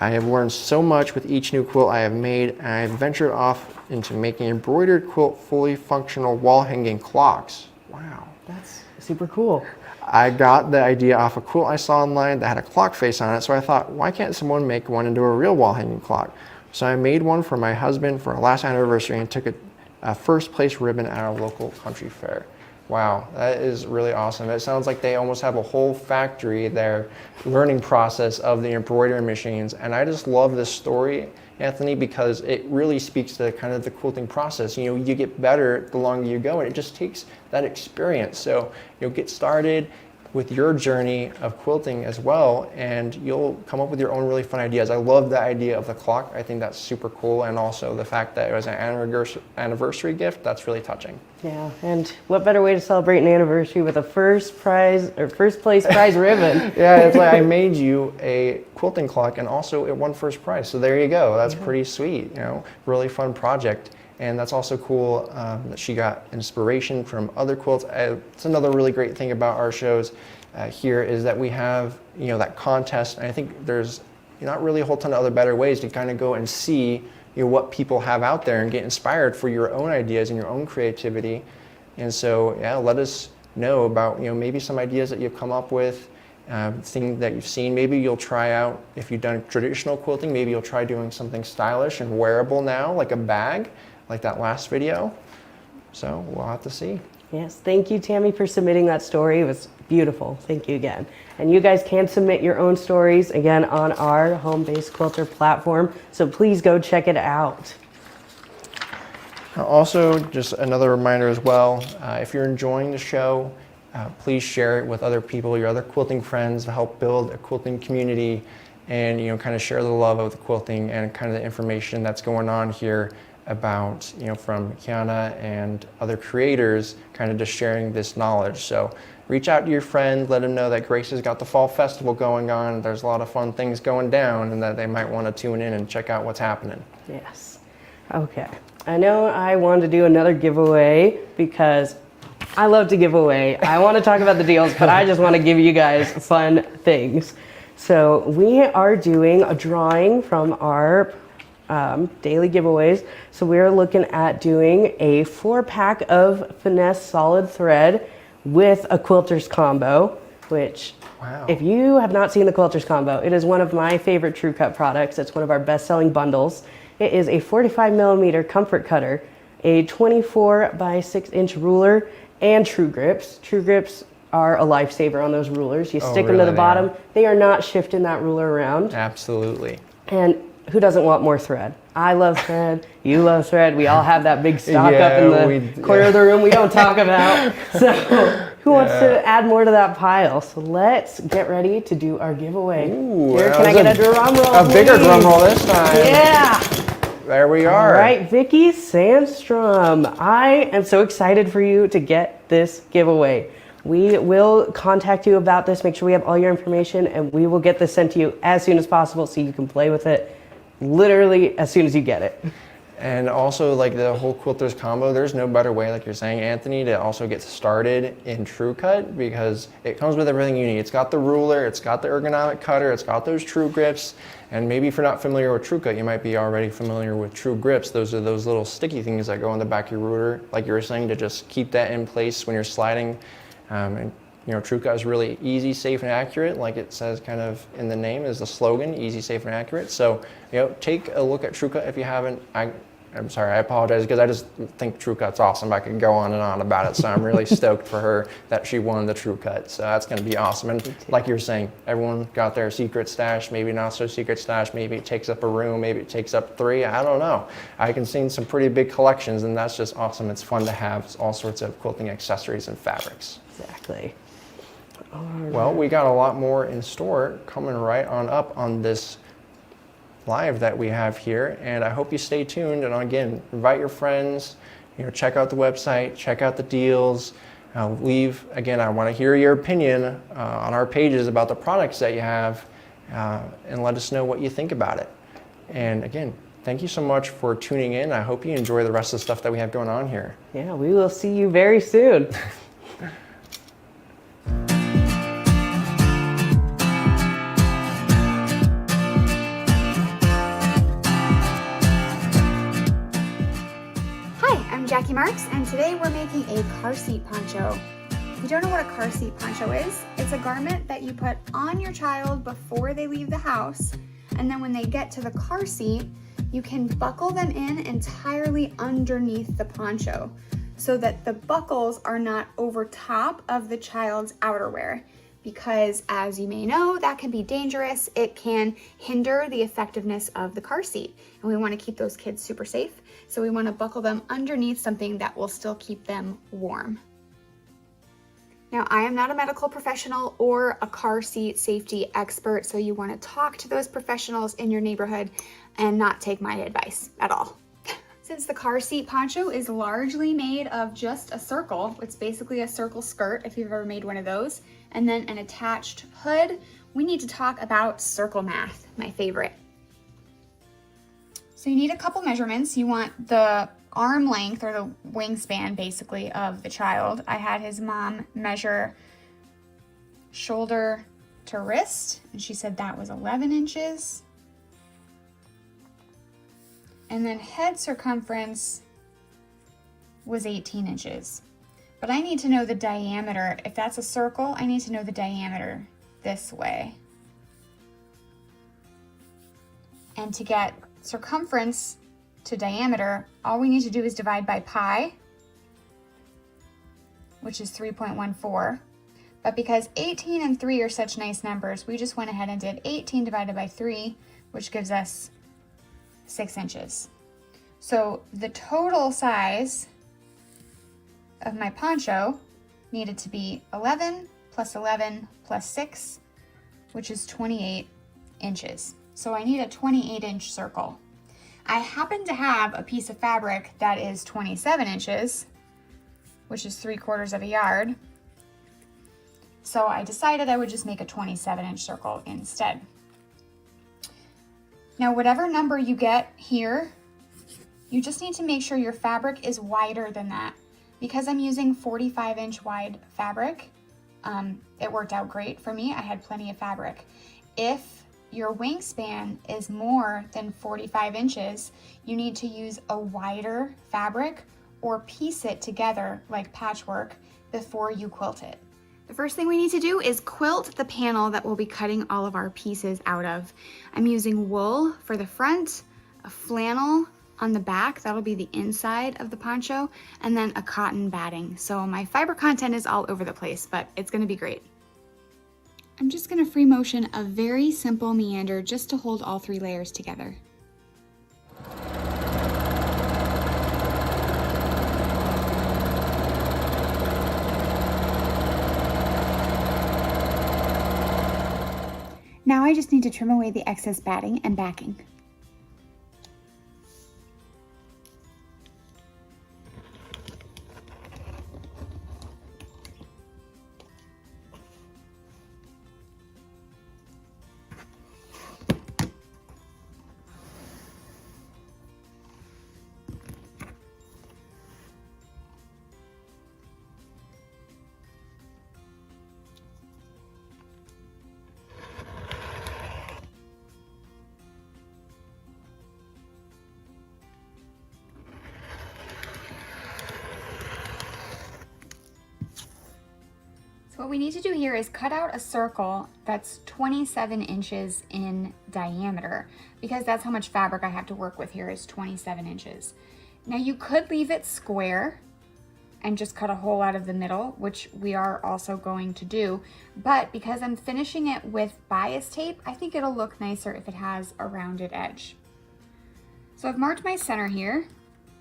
Speaker 4: I have learned so much with each new quilt I have made, and I have ventured off into making embroidered quilt fully functional wall hanging clocks. Wow.
Speaker 10: That's super cool.
Speaker 4: I got the idea off a quilt I saw online that had a clock face on it, so I thought, why can't someone make one into a real wall hanging clock? So I made one for my husband for our last anniversary and took a first place ribbon at a local country fair. Wow, that is really awesome. It sounds like they almost have a whole factory there, learning process of the embroidery machines. And I just love this story, Anthony, because it really speaks to kind of the quilting process. You know, you get better the longer you go, and it just takes that experience. So you'll get started with your journey of quilting as well, and you'll come up with your own really fun ideas. I love the idea of the clock. I think that's super cool, and also the fact that it was an anniversary gift, that's really touching.
Speaker 10: Yeah, and what better way to celebrate an anniversary with a first place prize ribbon?
Speaker 4: Yeah, it's like I made you a quilting clock, and also it won first prize. So there you go. That's pretty sweet. You know, really fun project. And that's also cool that she got inspiration from other quilts. It's another really great thing about our shows here is that we have, you know, that contest. And I think there's not really a whole ton of other better ways to kind of go and see, you know, what people have out there and get inspired for your own ideas and your own creativity. And so, yeah, let us know about, you know, maybe some ideas that you've come up with, things that you've seen. Maybe you'll try out, if you've done traditional quilting, maybe you'll try doing something stylish and wearable now, like a bag, like that last video. So we'll have to see.
Speaker 10: Yes, thank you, Tammy, for submitting that story. It was beautiful. Thank you again. And you guys can submit your own stories again on our home-based quilter platform. So please go check it out.
Speaker 4: Also, just another reminder as well, if you're enjoying the show, please share it with other people, your other quilting friends, to help build a quilting community and, you know, kind of share the love of the quilting and kind of the information that's going on here about, you know, from Janna and other creators, kind of just sharing this knowledge. So reach out to your friend, let them know that Grace has got the Fall Festival going on. There's a lot of fun things going down, and that they might want to tune in and check out what's happening.
Speaker 10: Yes. Okay. I know I wanted to do another giveaway because I love to give away. I want to talk about the deals, but I just want to give you guys fun things. So we are doing a drawing from our daily giveaways. So we're looking at doing a 4-pack of Finesse solid thread with a quilters combo, which, wow, if you have not seen the quilters combo, it is one of my favorite True Cut products. It's one of our best-selling bundles. It is a 45mm comfort cutter, a 24 by 6-inch ruler, and True Grips. True Grips are a lifesaver on those rulers. You stick them to the bottom. They are not shifting that ruler around.
Speaker 4: Absolutely.
Speaker 10: And who doesn't want more thread? I love thread. You love thread. We all have that big stock up in the corner of the room we don't talk about. So who wants to add more to that pile? So let's get ready to do our giveaway.
Speaker 4: Ooh,
Speaker 10: here, can I get a drum roll,
Speaker 4: a bigger drum roll this time.
Speaker 10: Yeah.
Speaker 4: There we are.
Speaker 10: All right, Vicky Sandstrom. I am so excited for you to get this giveaway. We will contact you about this. Make sure we have all your information, and we will get this sent to you as soon as possible so you can play with it literally as soon as you get it.
Speaker 4: And also, like the whole quilters combo, there's no better way, like you're saying, Anthony, to also get started in True Cut, because it comes with everything you need. It's got the ruler, it's got the ergonomic cutter, it's got those True Grips, and maybe if you're not familiar with True Cut, you might be already familiar with True Grips. Those are those little sticky things that go on the back of your ruler, like you were saying, to just keep that in place when you're sliding. And you know, True Cut is really easy, safe, and accurate, like it says kind of in the name is the slogan, easy, safe, and accurate. So, you know, take a look at True Cut if you haven't. I'm sorry, I apologize, because I just think True Cut's awesome. I could go on and on about it, so I'm really stoked for her that she won the True Cut. So that's going to be awesome. And like you were saying, everyone got their secret stash, maybe not so secret stash, maybe it takes up a room, maybe it takes up 3, I don't know. I can see some pretty big collections, and that's just awesome. It's fun to have all sorts of quilting accessories and fabrics.
Speaker 10: Exactly.
Speaker 4: Well, we got a lot more in store coming right on up on this live that we have here, and I hope you stay tuned. And again, invite your friends, check out the website, check out the deals. I want to hear your opinion on our pages about the products that you have, and let us know what you think about it. And again, thank you so much for tuning in. I hope you enjoy the rest of the stuff that we have going on here.
Speaker 10: Yeah, we will see you very soon.
Speaker 11: Jackie Marks, and today we're making a car seat poncho. If you don't know what a car seat poncho is, it's a garment that you put on your child before they leave the house, and then when they get to the car seat, you can buckle them in entirely underneath the poncho so that the buckles are not over top of the child's outerwear. Because as you may know, that can be dangerous. It can hinder the effectiveness of the car seat. And we want to keep those kids super safe. So we want to buckle them underneath something that will still keep them warm. Now, I am not a medical professional or a car seat safety expert, so you want to talk to those professionals in your neighborhood and not take my advice at all. Since the car seat poncho is largely made of just a circle, it's basically a circle skirt if you've ever made one of those, and then an attached hood, we need to talk about circle math, my favorite. So you need a couple measurements. You want the arm length, or the wingspan basically, of the child. I had his mom measure shoulder to wrist, and she said that was 11 inches. And then head circumference was 18 inches. But I need to know the diameter. If that's a circle, I need to know the diameter this way. And to get circumference to diameter, all we need to do is divide by pi, which is 3.14. But because 18 and 3 are such nice numbers, we just went ahead and did 18 divided by 3, which gives us 6 inches. So the total size of my poncho needed to be 11 plus 11 plus 6, which is 28 inches. So I need a 28-inch circle. I happen to have a piece of fabric that is 27 inches, which is 3/4 of a yard. So I decided I would just make a 27-inch circle instead. Now, whatever number you get here, you just need to make sure your fabric is wider than that. Because I'm using 45-inch wide fabric, it worked out great for me. I had plenty of fabric. If your wingspan is more than 45 inches, you need to use a wider fabric or piece it together like patchwork before you quilt it. The first thing we need to do is quilt the panel that we'll be cutting all of our pieces out of. I'm using wool for the front, a flannel on the back, that'll be the inside of the poncho, and then a cotton batting. So my fiber content is all over the place, but it's gonna be great. I'm just gonna free motion a very simple meander just to hold all 3 layers together. Now I just need to trim away the excess batting and backing. What we need to do here is cut out a circle that's 27 inches in diameter, because that's how much fabric I have to work with here, is 27 inches. Now you could leave it square and just cut a hole out of the middle, which we are also going to do, but because I'm finishing it with bias tape, I think it'll look nicer if it has a rounded edge. So I've marked my center here,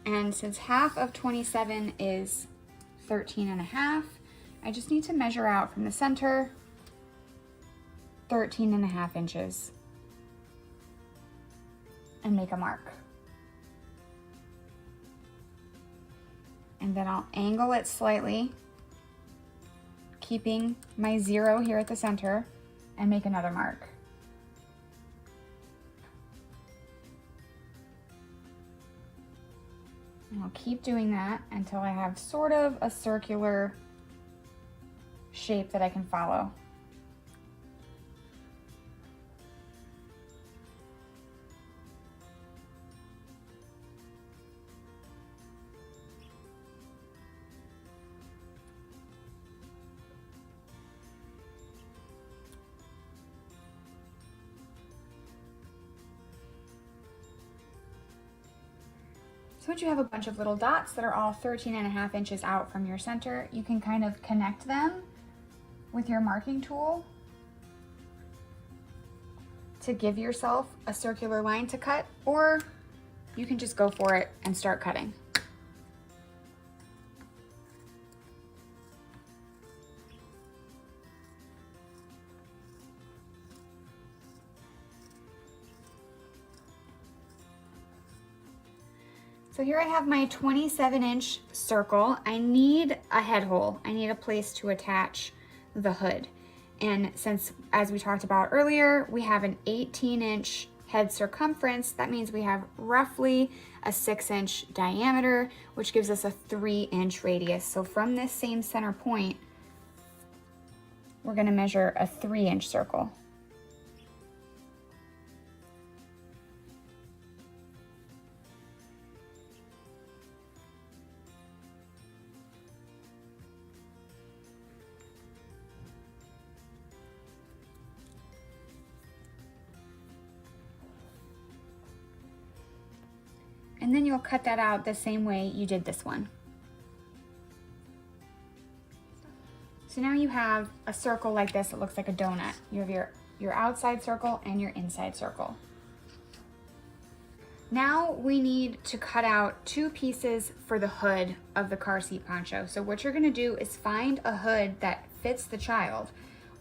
Speaker 11: and since half of 27 is 13.5, I just need to measure out from the center 13.5 inches and make a mark. and then I'll angle it slightly, keeping my 0 here at the center, and make another mark. And I'll keep doing that until I have sort of a circular shape that I can follow. So once you have a bunch of little dots that are all 13.5 inches out from your center, you can kind of connect them with your marking tool to give yourself a circular line to cut, or you can just go for it and start cutting. So here I have my 27-inch circle. I need a head hole. I need a place to attach the hood. And since, as we talked about earlier, we have an 18-inch head circumference, that means we have roughly a 6-inch diameter, which gives us a 3-inch radius. So from this same center point, we're gonna measure a 3-inch circle. And then you'll cut that out the same way you did this one. So now you have a circle like this. It looks like a donut. You have your outside circle and your inside circle. Now we need to cut out 2 pieces for the hood of the car seat poncho. So what you're gonna do is find a hood that fits the child,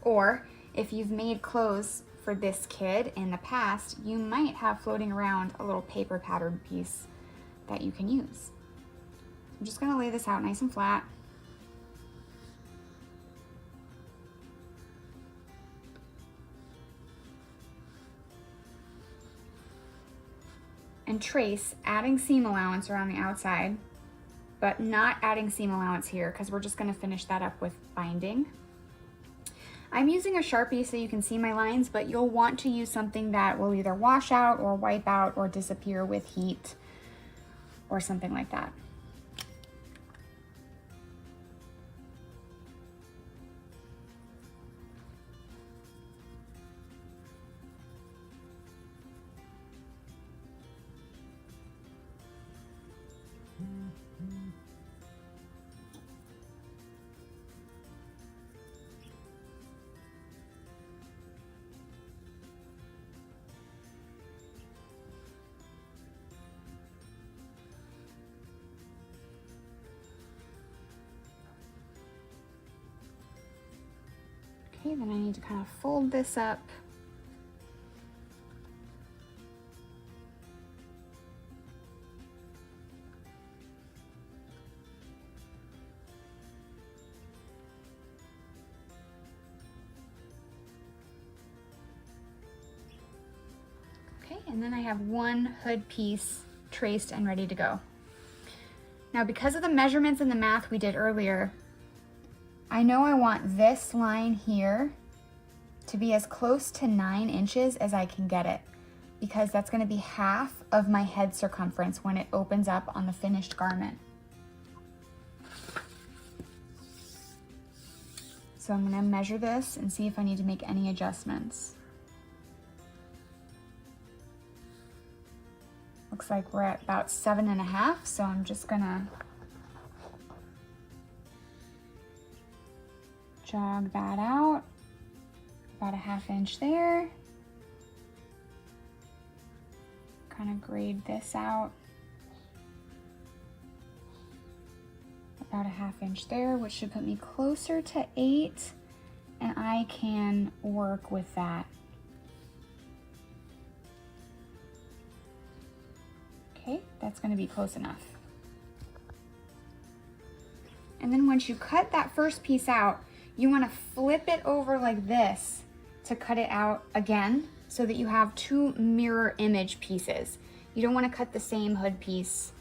Speaker 11: or if you've made clothes for this kid in the past, you might have floating around a little paper pattern piece that you can use. I'm just gonna lay this out nice and flat. And trace, adding seam allowance around the outside, but not adding seam allowance here because we're just gonna finish that up with binding. I'm using a Sharpie so you can see my lines, but you'll want to use something that will either wash out or wipe out or disappear with heat or something like that. Okay, then I need to kind of fold this up. Okay, and then I have one hood piece traced and ready to go. Now, because of the measurements and the math we did earlier, I know I want this line here to be as close to 9 inches as I can get it, because that's going to be half of my head circumference when it opens up on the finished garment. So I'm going to measure this and see if I need to make any adjustments. Looks like we're at about 7.5, so I'm just gonna jog that out, about a 1/2 inch there. Kind of grade this out. About a 1/2 inch there, which should put me closer to 8, and I can work with that. Okay, that's gonna be close enough. And then once you cut that first piece out, you want to flip it over like this to cut it out again so that you have two mirror image pieces. You don't want to cut the same hood piece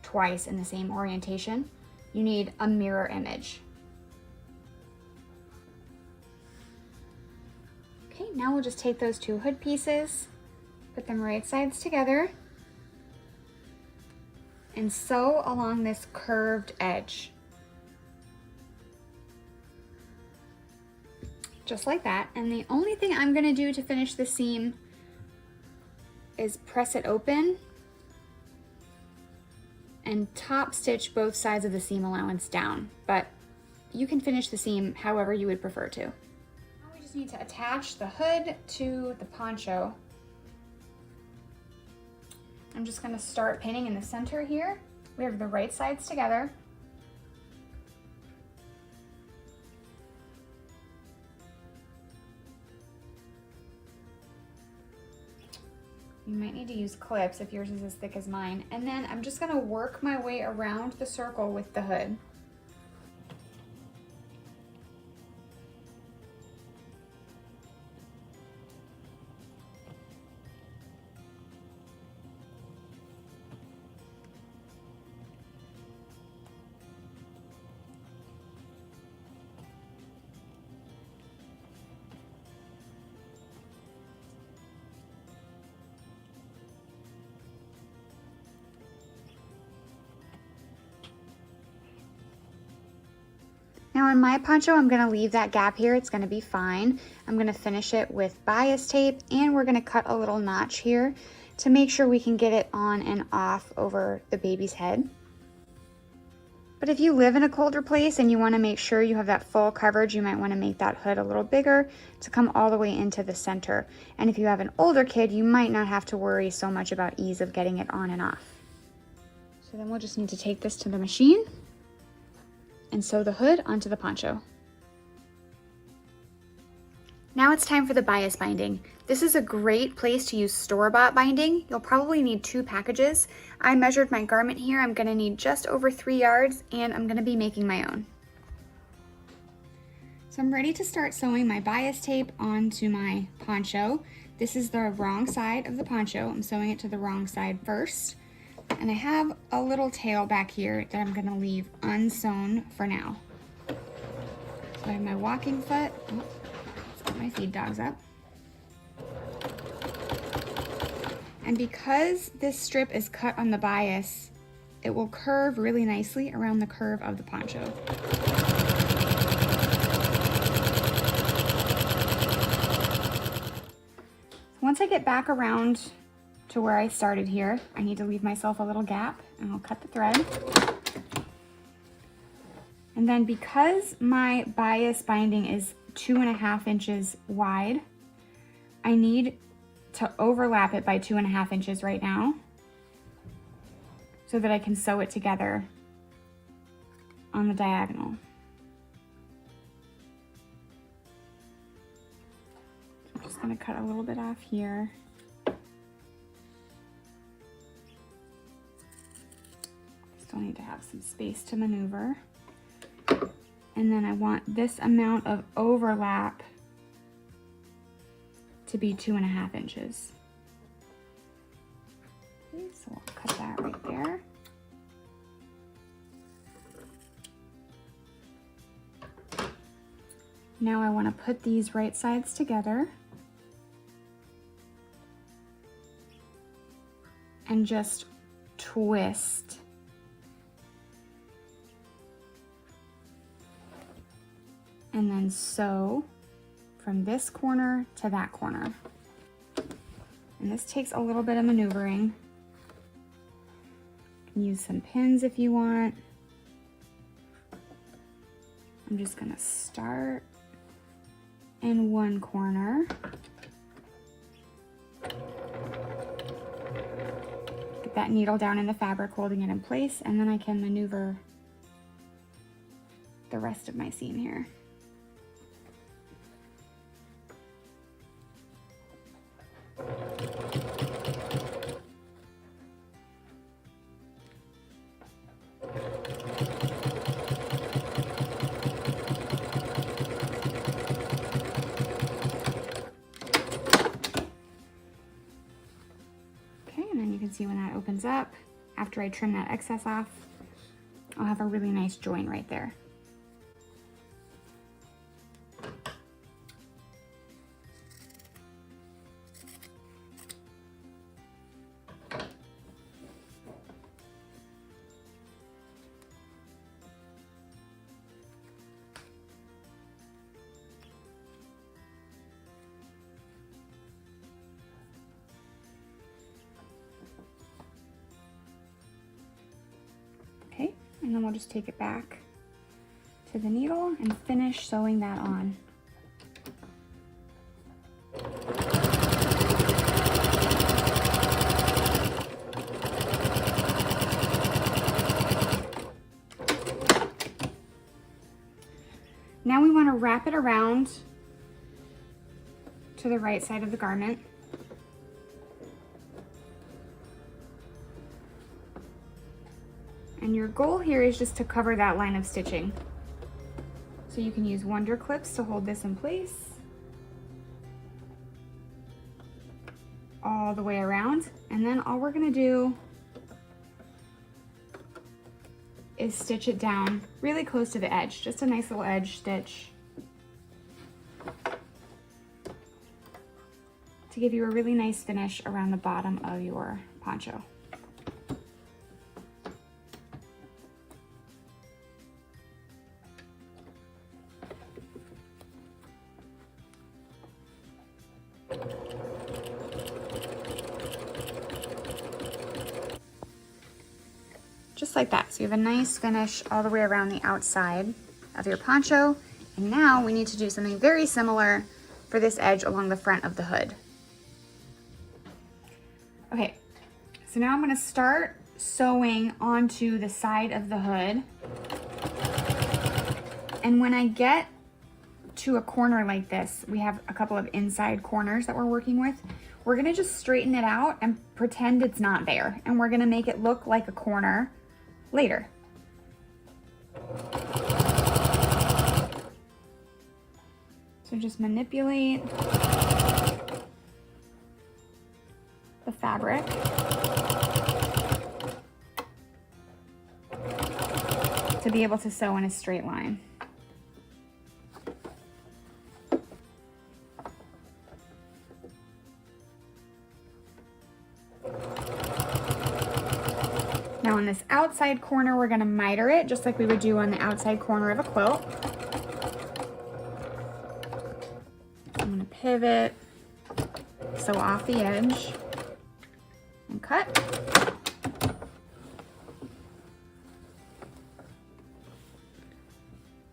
Speaker 11: twice in the same orientation. You need a mirror image. Okay, now we'll just take those two hood pieces, put them right sides together, and sew along this curved edge. Just like that. And the only thing I'm gonna do to finish the seam is press it open and top stitch both sides of the seam allowance down, but you can finish the seam however you would prefer to. Now we just need to attach the hood to the poncho. I'm just gonna start pinning in the center here. We have the right sides together. You might need to use clips if yours is as thick as mine. And then I'm just gonna work my way around the circle with the hood. Now on my poncho, I'm gonna leave that gap here. It's gonna be fine. I'm gonna finish it with bias tape, and we're gonna cut a little notch here to make sure we can get it on and off over the baby's head. But if you live in a colder place and you wanna make sure you have that full coverage, you might wanna make that hood a little bigger to come all the way into the center. And if you have an older kid, you might not have to worry so much about ease of getting it on and off. So then we'll just need to take this to the machine and sew the hood onto the poncho. Now it's time for the bias binding. This is a great place to use store-bought binding. You'll probably need 2 packages. I measured my garment here. I'm gonna need just over 3 yards, and I'm gonna be making my own. So I'm ready to start sewing my bias tape onto my poncho. This is the wrong side of the poncho. I'm sewing it to the wrong side first. And I have a little tail back here that I'm gonna leave unsewn for now. So I have my walking foot. Oh, let's get my feed dogs up. And because this strip is cut on the bias, it will curve really nicely around the curve of the poncho. Once I get back around to where I started here, I need to leave myself a little gap, and I'll cut the thread. And then because my bias binding is 2.5 inches wide, I need to overlap it by 2.5 inches right now so that I can sew it together on the diagonal. So I'm just gonna cut a little bit off here. Still need to have some space to maneuver. And then I want this amount of overlap to be 2.5 inches. Okay, so I'll cut that right there. Now I want to put these right sides together and just twist. And then sew from this corner to that corner. And this takes a little bit of maneuvering. You can use some pins if you want. I'm just gonna start in one corner. Get that needle down in the fabric, holding it in place, and then I can maneuver the rest of my seam here. can see when that opens up, after I trim that excess off, I'll have a really nice join right there. And then we'll just take it back to the needle and finish sewing that on. Now we want to wrap it around to the right side of the garment. And your goal here is just to cover that line of stitching. So you can use Wonder Clips to hold this in place all the way around. And then all we're gonna do is stitch it down really close to the edge, just a nice little edge stitch to give you a really nice finish around the bottom of your poncho. Just like that. So you have a nice finish all the way around the outside of your poncho. And now we need to do something very similar for this edge along the front of the hood. Okay, so now I'm going to start sewing onto the side of the hood. And when I get to a corner like this, we have a couple of inside corners that we're working with. We're going to just straighten it out and pretend it's not there. And we're going to make it look like a corner later. So just manipulate the fabric to be able to sew in a straight line. Now on this outside corner, we're gonna miter it just like we would do on the outside corner of a quilt. I'm gonna pivot, sew off the edge, and cut.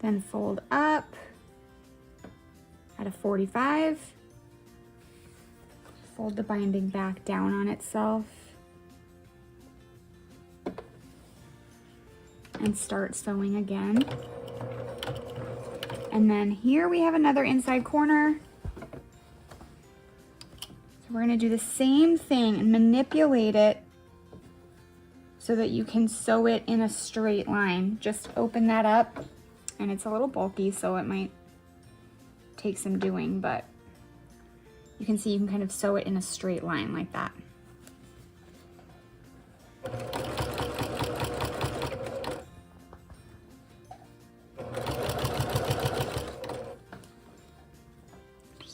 Speaker 11: Then fold up at a 45. Fold the binding back down on itself. And start sewing again. And then here we have another inside corner. So we're going to do the same thing and manipulate it so that you can sew it in a straight line. Just open that up, and it's a little bulky, so it might take some doing, but you can see you can kind of sew it in a straight line like that.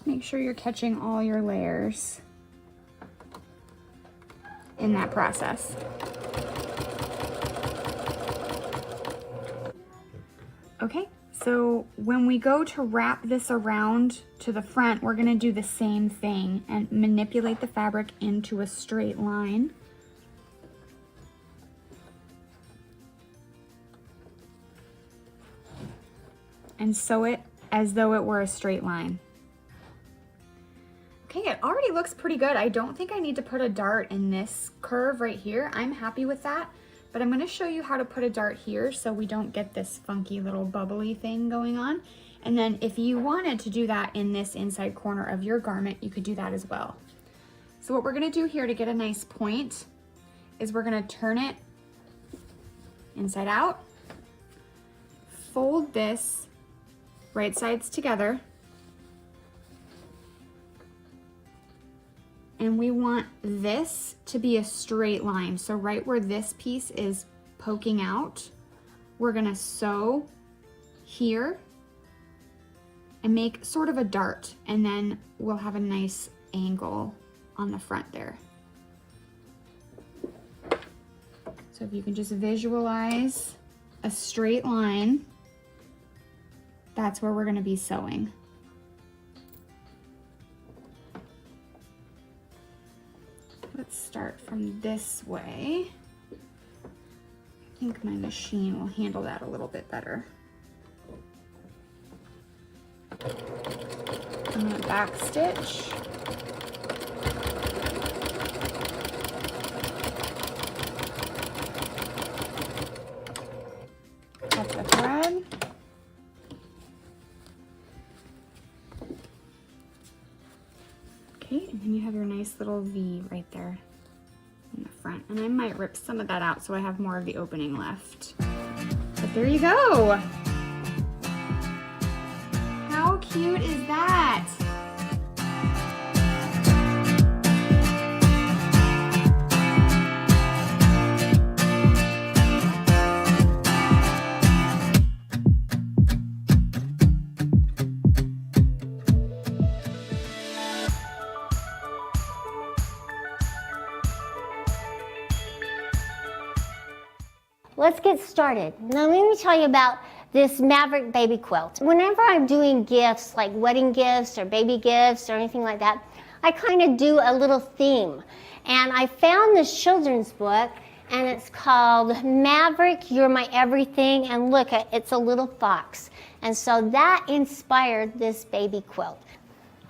Speaker 11: Make sure you're catching all your layers in that process. Okay, so when we go to wrap this around to the front, we're going to do the same thing and manipulate the fabric into a straight line. And sew it as though it were a straight line. Okay, it already looks pretty good. I don't think I need to put a dart in this curve right here. I'm happy with that, but I'm gonna show you how to put a dart here so we don't get this funky little bubbly thing going on. And then if you wanted to do that in this inside corner of your garment, you could do that as well. So what we're gonna do here to get a nice point is we're gonna turn it inside out, fold this right sides together, and we want this to be a straight line. So right where this piece is poking out, we're gonna sew here and make sort of a dart, and then we'll have a nice angle on the front there. So if you can just visualize a straight line, that's where we're gonna be sewing. Let's start from this way. I think my machine will handle that a little bit better. I'm gonna back stitch. Cut the thread. Okay, and then you have your nice little V right there in the front. And I might rip some of that out so I have more of the opening left. But there you go. How cute is that?
Speaker 2: Let's get started. Now let me tell you about this Maverick baby quilt. Whenever I'm doing gifts, like wedding gifts or baby gifts or anything like that, I kind of do a little theme. And I found this children's book, and it's called Maverick, You're My Everything, and look, it's a little fox. And so that inspired this baby quilt.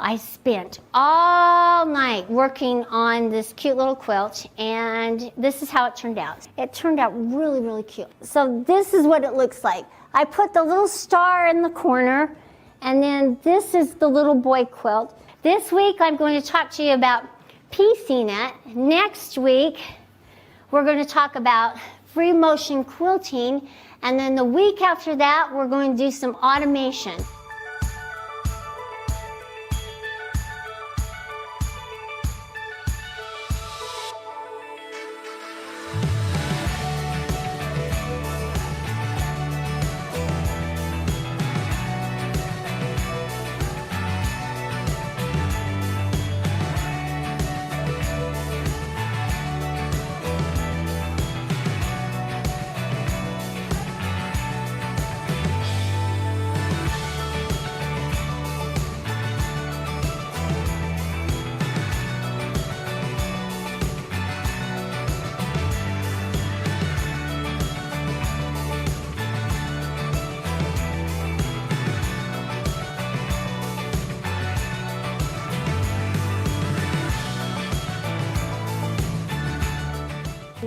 Speaker 2: I spent all night working on this cute little quilt, and this is how it turned out. It turned out really, really cute. So this is what it looks like. I put the little star in the corner, and then this is the little boy quilt. This week I'm going to talk to you about piecing it. Next week we're going to talk about free motion quilting, and then the week after that we're going to do some automation.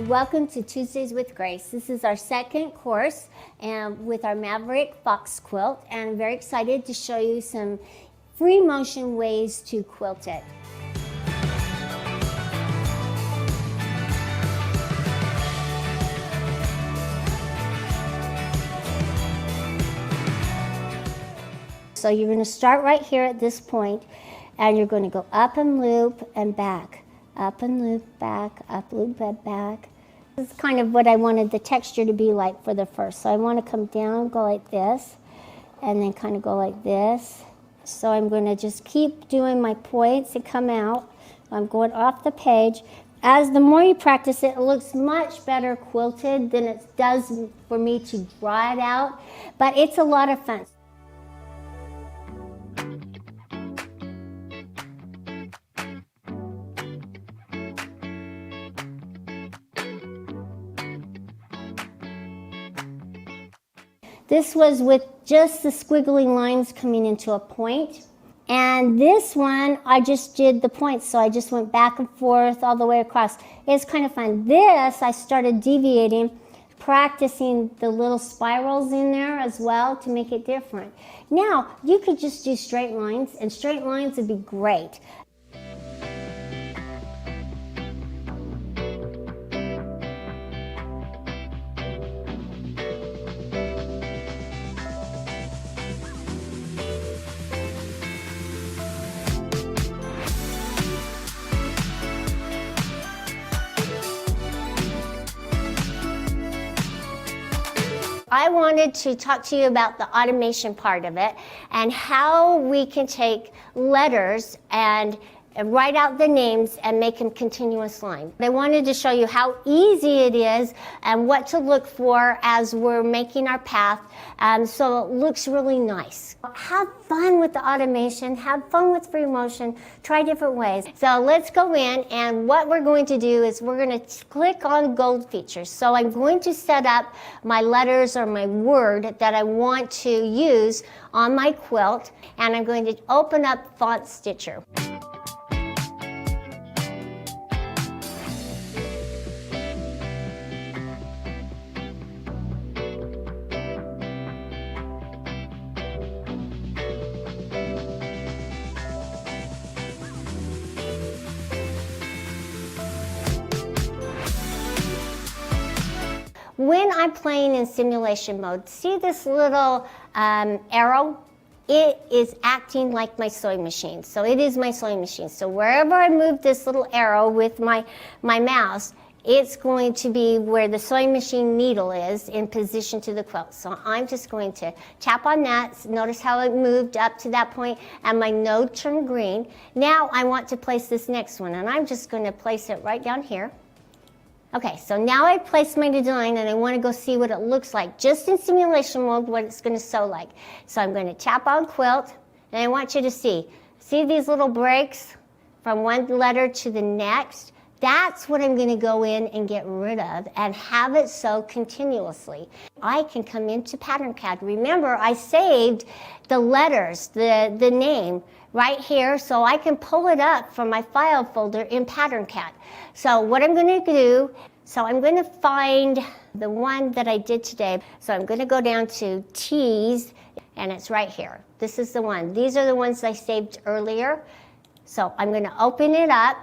Speaker 2: Welcome to Tuesdays with Grace. This is our second course and with our Maverick Fox quilt, and I'm very excited to show you some free motion ways to quilt it. So you're going to start right here at this point, and you're going to go up and loop and back. Up and loop back, up loop back. This is kind of what I wanted the texture to be like for the first. So I want to come down, go like this, and then kind of go like this. So I'm going to just keep doing my points and come out. I'm going off the page. As the more you practice it, it looks much better quilted than it does for me to draw it out, but it's a lot of fun. This was with just the squiggly lines coming into a point. And this one, I just did the points, so I just went back and forth all the way across. It's kind of fun. This, I started deviating, practicing the little spirals in there as well to make it different. Now, you could just do straight lines, and straight lines would be great. I wanted to talk to you about the automation part of it and how we can take letters and write out the names and make them continuous line. I wanted to show you how easy it is and what to look for as we're making our path, so it looks really nice. Have fun with the automation, have fun with free motion, try different ways. So let's go in, and what we're going to do is we're going to click on gold features. So I'm going to set up my letters or my word that I want to use on my quilt, and I'm going to open up Font Stitcher. When I'm playing in simulation mode, see this little arrow? It is acting like my sewing machine. So it is my sewing machine. So wherever I move this little arrow with my mouse, it's going to be where the sewing machine needle is in position to the quilt. So I'm just going to tap on that. Notice how it moved up to that point and my node turned green. Now I want to place this next one, and I'm just going to place it right down here. Okay, so now I placed my design and I want to go see what it looks like, just in simulation mode, what it's going to sew like. So I'm going to tap on quilt, and I want you to see these little breaks from one letter to the next? That's what I'm going to go in and get rid of and have it sew continuously. I can come into Pattern CAD. Remember, I saved the letters, the name, right here, so I can pull it up from my file folder in Pattern CAD. So what I'm going to do, I'm going to find the one that I did today. So I'm going to go down to T's, and it's right here. This is the one. These are the ones I saved earlier. So I'm going to open it up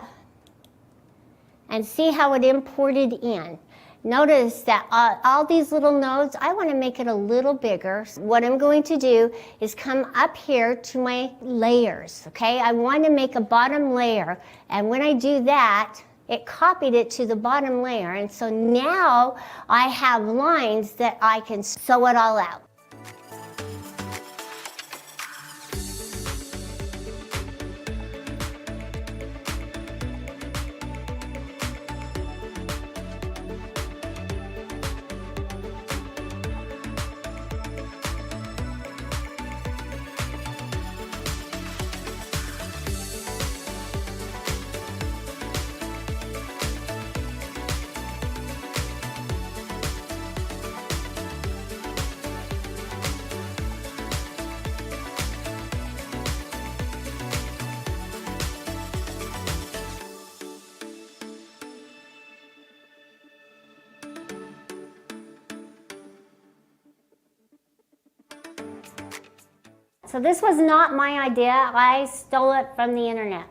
Speaker 2: and see how it imported in. Notice that all these little nodes, I want to make it a little bigger. What I'm going to do is come up here to my layers, okay? I want to make a bottom layer, and when I do that, it copied it to the bottom layer, and so now I have lines that I can sew it all out. So this was not my idea. I stole it from the internet.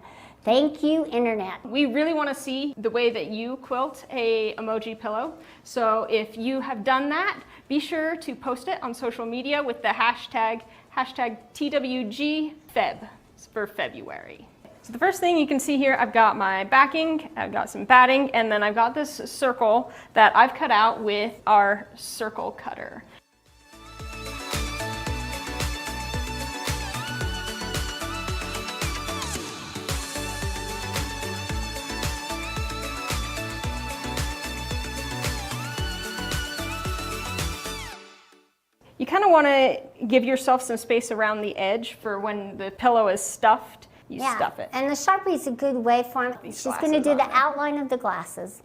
Speaker 2: Thank you, internet.
Speaker 12: We really want to see the way that you quilt a emoji pillow. So if you have done that, be sure to post it on social media with the hashtag TWGFeb for February. So the first thing you can see here, I've got my backing, I've got some batting, and then I've got this circle that I've cut out with our circle cutter. You kind of want to give yourself some space around the edge for when the pillow is stuffed, you stuff it.
Speaker 2: And the Sharpie is a good way for him. She's going to do the outline of the glasses.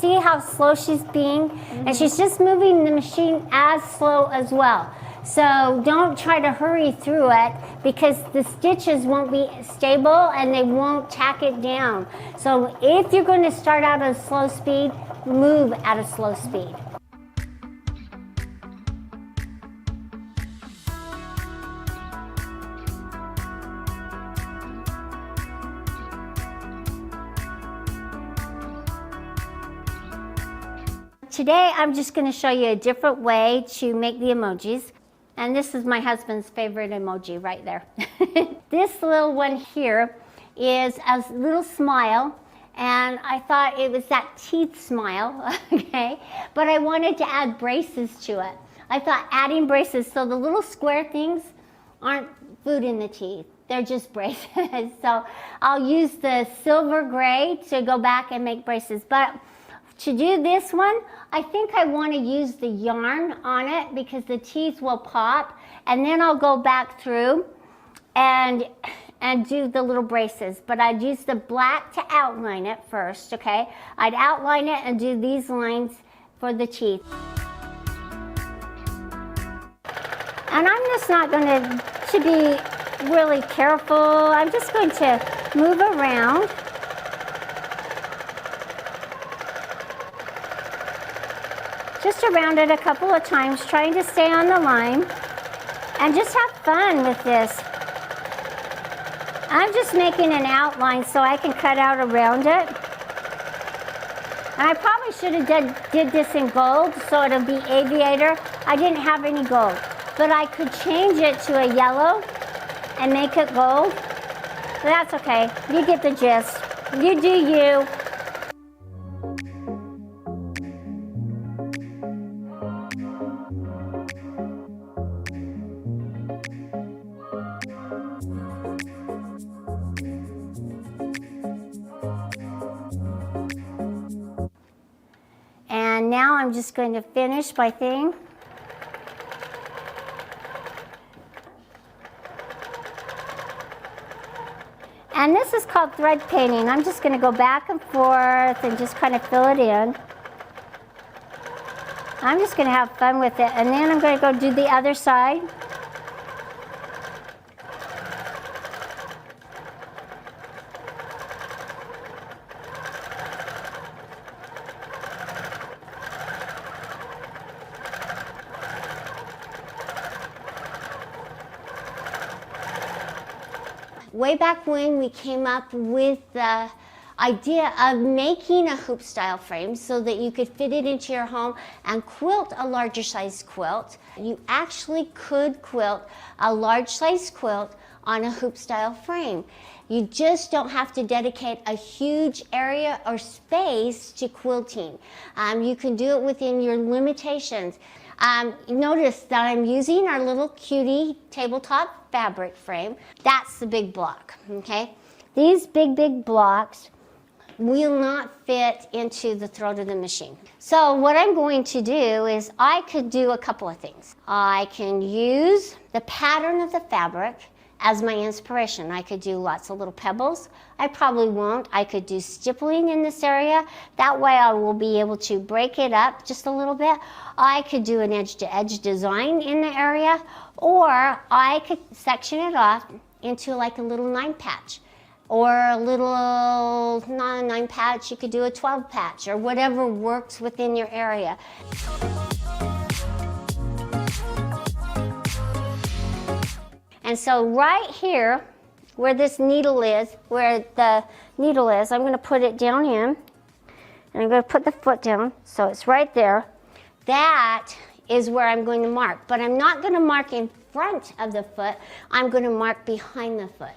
Speaker 2: See how slow she's being? And she's just moving the machine as slow as well. So don't try to hurry through it because the stitches won't be stable and they won't tack it down. So if you're going to start out at a slow speed, move at a slow speed. Today I'm just going to show you a different way to make the emojis. And this is my husband's favorite emoji right there. This little one here is a little smile, and I thought it was that teeth smile, okay? But I wanted to add braces to it. I thought adding braces, so the little square things aren't food in the teeth. They're just braces. So I'll use the silver gray to go back and make braces. But to do this one, I think I want to use the yarn on it because the teeth will pop, and then I'll go back through and do the little braces. But I'd use the black to outline it first, okay? I'd outline it and do these lines for the teeth. And I'm just not going to be really careful. I'm just going to move around. Just around it a couple of times, trying to stay on the line, and just have fun with this. I'm just making an outline so I can cut out around it. And I probably should have did this in gold, so it'll be aviator. I didn't have any gold, but I could change it to a yellow and make it gold. But that's okay, you get the gist. You do you. And now I'm just going to finish my thing. And this is called thread painting. I'm just going to go back and forth and just kind of fill it in. I'm just going to have fun with it. And then I'm going to go do the other side. Way back when we came up with the idea of making a hoop style frame so that you could fit it into your home and quilt a larger size quilt. You actually could quilt a large size quilt on a hoop style frame. You just don't have to dedicate a huge area or space to quilting. You can do it within your limitations. Notice that I'm using our little cutie tabletop fabric frame. That's the big block, okay? These big blocks will not fit into the throat of the machine. So what I'm going to do is I could do a couple of things. I can use the pattern of the fabric as my inspiration. I could do lots of little pebbles. I probably won't. I could do stippling in this area. That way I will be able to break it up just a little bit. I could do an edge-to-edge design in the area, or I could section it off into like a little 9 patch, or a little, not a 9 patch, you could do a 12 patch, or whatever works within your area. And so right here, where this needle is, where the needle is, I'm going to put it down in, and I'm going to put the foot down, so it's right there. That is where I'm going to mark, but I'm not going to mark in front of the foot, I'm going to mark behind the foot.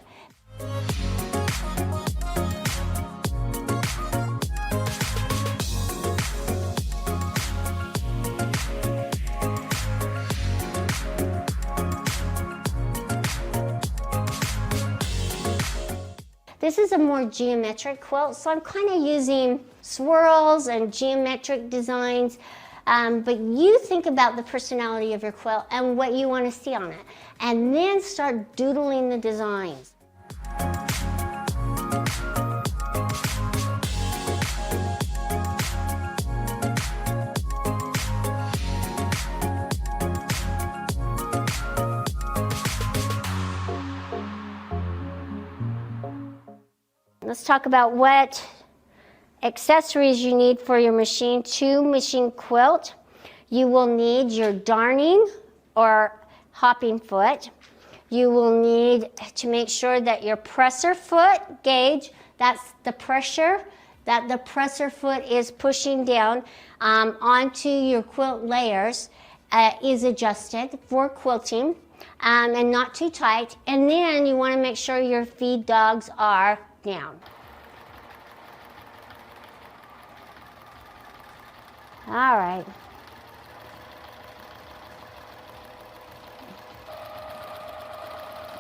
Speaker 2: This is a more geometric quilt, so I'm kind of using swirls and geometric designs, but you think about the personality of your quilt and what you want to see on it, and then start doodling the designs. Let's talk about what accessories you need for your machine to machine quilt. You will need your darning or hopping foot. You will need to make sure that your presser foot gauge, that's the pressure that the presser foot is pushing down onto your quilt layers is adjusted for quilting and not too tight. And then you want to make sure your feed dogs are down. All right.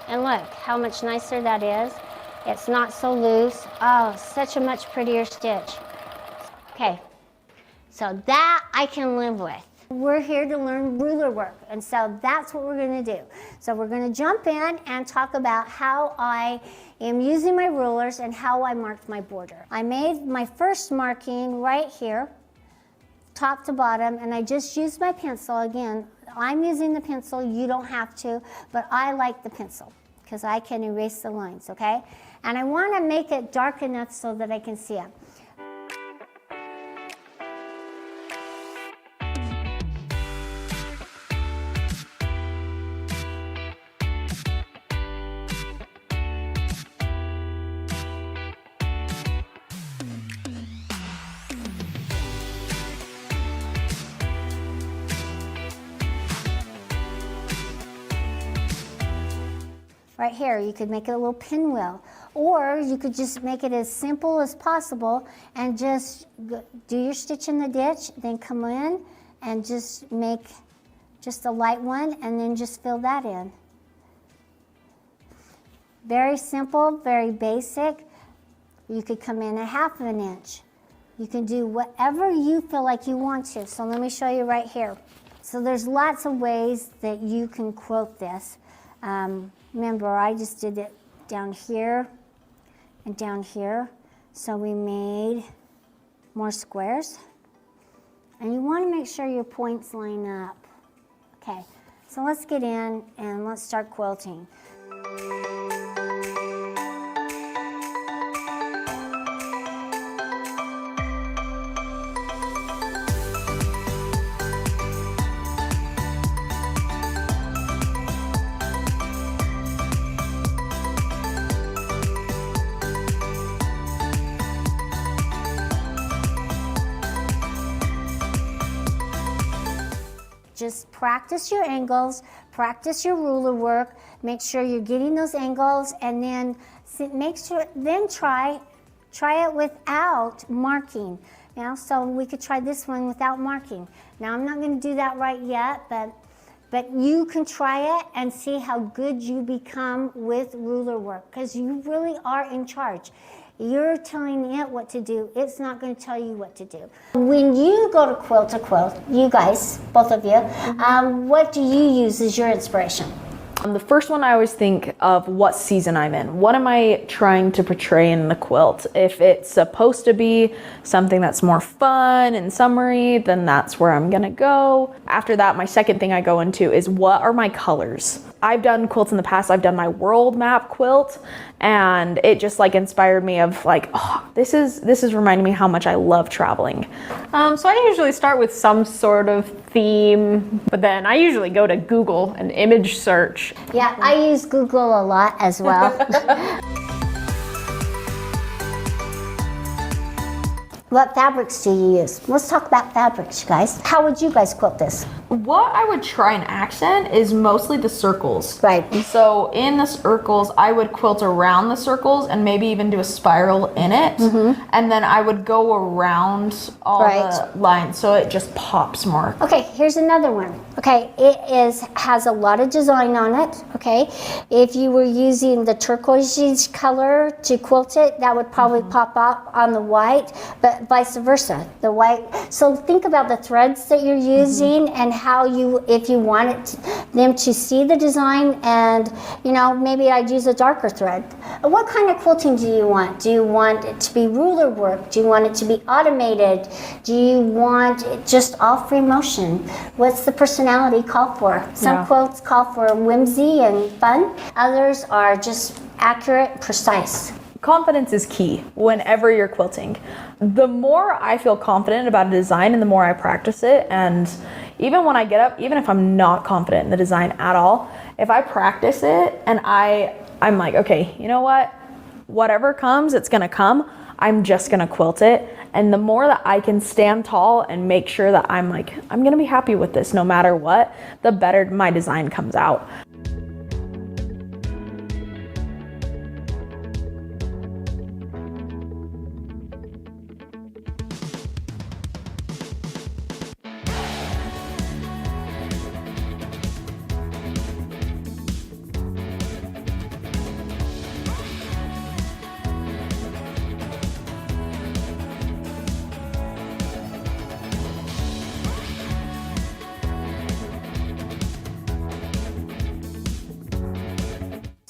Speaker 2: And look how much nicer that is. It's not so loose. Oh, such a much prettier stitch. Okay, so that I can live with. We're here to learn ruler work, and so that's what we're gonna do. So we're gonna jump in and talk about how I am using my rulers and how I marked my border. I made my first marking right here, top to bottom, and I just used my pencil. Again, I'm using the pencil, you don't have to, but I like the pencil because I can erase the lines, okay? And I want to make it dark enough so that I can see it. Right here, you could make it a little pinwheel, or you could just make it as simple as possible and just do your stitch in the ditch, then come in and just make just a light one and then just fill that in. Very simple, very basic. You could come in 1/2 inch. You can do whatever you feel like you want to. So let me show you right here. So there's lots of ways that you can quilt this. Remember, I just did it down here and down here. So we made more squares. And you want to make sure your points line up. Okay, so let's get in and let's start quilting. Just practice your angles, practice your ruler work, make sure you're getting those angles, and then make sure, then try it without marking. Now, so we could try this one without marking. Now, I'm not going to do that right yet, but you can try it and see how good you become with ruler work, because you really are in charge. You're telling it what to do. It's not going to tell you what to do. When you go to quilt, you guys, both of you, what do you use as your inspiration?
Speaker 13: The first one, I always think of what season I'm in. What am I trying to portray in the quilt? If it's supposed to be something that's more fun and summery, then that's where I'm gonna go. After that, my second thing I go into is what are my colors? I've done quilts in the past. I've done my world map quilt, and it just like inspired me of like, oh, this is reminding me how much I love traveling.
Speaker 12: So I usually start with some sort of theme, but then I usually go to Google and image search.
Speaker 2: Yeah, I use Google a lot as well. What fabrics do you use? Let's talk about fabrics, you guys. How would you guys quilt this?
Speaker 13: What I would try and accent is mostly the circles.
Speaker 2: Right.
Speaker 13: So in the circles, I would quilt around the circles and maybe even do a spiral in it. Mm-hmm. And then I would go around all the lines so it just pops more.
Speaker 2: Okay, here's another one. Okay, it has a lot of design on it, okay? If you were using the turquoise color to quilt it, that would probably pop up on the white, but vice versa, the white. So think about the threads that you're using and how you, if you wanted them to see the design, and you know, maybe I'd use a darker thread. What kind of quilting do you want? Do you want it to be ruler work? Do you want it to be automated? Do you want it just all free motion? What's the personality call for? Some quilts call for whimsy and fun. Others are just accurate, precise.
Speaker 13: Confidence is key whenever you're quilting. The more I feel confident about a design and the more I practice it, and even when I get up, even if I'm not confident in the design at all, if I practice it and I'm like, okay, you know what? Whatever comes, it's gonna come. I'm just gonna quilt it. And the more that I can stand tall and make sure that I'm gonna be happy with this no matter what, the better my design comes out.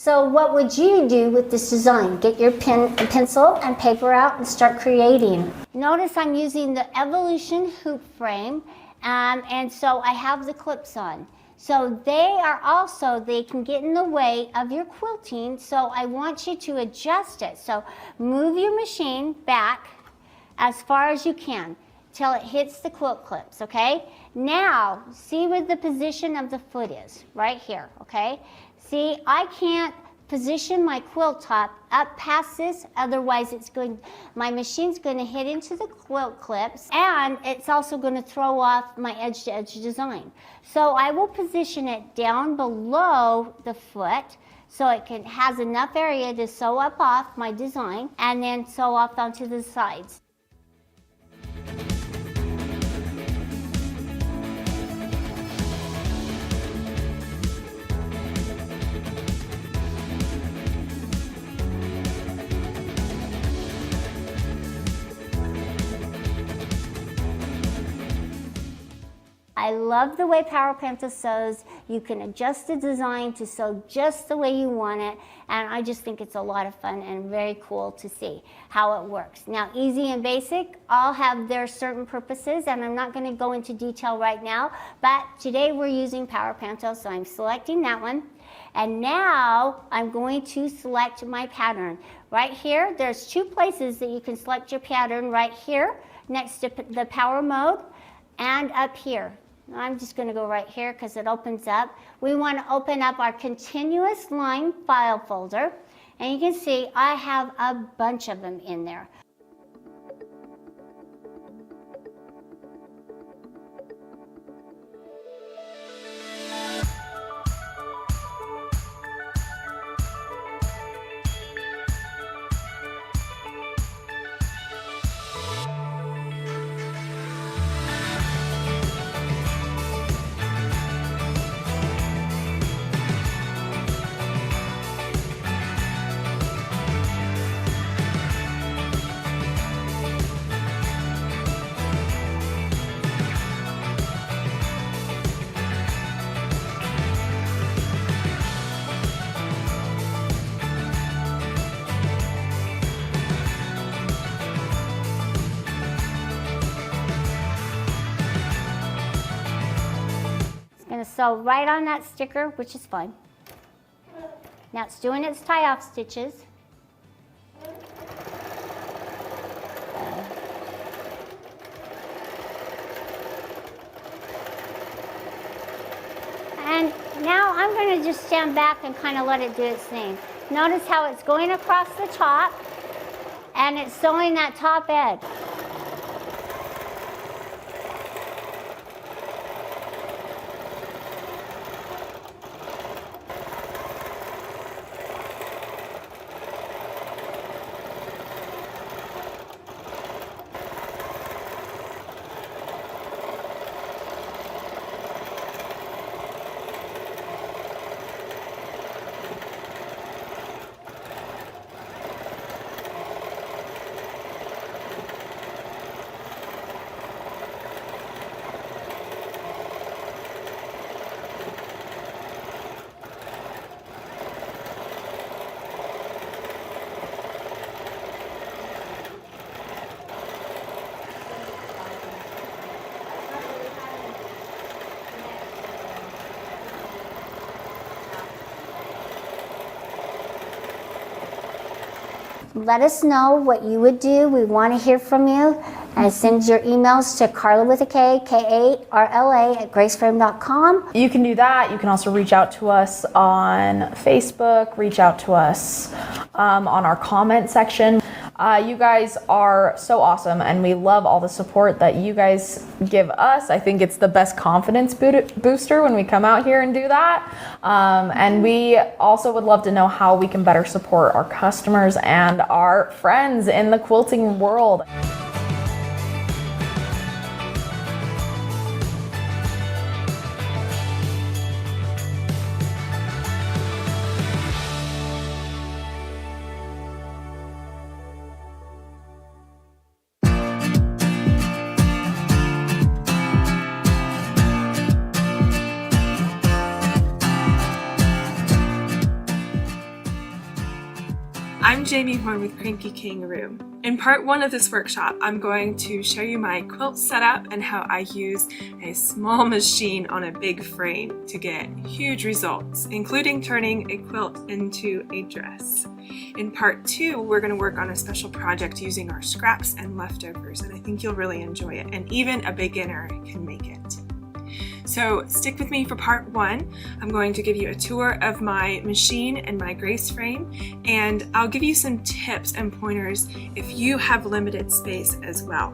Speaker 2: So what would you do with this design? Get your pen and pencil and paper out and start creating. Notice I'm using the Evolution hoop frame, and so I have the clips on. So they can get in the way of your quilting, so I want you to adjust it. So move your machine back as far as you can till it hits the quilt clips, okay? Now, see where the position of the foot is, right here, okay? See, I can't position my quilt top up past this, otherwise my machine's going to hit into the quilt clips, and it's also going to throw off my edge-to-edge design. So I will position it down below the foot so it has enough area to sew up off my design and then sew off onto the sides. I love the way Power Pencil sews. You can adjust the design to sew just the way you want it, and I just think it's a lot of fun and very cool to see how it works. Now, easy and basic all have their certain purposes, and I'm not going to go into detail right now, but today we're using Power Pencil, so I'm selecting that one. And now I'm going to select my pattern. Right here, there's two places that you can select your pattern, right here next to the power mode and up here. I'm just going to go right here because it opens up. We want to open up our continuous line file folder, and you can see I have a bunch of them in there. Going to sew right on that sticker, which is fun. Now it's doing its tie-off stitches. And now I'm going to just stand back and kind of let it do its thing. Notice how it's going across the top and it's sewing that top edge. Let us know what you would do. We want to hear from you. And send your emails to Karla with a K, K-A-R-L-A @graceframe.com.
Speaker 13: You can do that. You can also reach out to us on Facebook, reach out to us on our comment section. You guys are so awesome, and we love all the support that you guys give us. I think it's the best confidence booster when we come out here and do that. And we also would love to know how we can better support our customers and our friends in the quilting world.
Speaker 14: I'm Jamie Horn with Cranky Kangaroo. In part 1 of this workshop, I'm going to show you my quilt setup and how I use a small machine on a big frame to get huge results, including turning a quilt into a dress. In part 2, we're going to work on a special project using our scraps and leftovers, and I think you'll really enjoy it, and even a beginner can make it. So stick with me for part 1. I'm going to give you a tour of my machine and my Grace frame, and I'll give you some tips and pointers if you have limited space as well.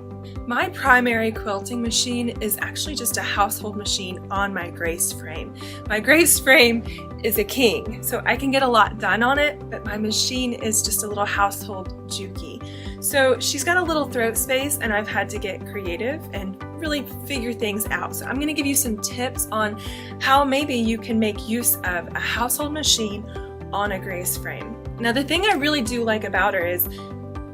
Speaker 14: My primary quilting machine is actually just a household machine on my Grace frame. My Grace frame is a king, so I can get a lot done on it, but my machine is just a little household jukey. So she's got a little throat space, and I've had to get creative and really figure things out. So I'm going to give you some tips on how maybe you can make use of a household machine on a Grace frame. Now, the thing I really do like about her is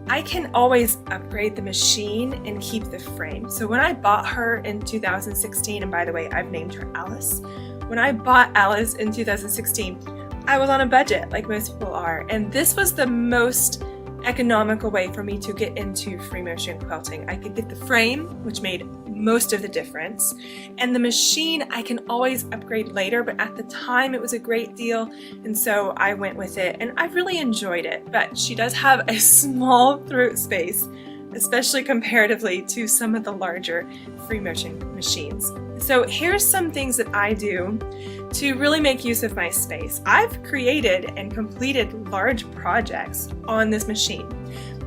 Speaker 14: I can always upgrade the machine and keep the frame. So when I bought her in 2016, and by the way, I've named her Alice. When I bought Alice in 2016, I was on a budget like most people are, and this was the most economical way for me to get into free motion quilting. I could get the frame, which made most of the difference, and the machine I can always upgrade later, but at the time it was a great deal, and so I went with it, and I really enjoyed it. But she does have a small throat space, especially comparatively to some of the larger free motion machines. So here's some things that I do to really make use of my space. I've created and completed large projects on this machine,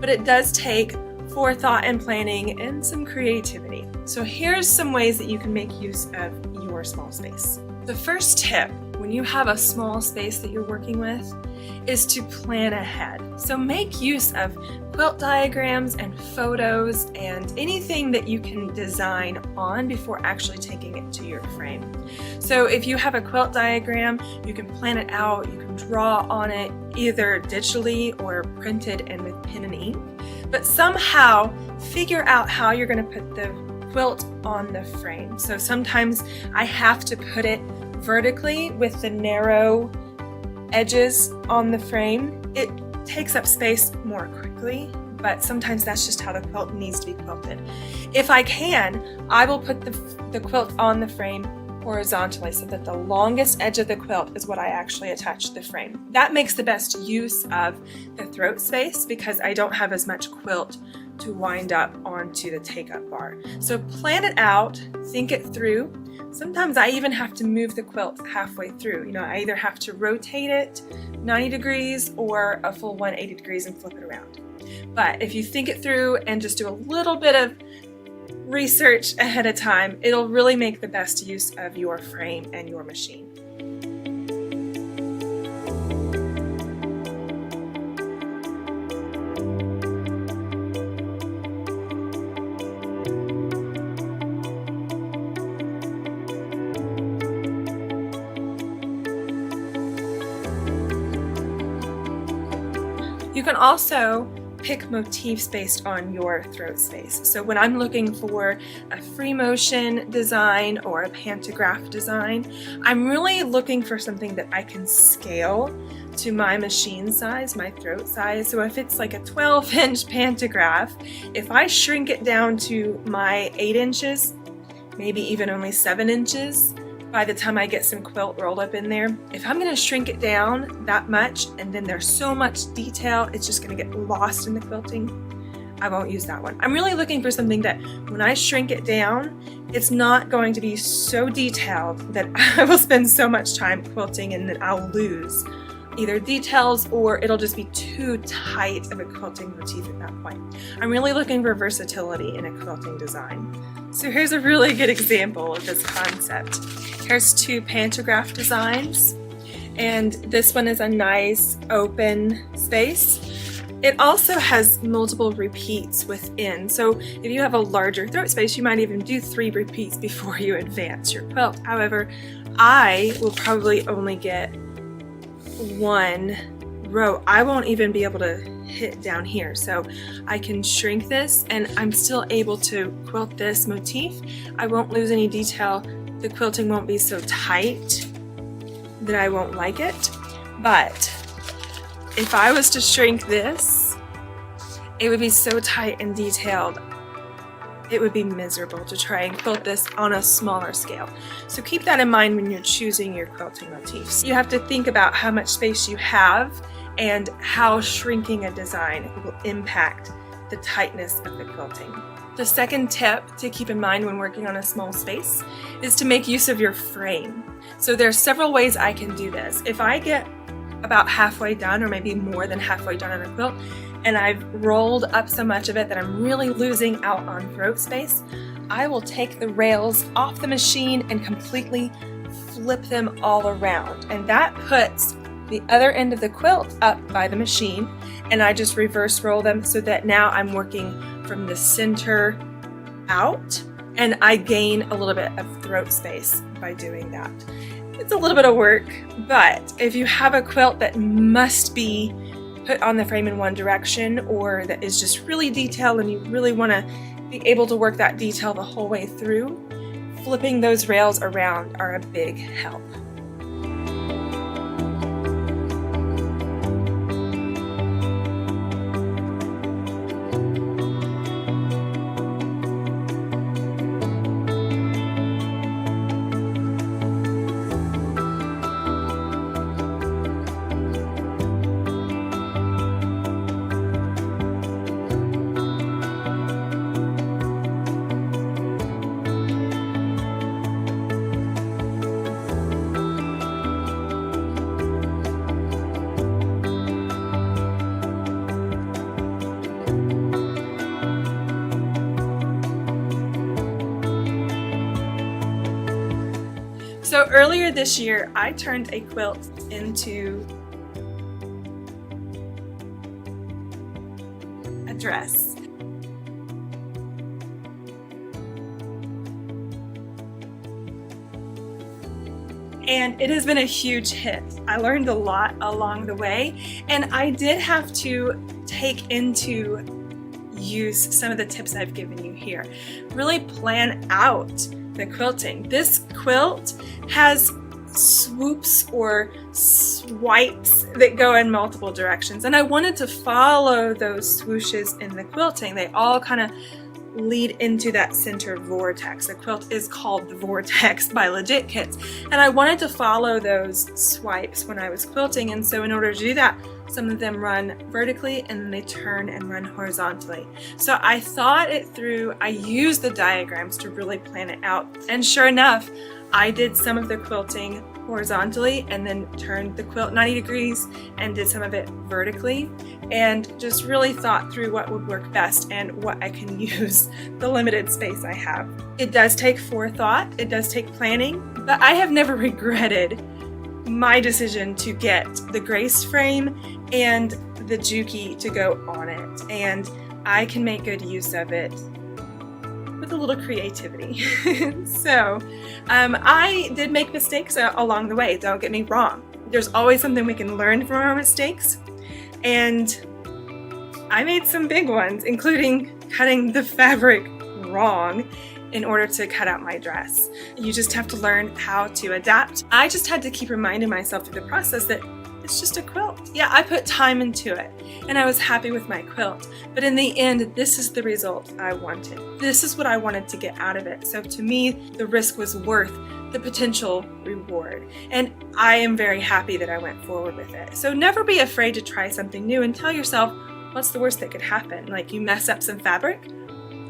Speaker 14: but it does take forethought and planning and some creativity. So here's some ways that you can make use of your small space. The first tip when you have a small space that you're working with is to plan ahead. So make use of quilt diagrams and photos and anything that you can design on before actually taking it to your frame. So if you have a quilt diagram, you can plan it out, you can draw on it either digitally or printed and with pen and ink, but somehow figure out how you're going to put the quilt on the frame. So sometimes I have to put it vertically with the narrow edges on the frame. It takes up space more quickly, but sometimes that's just how the quilt needs to be quilted. If I can, I will put the quilt on the frame horizontally so that the longest edge of the quilt is what I actually attach to the frame. That makes the best use of the throat space because I don't have as much quilt to wind up onto the take-up bar. So plan it out, think it through. Sometimes I even have to move the quilt halfway through. You know, I either have to rotate it 90 degrees or a full 180 degrees and flip it around. But if you think it through and just do a little bit of research ahead of time, it'll really make the best use of your frame and your machine. You can also pick motifs based on your throat space. So when I'm looking for a free motion design or a pantograph design, I'm really looking for something that I can scale to my machine size, my throat size. So if it's like a 12-inch pantograph, if I shrink it down to my 8 inches, maybe even only 7 inches, by the time I get some quilt rolled up in there, if I'm gonna shrink it down that much and then there's so much detail, it's just gonna get lost in the quilting, I won't use that one. I'm really looking for something that when I shrink it down, it's not going to be so detailed that I will spend so much time quilting and then I'll lose either details or it'll just be too tight of a quilting motif at that point. I'm really looking for versatility in a quilting design. So here's a really good example of this concept. Here's two pantograph designs, and this one is a nice open space. It also has multiple repeats within. So if you have a larger throat space, you might even do 3 repeats before you advance your quilt. However, I will probably only get 1 row. I won't even be able to hit down here, so I can shrink this and I'm still able to quilt this motif. I won't lose any detail. The quilting won't be so tight that I won't like it. But if I was to shrink this, it would be so tight and detailed, it would be miserable to try and quilt this on a smaller scale. So keep that in mind when you're choosing your quilting motifs. You have to think about how much space you have and how shrinking a design will impact the tightness of the quilting. The second tip to keep in mind when working on a small space is to make use of your frame. So there are several ways I can do this. If I get about halfway done, or maybe more than halfway done on a quilt, and I've rolled up so much of it that I'm really losing out on throat space, I will take the rails off the machine and completely flip them all around. And that puts the other end of the quilt up by the machine, and I just reverse roll them so that now I'm working from the center out, and I gain a little bit of throat space by doing that. It's a little bit of work, but if you have a quilt that must be put on the frame in one direction, or that is just really detailed and you really want to be able to work that detail the whole way through, flipping those rails around are a big help. So earlier this year, I turned a quilt into a dress. And it has been a huge hit. I learned a lot along the way, and I did have to take into use some of the tips I've given you here. Really plan out the quilting. This quilt has swoops or swipes that go in multiple directions, and I wanted to follow those swooshes in the quilting. They all kind of lead into that center vortex. The quilt is called the Vortex by Legit Kits, and I wanted to follow those swipes when I was quilting, and so in order to do that, some of them run vertically and then they turn and run horizontally. So I thought it through. I used the diagrams to really plan it out, and sure enough, I did some of the quilting horizontally and then turned the quilt 90 degrees and did some of it vertically, and just really thought through what would work best and what I can use the limited space I have. It does take forethought, it does take planning, but I have never regretted my decision to get the Grace frame and the Juki to go on it, and I can make good use of it with a little creativity. So I did make mistakes along the way, don't get me wrong. There's always something we can learn from our mistakes, and I made some big ones, including cutting the fabric wrong in order to cut out my dress. You just have to learn how to adapt. I just had to keep reminding myself through the process that it's just a quilt. Yeah, I put time into it and I was happy with my quilt, but in the end, this is the result I wanted. This is what I wanted to get out of it. So to me, the risk was worth the potential reward, and I am very happy that I went forward with it. So never be afraid to try something new and tell yourself, what's the worst that could happen? Like, you mess up some fabric?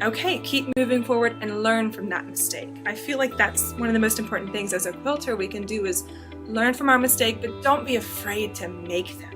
Speaker 14: Okay, keep moving forward and learn from that mistake. I feel like that's one of the most important things as a quilter we can do, is learn from our mistake, but don't be afraid to make them.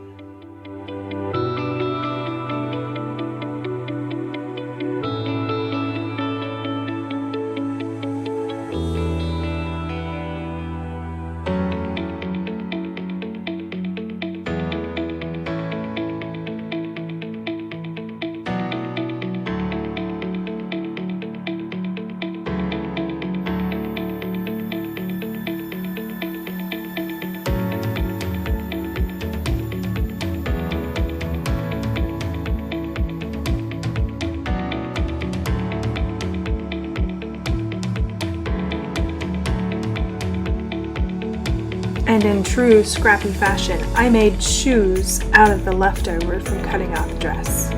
Speaker 15: And in true Scrappy fashion, I made shoes out of the leftovers from cutting out the dress.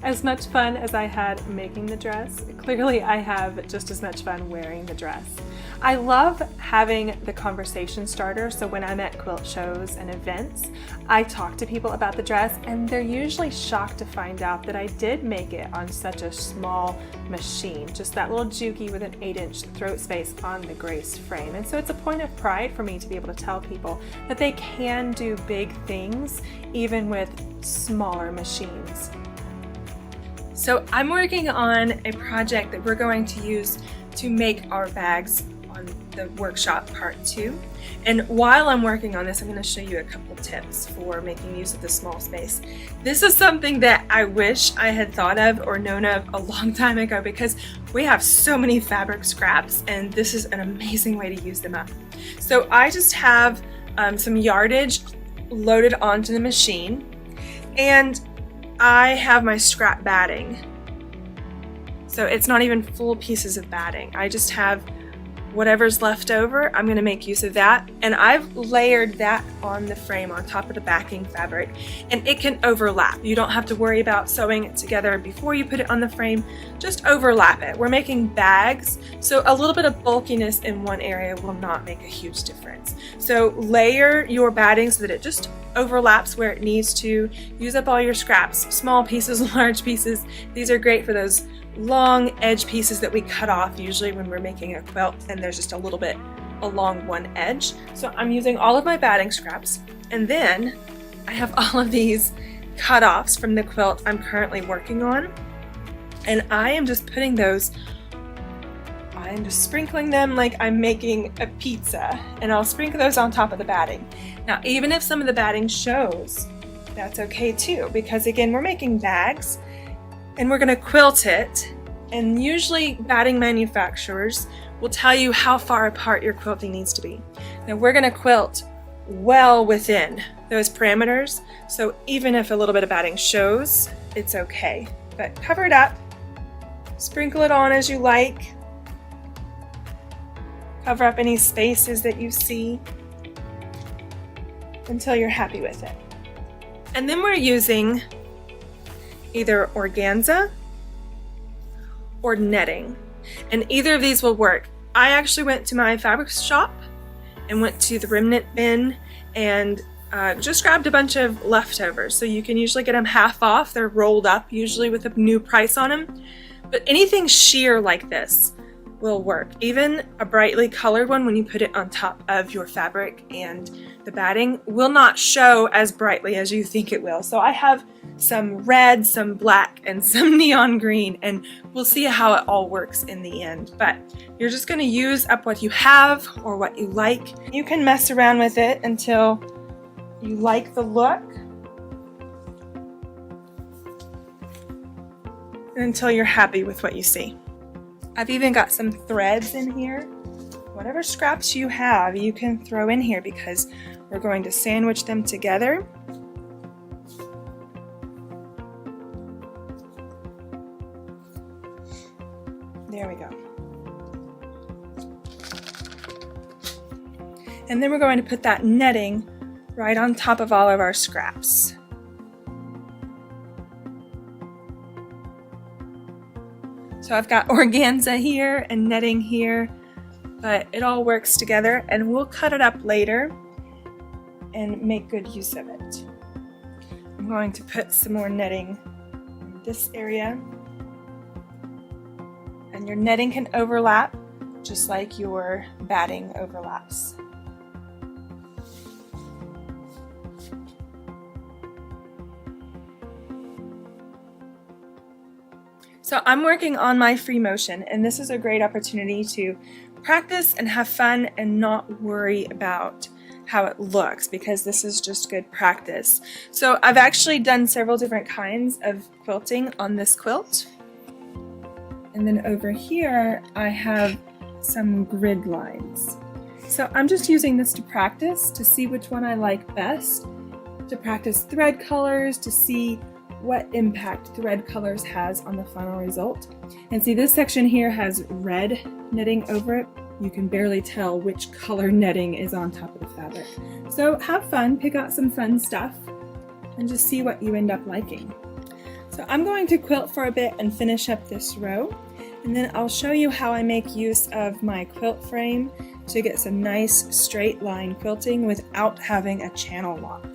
Speaker 15: As much fun as I had making the dress, clearly I have just as much fun wearing the dress. I love having the conversation starter, so when I'm at quilt shows and events, I talk to people about the dress and they're usually shocked to find out that I did make it on such a small machine, just that little Juki with an 8-inch throat space on the Grace frame. And so it's a point of pride for me to be able to tell people that they can do big things even with smaller machines.
Speaker 14: So I'm working on a project that we're going to use to make our bags on the workshop part 2. And while I'm working on this, I'm going to show you a couple tips for making use of the small space. This is something that I wish I had thought of or known of a long time ago, because we have so many fabric scraps and this is an amazing way to use them up. So I just have some yardage loaded onto the machine, and I have my scrap batting. So it's not even full pieces of batting. I just have whatever's left over. I'm gonna make use of that. And I've layered that on the frame on top of the backing fabric, and it can overlap. You don't have to worry about sewing it together before you put it on the frame, just overlap it. We're making bags, so a little bit of bulkiness in one area will not make a huge difference. So layer your batting so that it just overlaps where it needs to. Use up all your scraps, small pieces, large pieces. These are great for those long edge pieces that we cut off usually when we're making a quilt and there's just a little bit along one edge. So I'm using all of my batting scraps, and then I have all of these cut-offs from the quilt I'm currently working on, and I am just putting those, I'm just sprinkling them like I'm making a pizza, and I'll sprinkle those on top of the batting. Now even if some of the batting shows, that's okay too, because again, we're making bags and we're going to quilt it, and usually batting manufacturers will tell you how far apart your quilting needs to be. Now we're going to quilt well within those parameters, so even if a little bit of batting shows, it's okay. But cover it up, sprinkle it on as you like, cover up any spaces that you see until you're happy with it. And then we're using either organza or netting, and either of these will work. I actually went to my fabric shop and went to the remnant bin and just grabbed a bunch of leftovers. So you can usually get them half off. They're rolled up usually with a new price on them, but anything sheer like this will work. Even a brightly colored one, when you put it on top of your fabric and the batting, will not show as brightly as you think it will. So I have some red, some black, and some neon green, and we'll see how it all works in the end. But you're just gonna use up what you have or what you like. You can mess around with it until you like the look, and until you're happy with what you see. I've even got some threads in here. Whatever scraps you have, you can throw in here because we're going to sandwich them together. There we go. And then we're going to put that netting right on top of all of our scraps. So I've got organza here and netting here, but it all works together, and we'll cut it up later and make good use of it. I'm going to put some more netting in this area. I And your netting can overlap just like your batting overlaps. So I'm working on my free motion, and this is a great opportunity to practice and have fun and not worry about how it looks, because this is just good practice. So I've actually done several different kinds of quilting on this quilt. And then over here I have some grid lines. So I'm just using this to practice, to see which one I like best, to practice thread colors, to see what impact thread colors has on the final result. And see, this section here has red netting over it. You can barely tell which color netting is on top of the fabric. So have fun, pick out some fun stuff, and just see what you end up liking. So I'm going to quilt for a bit and finish up this row, and then I'll show you how I make use of my quilt frame to get some nice straight line quilting without having a channel lock.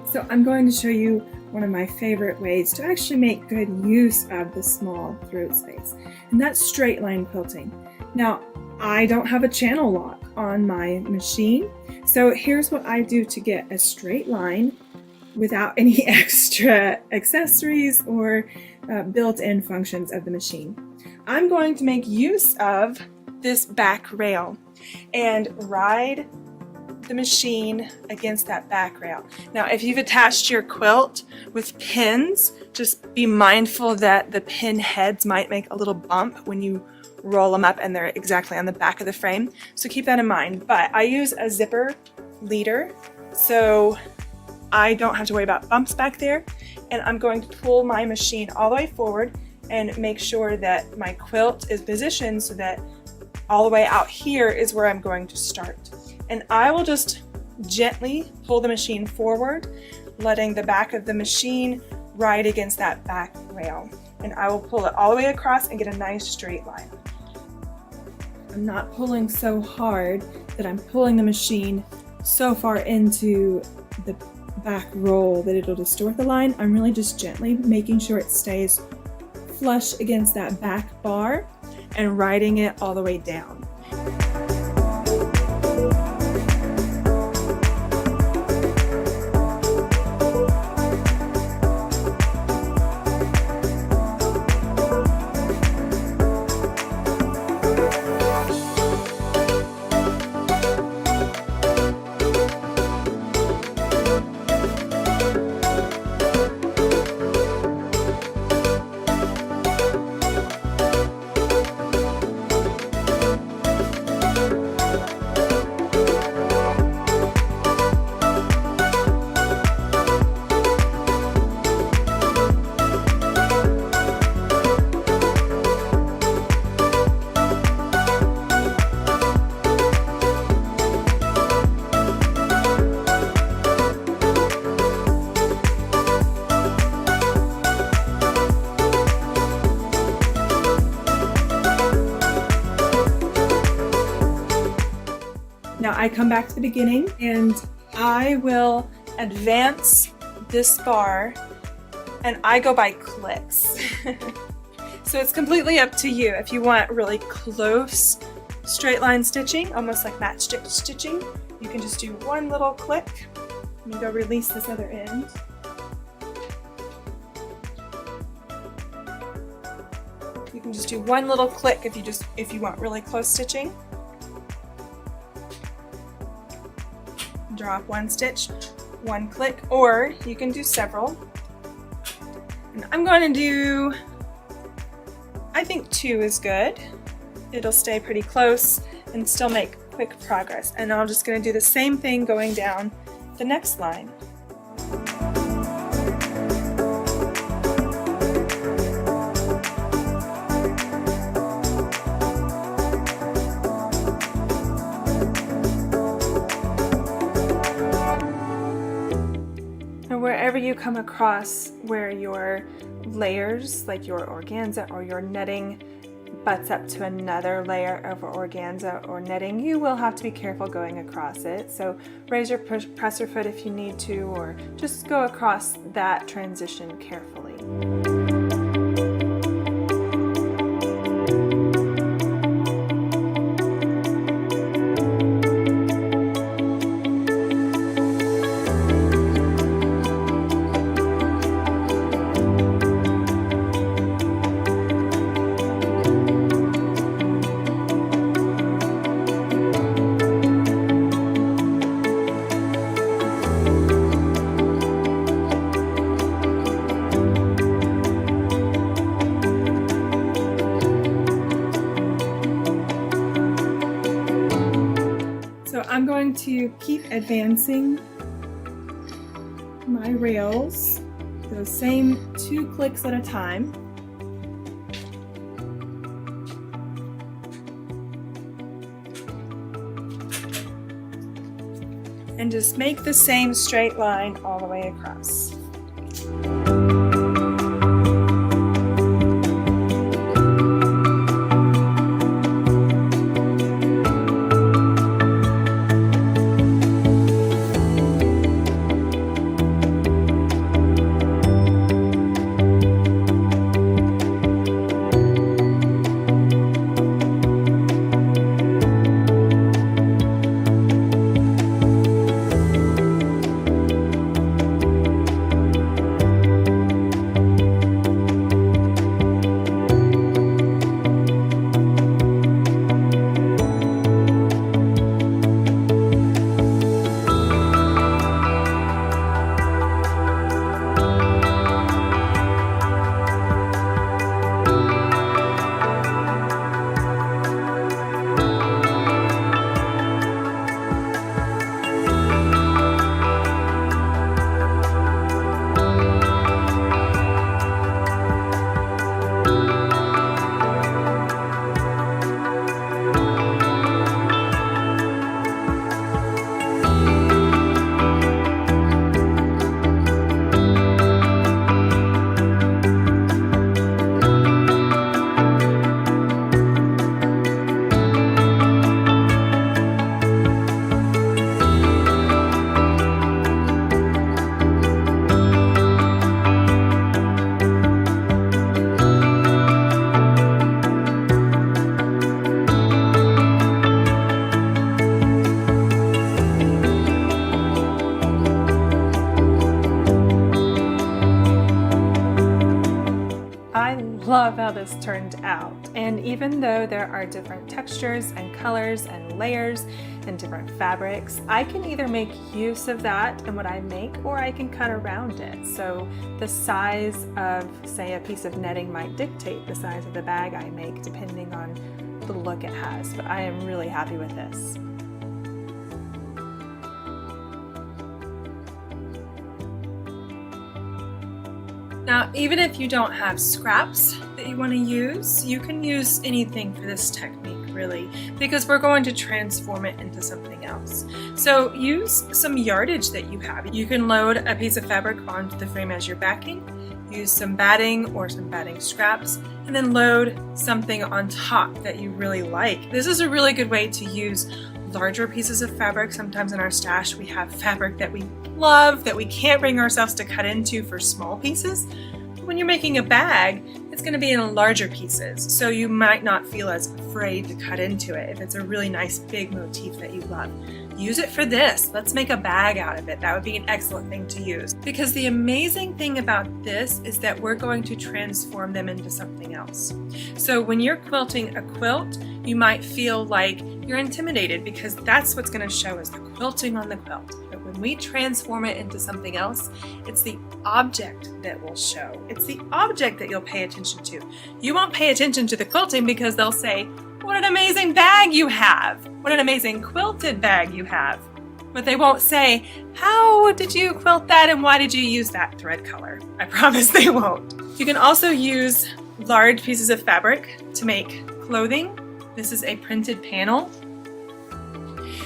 Speaker 14: So I'm going to show you one of my favorite ways to actually make good use of the small throat space, and that's straight line quilting. Now, I don't have a channel lock on my machine, so here's what I do to get a straight line without any extra accessories or built-in functions of the machine. I'm going to make use of this back rail and ride the machine against that back rail. Now, if you've attached your quilt with pins, just be mindful that the pin heads might make a little bump when you roll them up and they're exactly on the back of the frame. So keep that in mind. But I use a zipper leader, so I don't have to worry about bumps back there. And I'm going to pull my machine all the way forward and make sure that my quilt is positioned so that all the way out here is where I'm going to start. And I will just gently pull the machine forward, letting the back of the machine ride against that back rail. And I will pull it all the way across and get a nice straight line. I'm not pulling so hard that I'm pulling the machine so far into the back roll that it'll distort the line. I'm really just gently making sure it stays flush against that back bar and riding it all the way down. Now I come back to the beginning and I will advance this bar, and I go by clicks. So it's completely up to you. If you want really close straight line stitching, almost like matchstick stitching, you can just do one little click. Let me go release this other end. You can just do one little click if you want really close stitching. Drop one stitch, one click, or you can do several. And I'm going to do, I think 2 is good. It'll stay pretty close and still make quick progress. And I'm just going to do the same thing going down the next line. Wherever you come across where your
Speaker 15: layers, like your organza or your netting butts up to another layer of organza or netting, you will have to be careful going across it. So raise your presser foot if you need to, or just go across that transition carefully.
Speaker 14: I'm going to keep advancing my rails, those same 2 clicks at a time. And just make the same straight line all the way across. Love how this turned out, and even though there are different textures and colors and layers and different fabrics, I can either make use of that in what I make, or I can cut around it. So the size of, say, a piece of netting might dictate the size of the bag I make depending on the look it has, but I am really happy with this. Now, even if you don't have scraps that you want to use, you can use anything for this technique, really, because we're going to transform it into something else. So use some yardage that you have. You can load a piece of fabric onto the frame as your backing, use some batting or some batting scraps, and then load something on top that you really like. This is a really good way to use larger pieces of fabric. Sometimes in our stash we have fabric that we love that we can't bring ourselves to cut into for small pieces. When you're making a bag, it's going to be in larger pieces, so you might not feel as afraid to cut into it if it's a really nice big motif that you love. Use it for this. Let's make a bag out of it. That would be an excellent thing to use, because the amazing thing about this is that we're going to transform them into something else. So when you're quilting a quilt, you might feel like you're intimidated because that's what's going to show is the quilting on the quilt. But when we transform it into something else, it's the object that will show. It's the object that you'll pay attention to. You won't pay attention to the quilting because they'll say, "What an amazing bag you have! What an amazing quilted bag you have!" But they won't say, "How did you quilt that and why did you use that thread color?" I promise they won't. You can also use large pieces of fabric to make clothing. This is a printed panel.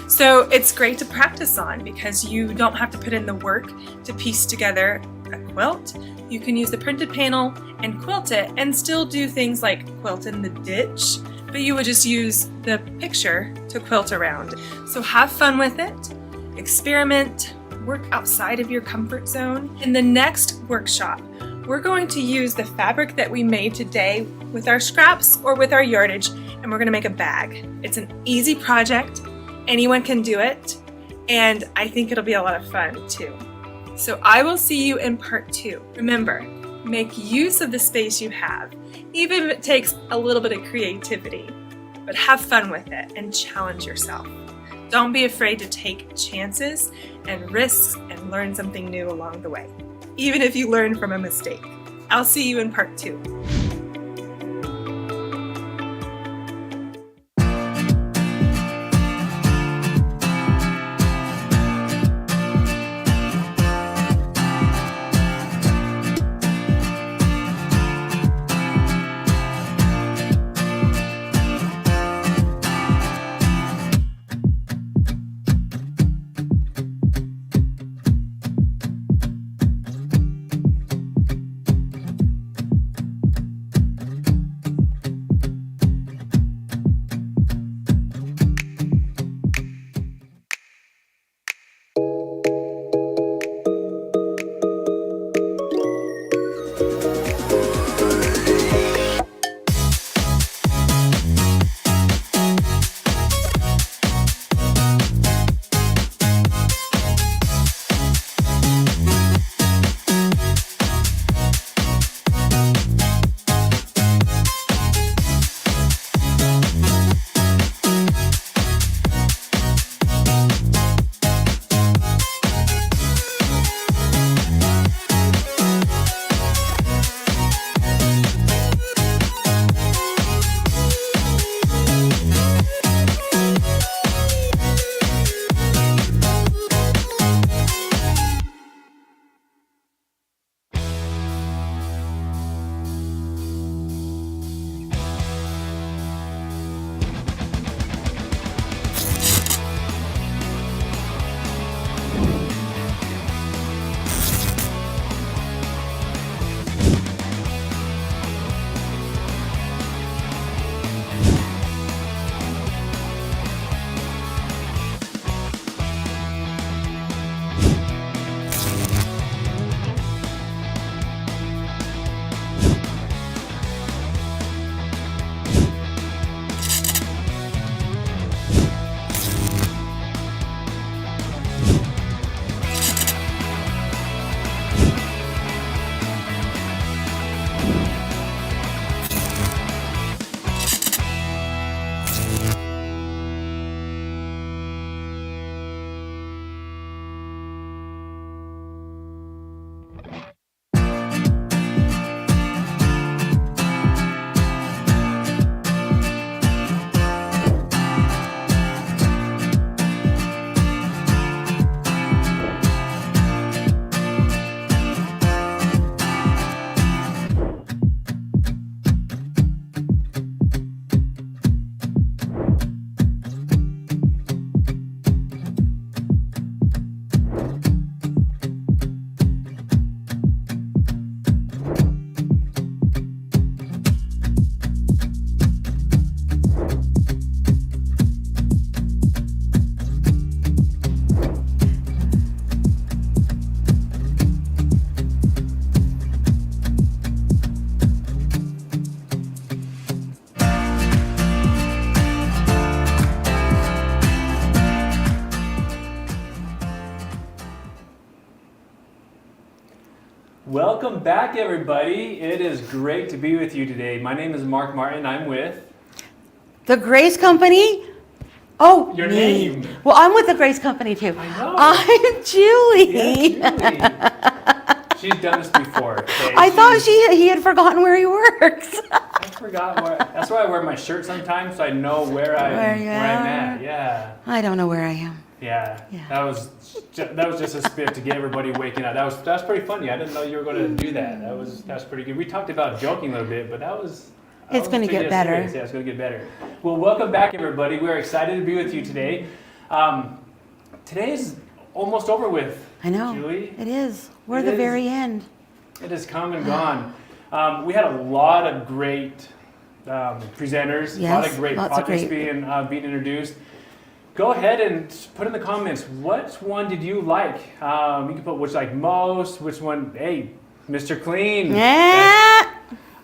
Speaker 14: So it's great to practice on because you don't have to put in the work to piece together a quilt. You can use the printed panel and quilt it and still do things like quilt in the ditch, but you would just use the picture to quilt around. So have fun with it, experiment, work outside of your comfort zone. In the next workshop, we're going to use the fabric that we made today with our scraps or with our yardage, and we're gonna make a bag. It's an easy project, anyone can do it, and I think it'll be a lot of fun too. So I will see you in part 2. Remember, make use of the space you have, even if it takes a little bit of creativity, but have fun with it and challenge yourself. Don't be afraid to take chances and risks and learn something new along the way, even if you learn from a mistake. I'll see you in part 2.
Speaker 3: Welcome back, everybody. It is great to be with you today. My name is Mark Martin. I'm with
Speaker 16: the Grace Company. Oh,
Speaker 3: your name.
Speaker 16: Well, I'm with the Grace Company too.
Speaker 3: I know.
Speaker 16: I'm Julie.
Speaker 3: Yeah, Julie. She's done this before. Okay?
Speaker 16: I thought he had forgotten where he works.
Speaker 3: I forgot where. That's why I wear my shirt sometimes, so I know where I'm at. Yeah.
Speaker 16: I don't know where I am.
Speaker 3: Yeah. That was just a spirit to get everybody waking up. That was pretty funny. I didn't know you were going to do that. That's pretty good. We talked about joking a little bit, but that was.
Speaker 16: It's going to get better.
Speaker 3: Serious. Yeah, it's going to get better. Well, welcome back, everybody. We're excited to be with you today. Today's almost over with.
Speaker 16: I know.
Speaker 3: Julie.
Speaker 16: It is. We're
Speaker 3: It
Speaker 16: the
Speaker 3: is.
Speaker 16: very end.
Speaker 3: It has come and gone. We had a lot of great presenters, a lot of great projects being introduced. Go ahead and put in the comments, which one did you like? You can put which like most, which one, hey, Mr. Clean.
Speaker 16: Yeah.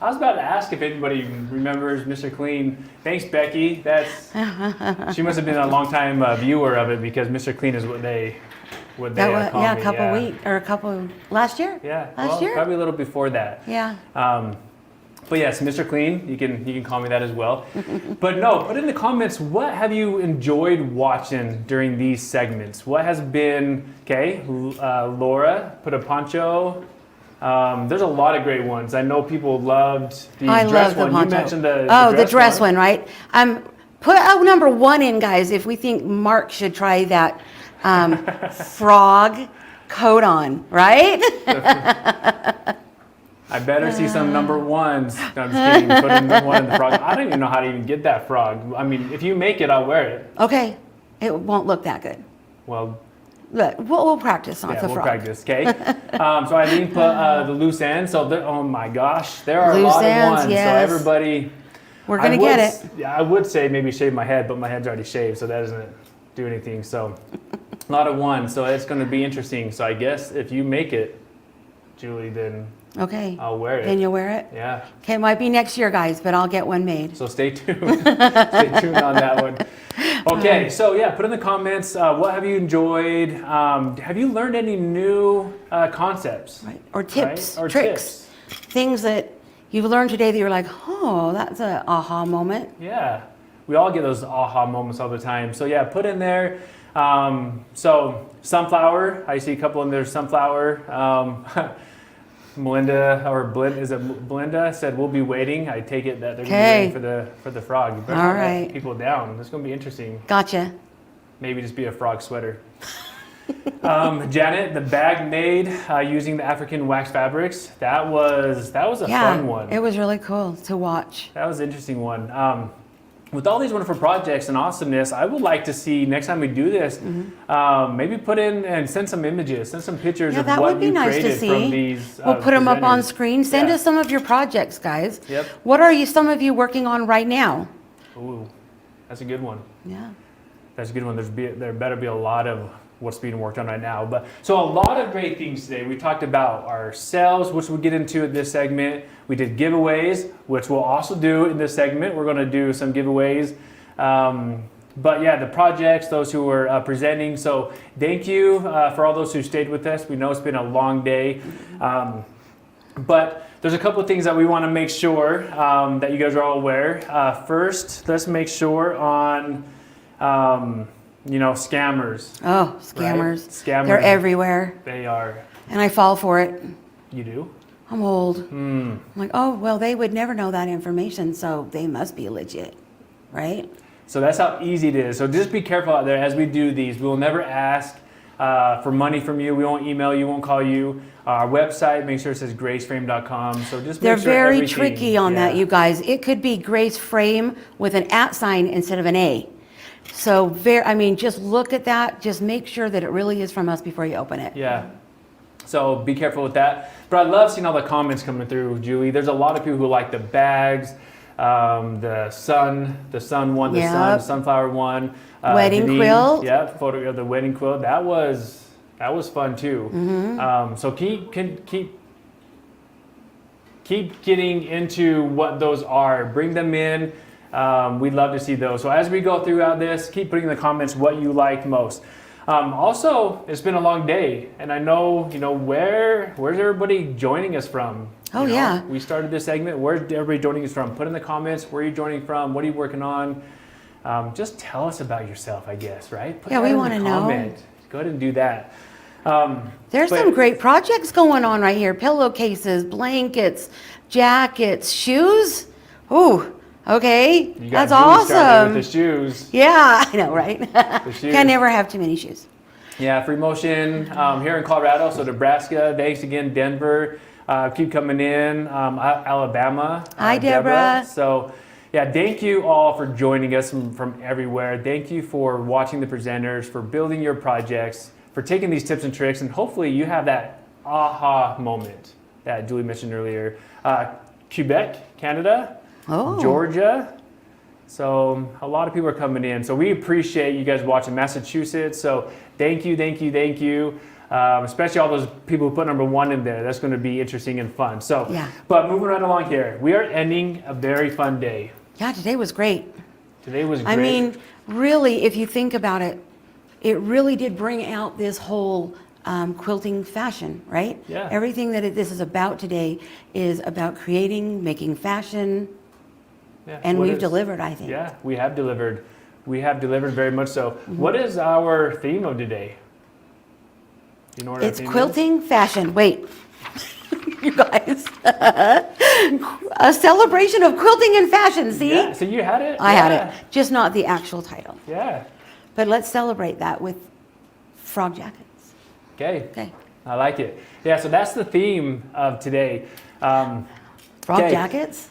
Speaker 3: I was about to ask if anybody remembers Mr. Clean. Thanks, Becky. She must have been a long time viewer of it because Mr. Clean is what they call me.
Speaker 16: A couple weeks or a couple last year.
Speaker 3: Yeah,
Speaker 16: last year.
Speaker 3: Probably a little before that.
Speaker 16: Yeah.
Speaker 3: But yes, Mr. Clean, you can call me that as well. But no, put in the comments, what have you enjoyed watching during these segments? What has been, Laura put a poncho. There's a lot of great ones. I know people loved the dress one. You mentioned the
Speaker 16: dress one, right? Put number 1 in, guys, if we think Mark should try that frog coat on, right?
Speaker 3: I better see some number 1s. No, I'm just kidding. Put in one in the frog. I don't even know how to even get that frog. I mean, if you make it, I'll wear it.
Speaker 16: Okay. It won't look that good.
Speaker 3: Well,
Speaker 16: look, we'll practice on the frog.
Speaker 3: We'll practice, okay? So I didn't put the loose ends. So, oh my gosh, there are loose a lot ends, of ones.
Speaker 16: Yes.
Speaker 3: So everybody...
Speaker 16: We're going to get it.
Speaker 3: Yeah, I would say maybe shave my head, but my head's already shaved, so that doesn't do anything. So a lot of ones. So it's going to be interesting. So I guess if you make it, Julie, then I'll wear it.
Speaker 16: Then you'll wear it?
Speaker 3: Yeah.
Speaker 16: Okay, it might be next year, guys, but I'll get one made.
Speaker 3: So stay tuned. Stay tuned on that one. Okay, so yeah, put in the comments, what have you enjoyed? Have you learned any new concepts?
Speaker 16: Right. Or tips,
Speaker 3: or
Speaker 16: tricks, things that you've learned today that you're like, oh, that's an aha moment.
Speaker 3: Yeah, we all get those aha moments all the time. So yeah, put in there. So sunflower, I see a couple in there, sunflower. Belinda said we'll be waiting. I take it that they're going to be waiting for the frog. You better
Speaker 16: all
Speaker 3: not
Speaker 16: right.
Speaker 3: let people down. It's going to be interesting.
Speaker 16: Gotcha.
Speaker 3: Maybe just be a frog sweater. Janet, the bag made using the African wax fabrics. That was a fun one.
Speaker 16: It was really cool to watch.
Speaker 3: That was an interesting one. With all these wonderful projects and awesomeness, I would like to see next time we do this, maybe put in and send some images, send some pictures of what you created from these.
Speaker 16: We'll put them up on screen. Send us some of your projects, guys.
Speaker 3: Yep.
Speaker 16: What are some of you working on right now?
Speaker 3: Ooh, that's a good one.
Speaker 16: Yeah.
Speaker 3: That's a good one. There better be a lot of what's being worked on right now. But so a lot of great things today. We talked about ourselves, which we'll get into in this segment. We did giveaways, which we'll also do in this segment. We're going to do some giveaways. But yeah, the projects, those who were presenting. So thank you for all those who stayed with us. We know it's been a long day. But there's a couple of things that we want to make sure that you guys are all aware. First, let's make sure on... scammers.
Speaker 16: Oh, scammers.
Speaker 3: Right? Scammers.
Speaker 16: They're everywhere.
Speaker 3: They are.
Speaker 16: And I fall for it.
Speaker 3: You do?
Speaker 16: I'm old. I'm like, oh, well, they would never know that information, so they must be legit, right?
Speaker 3: So that's how easy it is. So just be careful out there as we do these. We will never ask for money from you. We won't email you, won't call you. Our website, make sure it says graceframe.com. So just
Speaker 16: They're
Speaker 3: make sure
Speaker 16: very tricky on that, you guys. It could be Grace Frame with an @ sign instead of an A. So just look at that. Just make sure that it really is from us before you open it.
Speaker 3: Yeah. So be careful with that. But I love seeing all the comments coming through, Julie. There's a lot of people who like the bags, the sunflower one.
Speaker 16: Wedding quilt.
Speaker 3: Yeah, photo of the wedding quilt. That was fun too. So keep getting into what those are. Bring them in. We'd love to see those. So as we go throughout this, keep putting in the comments what you like most. Also, it's been a long day, and I know, where's everybody joining us from?
Speaker 16: Oh, yeah.
Speaker 3: We started this segment. Where's everybody joining us from? Put in the comments, where are you joining from? What are you working on? Just tell us about yourself, I guess, right?
Speaker 16: We want to know.
Speaker 3: Go ahead and do that.
Speaker 16: There's some great projects going on right here. Pillowcases, blankets, jackets, shoes. Ooh. Okay, that's awesome.
Speaker 3: With the shoes.
Speaker 16: Yeah, I know, right?
Speaker 3: The shoes.
Speaker 16: Can never have too many shoes.
Speaker 3: Yeah, free motion here in Colorado. So Nebraska, thanks again, Denver. Keep coming in. Alabama.
Speaker 16: Hi, Deborah.
Speaker 3: So yeah, thank you all for joining us from everywhere. Thank you for watching the presenters, for building your projects. for taking these tips and tricks, and hopefully you have that aha moment that Julie mentioned earlier. Quebec, Canada, Georgia. So a lot of people are coming in. So we appreciate you guys watching. Massachusetts. So thank you. Especially all those people who put number 1 in there. That's going to be interesting and fun. So, but moving right along here, we are ending a very fun day.
Speaker 16: Yeah, today was great.
Speaker 3: Today was great.
Speaker 16: I mean, really, if you think about it, it really did bring out this whole quilting fashion, right?
Speaker 3: Yeah.
Speaker 16: Everything that this is about today is about creating, making fashion, and we've delivered, I think.
Speaker 3: Yeah, we have delivered. We have delivered very much so. What is our theme of today? Do you know what our
Speaker 16: It's
Speaker 3: theme
Speaker 16: quilting fashion. Wait, you guys. A celebration of quilting and fashion, see?
Speaker 3: Yeah, so you had it?
Speaker 16: I had it, just not the actual title.
Speaker 3: Yeah.
Speaker 16: But let's celebrate that with frog jackets.
Speaker 3: Okay. I like it. Yeah, so that's the theme of today.
Speaker 16: Frog jackets?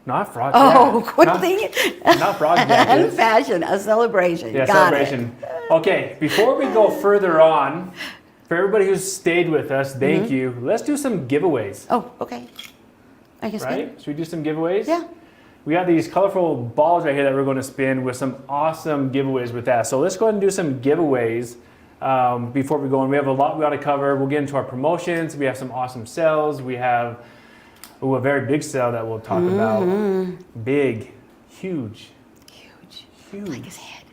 Speaker 3: Not frog
Speaker 16: jackets. Quilting?
Speaker 3: Not frog jackets.
Speaker 16: And fashion, a celebration.
Speaker 3: Yeah,
Speaker 16: Got
Speaker 3: celebration. Okay, before we go further on, for everybody who's stayed with us, thank you. Let's do some giveaways.
Speaker 16: Oh, okay. I guess
Speaker 3: right? Should we do some giveaways?
Speaker 16: Yeah.
Speaker 3: We got these colorful balls right here that we're going to spin with some awesome giveaways with that. So let's go ahead and do some giveaways before we go on. We have a lot we got to cover. We'll get into our promotions. We have some awesome sales. We have a very big sale that we'll talk about. Big, huge.
Speaker 16: Like his head.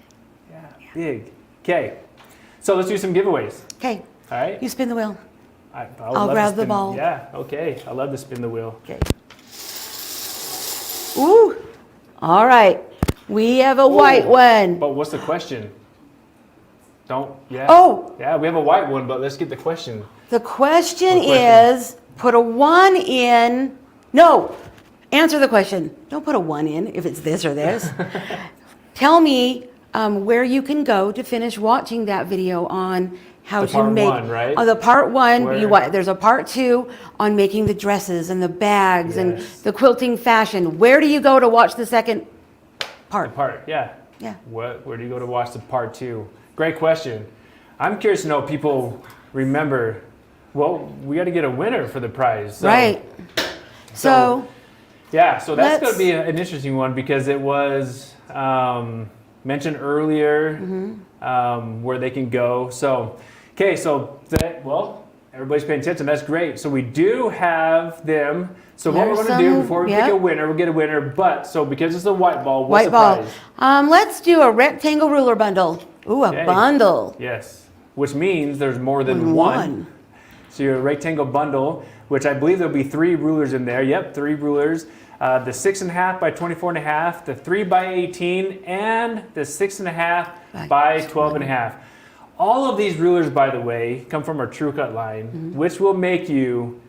Speaker 3: Yeah, big. Okay, so let's do some giveaways.
Speaker 16: Okay.
Speaker 3: All right.
Speaker 16: You spin the wheel.
Speaker 3: I'll
Speaker 16: grab the ball.
Speaker 3: Yeah, okay. I love to spin the wheel.
Speaker 16: Okay. Ooh. All right. We have a white one.
Speaker 3: But what's the question? Yeah, we have a white one, but let's get the question.
Speaker 16: The question is, put a 1 in. No, answer the question. Don't put a 1 in if it's this or this. Tell me where you can go to finish watching that video on how
Speaker 3: the
Speaker 16: to
Speaker 3: part
Speaker 16: make.
Speaker 3: one, right?
Speaker 16: On the part 1, there's a part 2 on making the dresses and the bags and the quilting fashion. Where do you go to watch the second part?
Speaker 3: Yeah.
Speaker 16: Yeah.
Speaker 3: Where do you go to watch the part 2? Great question. I'm curious to know if people remember. Well, we got to get a winner for the prize. So,
Speaker 16: right. So
Speaker 3: that's going to be an interesting one because it was mentioned earlier where they can go. So, everybody's paying attention. That's great. So we do have them. So what we're going to do before we pick a winner, we'll get a winner. But because it's a white ball, what's the prize?
Speaker 16: Let's do a rectangle ruler bundle. Ooh, a bundle.
Speaker 3: Yes, which means there's more than one. So your rectangle bundle, which I believe there'll be 3 rulers in there. Yep, 3 rulers. The 6.5 by 24.5, the 3 by 18, and the 6.5 by 12.5. All of these rulers, by the way, come from our True Cut line, which will make you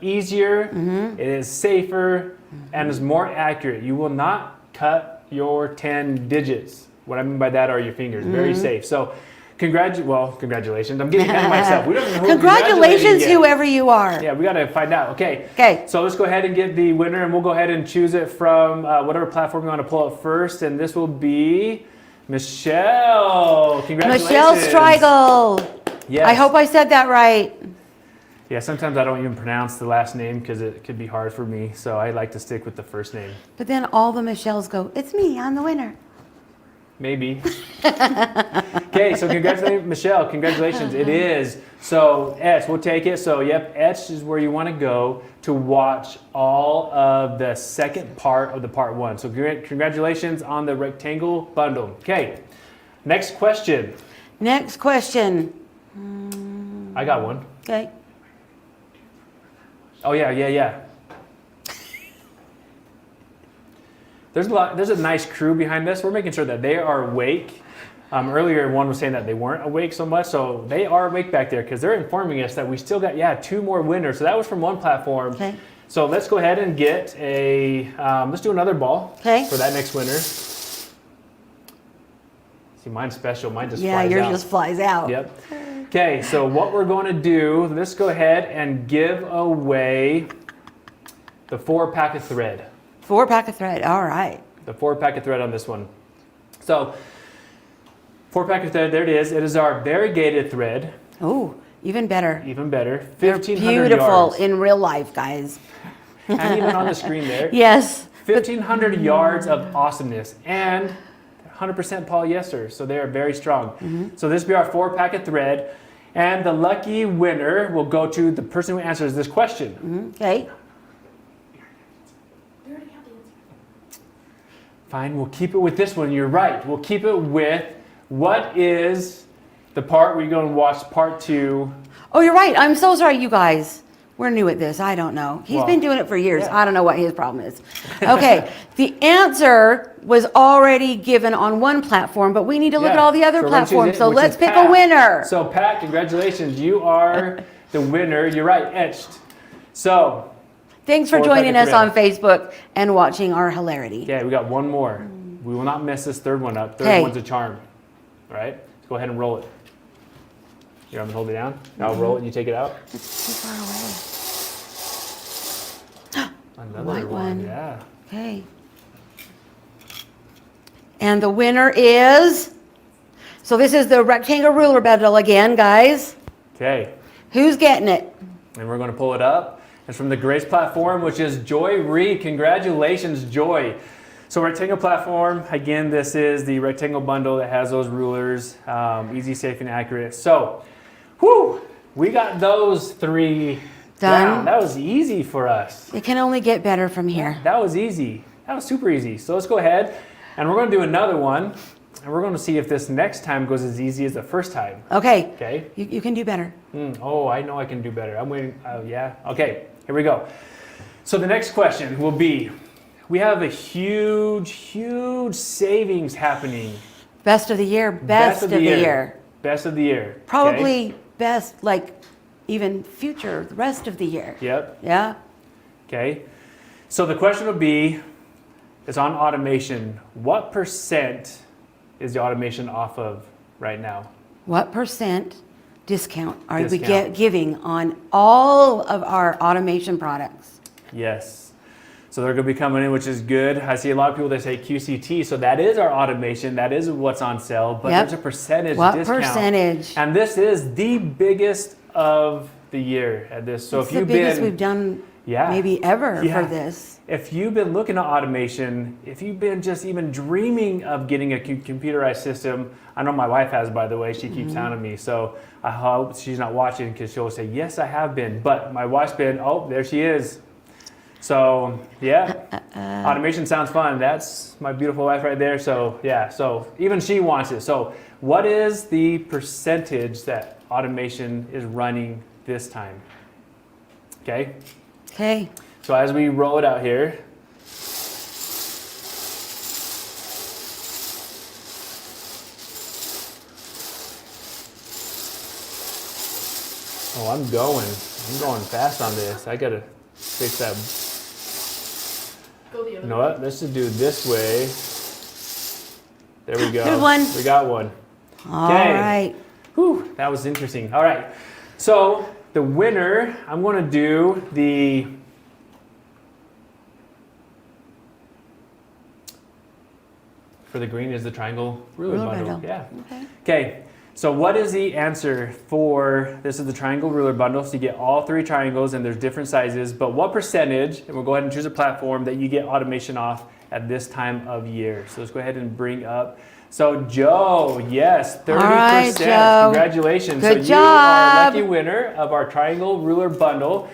Speaker 3: easier, it is safer, and is more accurate. You will not cut your 10 digits. What I mean by that are your fingers. Very safe. So congratulations. I'm getting ahead of myself. We don't know who
Speaker 16: congratulations, whoever you are.
Speaker 3: Yeah, we got to find out. Okay. So let's go ahead and get the winner, and we'll go ahead and choose it from whatever platform you want to pull up first. And this will be Michelle. Congratulations.
Speaker 16: Michelle Strigel.
Speaker 3: Yes.
Speaker 16: I hope I said that right.
Speaker 3: Yeah, sometimes I don't even pronounce the last name because it could be hard for me. So I like to stick with the first name.
Speaker 16: But then all the Michelles go, it's me, I'm the winner.
Speaker 3: Maybe. Okay, so congratulations, Michelle. Congratulations. It is. So, Etch, we'll take it. So, Etch is where you want to go to watch all of the second part of the part 1. So, congratulations on the rectangle bundle. Okay, next question. I got one.
Speaker 16: Okay.
Speaker 3: Oh, yeah. There's a nice crew behind this. We're making sure that they are awake. Earlier, one was saying that they weren't awake so much, so they are awake back there because they're informing us that we still got 2 more winners. So that was from one platform. Okay. So let's go ahead and get let's do another ball for that next winner. See, mine's special. Mine just flies out.
Speaker 16: Yeah, yours just flies out.
Speaker 3: Yep. Okay, so what we're going to do, let's go ahead and give away the 4-pack of thread.
Speaker 16: 4-pack of thread, all right.
Speaker 3: The 4-pack of thread on this one. So 4-pack of thread, there it is. It is our variegated thread.
Speaker 16: Oh, even better.
Speaker 3: Even better.
Speaker 16: They're
Speaker 3: 1,500
Speaker 16: beautiful
Speaker 3: yards.
Speaker 16: in real life, guys.
Speaker 3: And even on the screen there.
Speaker 16: Yes.
Speaker 3: 1,500 yards of awesomeness and 100% polyester, so they are very strong. So this will be our 4-pack of thread, and the lucky winner will go to the person who answers this question.
Speaker 16: Okay.
Speaker 3: Fine, we'll keep it with this one. You're right. We'll keep it with what is the part where you're going to watch part 2.
Speaker 16: Oh, you're right. I'm so sorry, you guys. We're new at this. I don't know. He's been doing it for years.
Speaker 3: Yeah.
Speaker 16: I don't know what his problem is. Okay. The answer was already given on one platform, but we need to look at all the other platforms. So let's pick a winner.
Speaker 3: So Pat, congratulations. You are the winner. You're right, etched. So
Speaker 16: thanks for joining us on Facebook and watching our hilarity.
Speaker 3: Yeah, we got one more. We will not mess this third one up. Third
Speaker 16: Okay.
Speaker 3: one's a charm. All right, let's go ahead and roll it. You want me to hold it down? I'll roll it and you take it out.
Speaker 16: It's too far away.
Speaker 3: Another
Speaker 16: White one.
Speaker 3: Yeah.
Speaker 16: Okay. And the winner is, so this is the rectangle ruler bundle again, guys.
Speaker 3: Okay.
Speaker 16: Who's getting it?
Speaker 3: And we're going to pull it up. It's from the Grace platform, which is Joy Reed. Congratulations, Joy. So rectangle platform, again, this is the rectangle bundle that has those rulers, easy, safe, and accurate. So, whew, we got those 3
Speaker 16: done.
Speaker 3: That was easy for us.
Speaker 16: It can only get better from here.
Speaker 3: That was easy. That was super easy. So let's go ahead and we're going to do another one. And we're going to see if this next time goes as easy as the first time.
Speaker 16: Okay.
Speaker 3: Okay.
Speaker 16: You can do better.
Speaker 3: Oh, I know I can do better. I'm waiting. Yeah. Okay. Here we go. So the next question will be, we have a huge, huge savings happening.
Speaker 16: Best of the year. Best of the year.
Speaker 3: Best of the year.
Speaker 16: Probably best, like even future, the rest of the year.
Speaker 3: Yep.
Speaker 16: Yeah.
Speaker 3: Okay. So the question will be, it's on automation. What percent is the automation off of right now?
Speaker 16: What percent discount are we
Speaker 3: Discount.
Speaker 16: giving on all of our automation products?
Speaker 3: Yes. So they're going to be coming in, which is good. I see a lot of people that say QCT, so that is our automation. That is what's on sale, but there's a percentage
Speaker 16: What
Speaker 3: discount.
Speaker 16: percentage?
Speaker 3: And this is the biggest of the year at this. So
Speaker 16: It's
Speaker 3: if
Speaker 16: the
Speaker 3: you've
Speaker 16: biggest
Speaker 3: been,
Speaker 16: we've done maybe ever for this.
Speaker 3: If you've been looking at automation, if you've been just even dreaming of getting a computerized system, I know my wife has, by the way, she keeps hounding me, so I hope she's not watching because she'll say, yes, I have been, but my wife's been, oh, there she is. So yeah, automation sounds fun. That's my beautiful wife right there. So yeah, so even she wants it. So what is the percentage that automation is running this time? Okay.
Speaker 16: Okay.
Speaker 3: So as we roll it out here, oh, I'm going fast on this. I gotta fix that. You know what? Let's just do it this way. There we go.
Speaker 16: Good one.
Speaker 3: We got one.
Speaker 16: All right.
Speaker 3: Whew, that was interesting. All right. So the winner, I'm going to do the for the green is the triangle ruler bundle. Yeah. Okay. So what is the answer for, this is the triangle ruler bundle, so you get all 3 triangles and there's different sizes, but what percentage, and we'll go ahead and choose a platform that you get automation off at this time of year. So let's go ahead and bring up, so Joe, yes, 30%.
Speaker 16: All right, Joe.
Speaker 3: Congratulations.
Speaker 16: Good
Speaker 3: so
Speaker 16: job.
Speaker 3: You are a lucky winner of our triangle ruler bundle,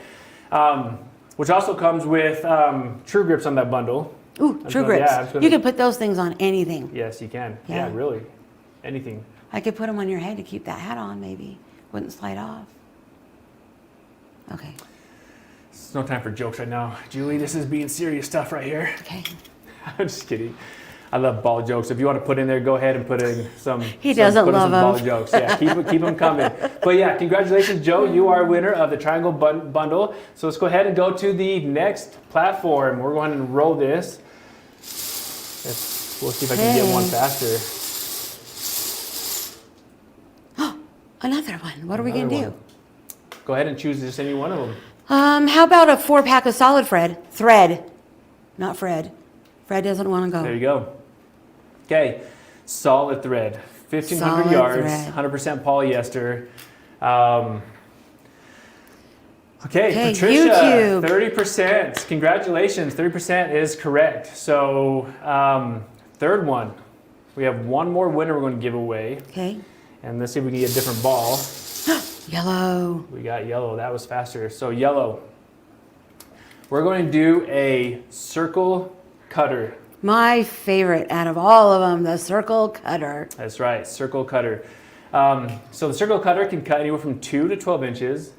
Speaker 3: which also comes with True Grips on that bundle.
Speaker 16: Ooh, True Grips.
Speaker 3: Yeah,
Speaker 16: You can put those things on anything.
Speaker 3: Yes, you can.
Speaker 16: Yeah.
Speaker 3: Yeah, really. Anything.
Speaker 16: I could put them on your head to keep that hat on, maybe. Wouldn't slide off. Okay.
Speaker 3: It's no time for jokes right now. Julie, this is being serious stuff right here.
Speaker 16: Okay.
Speaker 3: I'm just kidding. I love ball jokes. If you want to put in there, go ahead and put in some.
Speaker 16: He doesn't
Speaker 3: put in
Speaker 16: love
Speaker 3: some ball
Speaker 16: them.
Speaker 3: jokes. Yeah, keep them coming. But yeah, congratulations, Joe. You are a winner of the triangle bundle. So let's go ahead and go to the next platform. We're going to roll this. We'll see if I can get one faster.
Speaker 16: Another one. What are we going to do?
Speaker 3: Go ahead and choose just any one of them.
Speaker 16: How about a 4-pack of solid thread? Not Fred. Fred doesn't want to go.
Speaker 3: There you go. Okay, solid thread. 1,500
Speaker 16: Solid
Speaker 3: yards,
Speaker 16: thread.
Speaker 3: 100% polyester. Okay, Patricia,
Speaker 16: YouTube.
Speaker 3: 30%. Congratulations, 30% is correct. So, third one. We have one more winner we're going to give away.
Speaker 16: Okay.
Speaker 3: And let's see if we can get a different ball.
Speaker 16: Yellow.
Speaker 3: We got yellow. That was faster. So, yellow. We're going to do a circle cutter.
Speaker 16: My favorite out of all of them, the circle cutter.
Speaker 3: That's right, circle cutter. So the circle cutter can cut anywhere from 2 to 12 inches.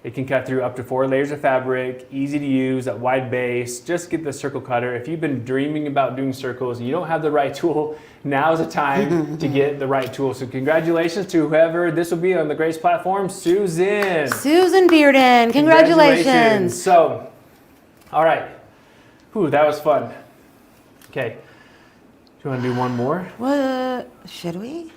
Speaker 3: It can cut through up to 4 layers of fabric, easy to use, at wide base. Just get the circle cutter. If you've been dreaming about doing circles and you don't have the right tool, now's the time to get the right tool. So congratulations to whoever this will be on the Grace platform, Susan.
Speaker 16: Susan Bearden, congratulations.
Speaker 3: So, all right. Whew, that was fun. Okay. Do you want to do one more?
Speaker 16: What? Should we?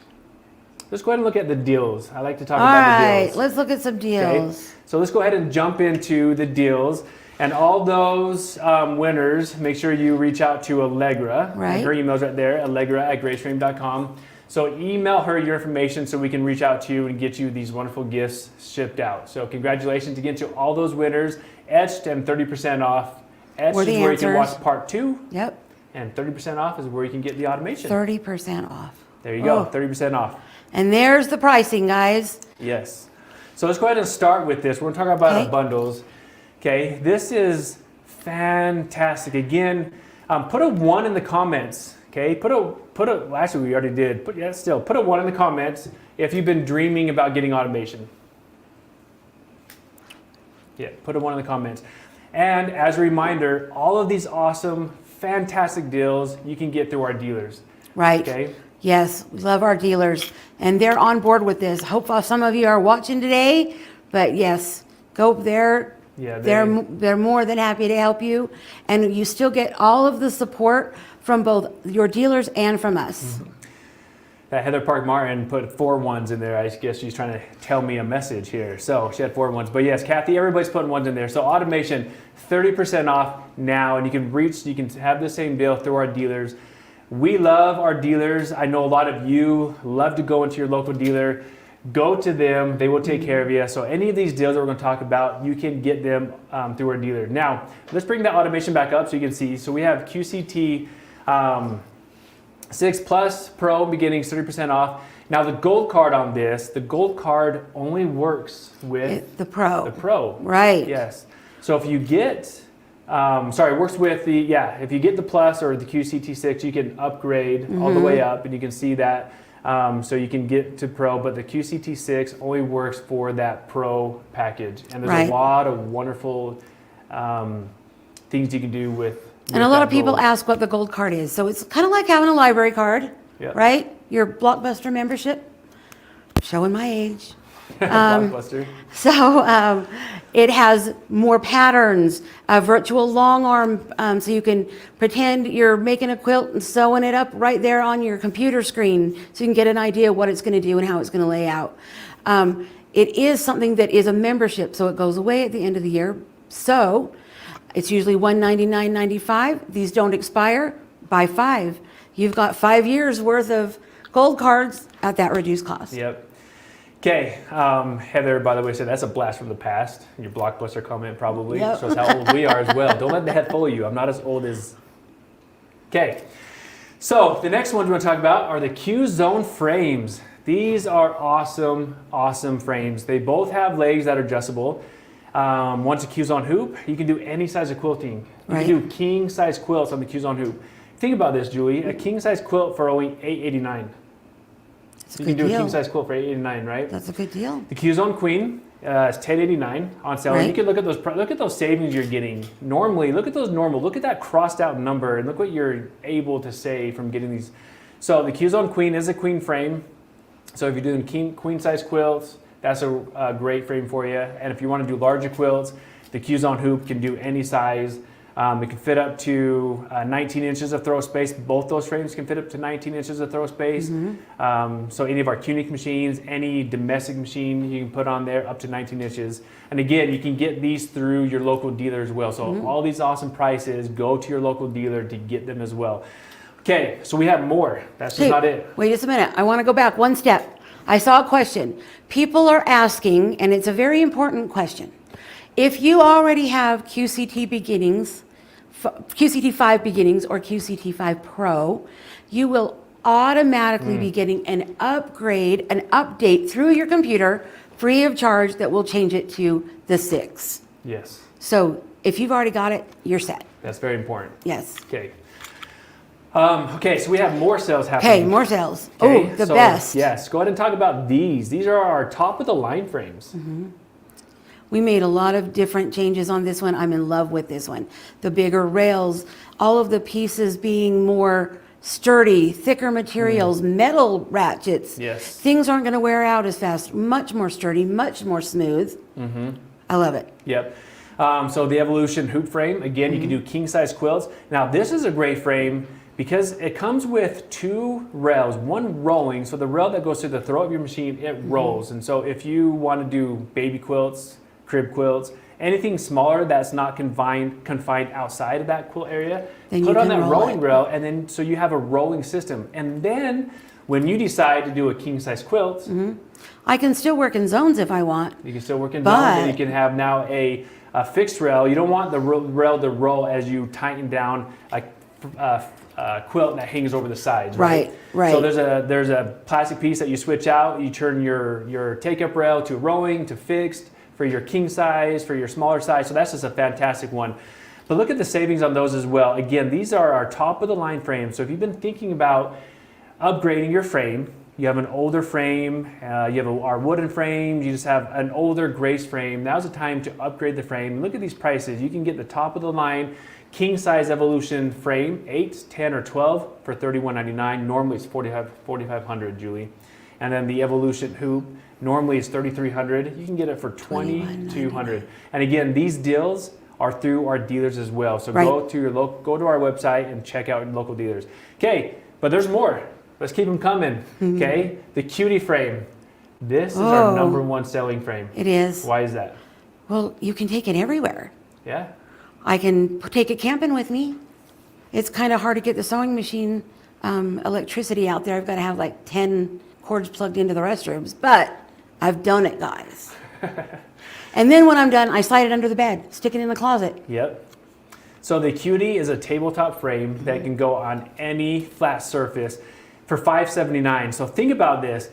Speaker 3: Let's go ahead and look at the deals. I like to talk
Speaker 16: All
Speaker 3: about the
Speaker 16: right,
Speaker 3: deals.
Speaker 16: let's look at some deals.
Speaker 3: Okay? So let's go ahead and jump into the deals. And all those winners, make sure you reach out to Allegra.
Speaker 16: Right.
Speaker 3: Her email's right there, allegra@graceframe.com. So email her your information so we can reach out to you and get you these wonderful gifts shipped out. So congratulations again to all those winners. Etched and 30% off. Etched is where you can watch part 2.
Speaker 16: Yep.
Speaker 3: And 30% off is where you can get the automation.
Speaker 16: 30% off.
Speaker 3: There you go, 30% off.
Speaker 16: And there's the pricing, guys.
Speaker 3: Yes. So let's go ahead and start with this. We're going to talk about our bundles. Okay, this is fantastic. Again, put a 1 in the comments. Okay, well, actually we already did. Put a 1 in the comments if you've been dreaming about getting automation. Yeah, put a 1 in the comments. And as a reminder, all of these awesome, fantastic deals you can get through our dealers.
Speaker 16: Right.
Speaker 3: Okay.
Speaker 16: Yes, we love our dealers, and they're on board with this. Hope some of you are watching today, but yes, go there.
Speaker 3: Yeah,
Speaker 16: they're more than happy to help you, and you still get all of the support from both your dealers and from us.
Speaker 3: Heather Park Martin put 4 1s in there. I guess she's trying to tell me a message here. So she had 4 1s. But yes, Kathy, everybody's putting 1s in there. So automation, 30% off now, and you can have the same deal through our dealers. We love our dealers. I know a lot of you love to go into your local dealer. Go to them. They will take care of you. So any of these deals that we're going to talk about, you can get them through our dealer. Now, let's bring that automation back up so you can see. So we have QCT 6 Plus Pro beginnings, 30% off. Now the gold card on this, the gold card only works with
Speaker 16: the Pro.
Speaker 3: The Pro.
Speaker 16: Right.
Speaker 3: Yes. So if you get it works with if you get the Plus or the QCT6, you can upgrade all the way up, and you can see that. So you can get to Pro, but the QCT6 only works for that Pro package. And there's a lot of wonderful things you can do with
Speaker 16: And a lot of people ask what the gold card is. So it's kind of like having a library card, right? Your Blockbuster membership. Showing my age.
Speaker 3: Blockbuster.
Speaker 16: So it has more patterns, a virtual long arm, so you can pretend you're making a quilt and sewing it up right there on your computer screen, so you can get an idea what it's going to do and how it's going to lay out. It is something that is a membership, so it goes away at the end of the year. So it's usually $199.95. These don't expire. Buy 5. You've got 5 years worth of gold cards at that reduced cost.
Speaker 3: Yep. Okay, Heather, by the way, said that's a blast from the past. Your Blockbuster comment probably shows how old we are as well. Don't let the head fool you. I'm not as old as... Okay, so the next ones we're going to talk about are the Q-Zone frames. These are awesome, awesome frames. They both have legs that are adjustable. One's a Q-Zone hoop. You can do any size of quilting. You can do king-size quilts on the Q-Zone hoop. Think about this, Julie. A king-size quilt for only $8.89. You can do a king-size quilt for $8.89, right?
Speaker 16: That's a good deal.
Speaker 3: The Q-Zone Queen is $10.89 on sale. And you can look at those savings you're getting. Normally, look at those normal. Look at that crossed out number, and look what you're able to save from getting these. So the Q-Zone Queen is a queen frame. So if you're doing queen-size quilts, that's a great frame for you. And if you want to do larger quilts, the Q-Zone hoop can do any size. It can fit up to 19 inches of throw space. Both those frames can fit up to 19 inches of throw space. So any of our Quilting machines, any domestic machine you can put on there up to 19 inches. And again, you can get these through your local dealer as well. So all these awesome prices, go to your local dealer to get them as well. Okay, so we have more. That's just not it.
Speaker 16: Wait just a minute. I want to go back one step. I saw a question. People are asking, and it's a very important question. If you already have QCT beginnings, QCT 5 beginnings or QCT 5 Pro, you will automatically be getting an upgrade, an update through your computer free of charge that will change it to the 6.
Speaker 3: Yes.
Speaker 16: So if you've already got it, you're set.
Speaker 3: That's very important.
Speaker 16: Yes.
Speaker 3: Okay. Okay, so we have more sales happening.
Speaker 16: Okay, more sales. Oh, the best.
Speaker 3: Yes, go ahead and talk about these. These are our top of the line frames.
Speaker 16: We made a lot of different changes on this one. I'm in love with this one. The bigger rails, all of the pieces being more sturdy, thicker materials, metal ratchets.
Speaker 3: Yes.
Speaker 16: Things aren't going to wear out as fast. Much more sturdy, much more smooth. I love it.
Speaker 3: Yep. So the Evolution hoop frame, again, you can do king size quilts. Now this is a great frame because it comes with 2 rails, one rolling. So the rail that goes through the throat of your machine, it rolls. And so if you want to do baby quilts, crib quilts, anything smaller that's not confined outside of that quilt area,
Speaker 16: Then
Speaker 3: put
Speaker 16: you
Speaker 3: on
Speaker 16: can
Speaker 3: that
Speaker 16: roll
Speaker 3: rolling
Speaker 16: it.
Speaker 3: rail, and then so you have a rolling system. And then when you decide to do a king size quilt,
Speaker 16: I can still work in zones if I want.
Speaker 3: you can still work in zones, and you can have now a fixed rail. You don't want the rail to roll as you tighten down a quilt that hangs over the sides, right?
Speaker 16: Right.
Speaker 3: So there's a plastic piece that you switch out. You turn your take-up rail to rolling, to fixed, for your king size, for your smaller size. So that's just a fantastic one. But look at the savings on those as well. Again, these are our top of the line frames. So if you've been thinking about upgrading your frame, you have an older frame, you have our wooden frame, you just have an older Grace frame, now's the time to upgrade the frame. Look at these prices. You can get the top of the line king size Evolution frame, 8, 10, or 12 for $31.99. Normally it's $4,500, Julie. And then the Evolution hoop, normally it's $3,300. You can get it for $2,200. And again, these deals are through our dealers as well. So go to our website and check out local dealers. Okay, but there's more. Let's keep them coming. Okay, the Cutie frame. This is our #1 selling frame.
Speaker 16: It is.
Speaker 3: Why is that?
Speaker 16: Well, you can take it everywhere.
Speaker 3: Yeah.
Speaker 16: I can take it camping with me. It's kind of hard to get the sewing machine electricity out there. I've got to have like 10 cords plugged into the restrooms, but I've done it, guys. And then when I'm done, I slide it under the bed, stick it in the closet.
Speaker 3: Yep. So the Cutie is a tabletop frame that can go on any flat surface for $579. So think about this.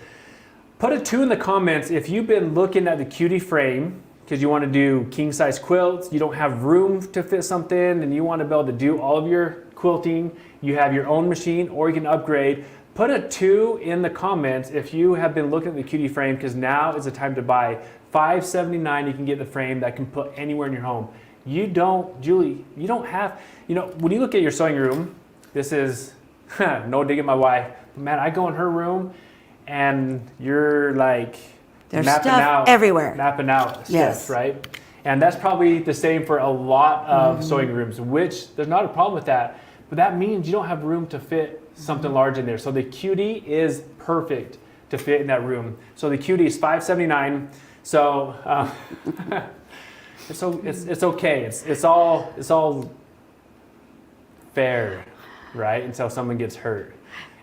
Speaker 3: Put a 2 in the comments if you've been looking at the Cutie frame because you want to do king size quilts, you don't have room to fit something, and you want to be able to do all of your quilting, you have your own machine, or you can upgrade. Put a 2 in the comments if you have been looking at the Cutie frame, because now is the time to buy. $579, you can get the frame that can put anywhere in your home. You don't, Julie, you don't have, when you look at your sewing room, this is, no digging my wife, man, I go in her room and you're like,
Speaker 16: there's
Speaker 3: mapping
Speaker 16: stuff
Speaker 3: out,
Speaker 16: everywhere.
Speaker 3: Mapping out
Speaker 16: Yes.
Speaker 3: steps, right? And that's probably the same for a lot of sewing rooms, which there's not a problem with that, but that means you don't have room to fit something large in there. So the Cutie is perfect to fit in that room. So the Cutie is $579. So it's okay. It's all fair, right? Until someone gets hurt.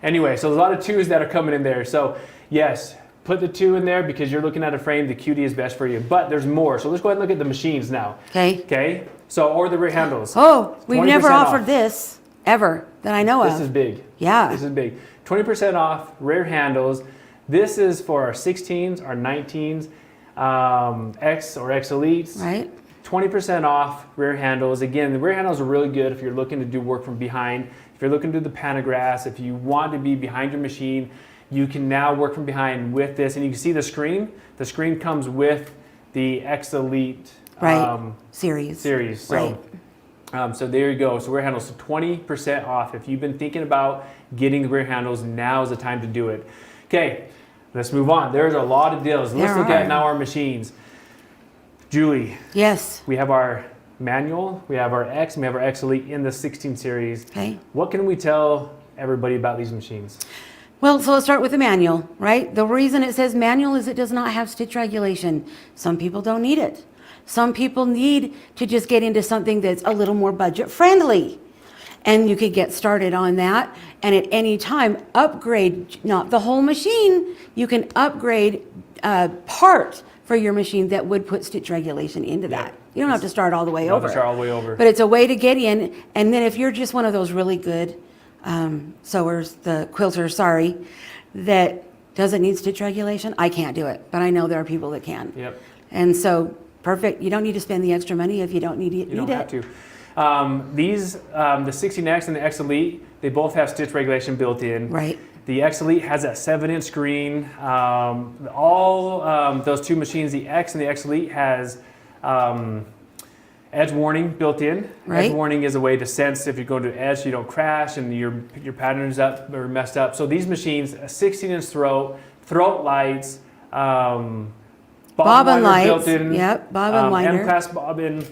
Speaker 3: Anyway, so there's a lot of 2s that are coming in there. So yes, put the 2 in there because you're looking at a frame. The Cutie is best for you, but there's more. So let's go ahead and look at the machines now. Okay. So or the rear handles.
Speaker 16: Oh, we've never
Speaker 3: 20%
Speaker 16: offered
Speaker 3: off.
Speaker 16: this ever that I know of.
Speaker 3: This is big.
Speaker 16: Yeah.
Speaker 3: This is big. 20% off rear handles. This is for our 16s, our 19s, X or X Elites.
Speaker 16: Right.
Speaker 3: 20% off rear handles. Again, the rear handles are really good if you're looking to do work from behind. If you're looking to do the panographs, if you want to be behind your machine, you can now work from behind with this. And you can see the screen. The screen comes with the X Elite
Speaker 16: series.
Speaker 3: So, so there you go. So rear handles, so 20% off. If you've been thinking about getting the rear handles, now is the time to do it. Okay, let's move on. There's a lot of deals. Let's look at now our machines. Julie.
Speaker 16: Yes.
Speaker 3: We have our manual, we have our X, and we have our X Elite in the 16 series.
Speaker 16: Okay.
Speaker 3: What can we tell everybody about these machines?
Speaker 16: Well, so let's start with the manual, right? The reason it says manual is it does not have stitch regulation. Some people don't need it. Some people need to just get into something that's a little more budget friendly. and you could get started on that. And at any time, upgrade, not the whole machine, you can upgrade part for your machine that would put stitch regulation into that. You don't have to start all the way over.
Speaker 3: Start all the way over.
Speaker 16: But it's a way to get in. And then if you're just one of those really good sewers, the quilters, sorry, that doesn't need stitch regulation, I can't do it. But I know there are people that can.
Speaker 3: Yep.
Speaker 16: And so, perfect. You don't need to spend the extra money if you don't need it.
Speaker 3: You don't have to. These, the 16X and the X Elite, they both have stitch regulation built in.
Speaker 16: Right.
Speaker 3: The X Elite has that 7-inch screen. Those two machines, the X and the X Elite, has edge warning built in.
Speaker 16: Right.
Speaker 3: Edge warning is a way to sense if you're going to edge so you don't crash and your pattern's up or messed up. So these machines, a 16-inch throat lights, bobbin
Speaker 16: lights,
Speaker 3: built in.
Speaker 16: Yep, bobbin liner.
Speaker 3: M-class bobbin.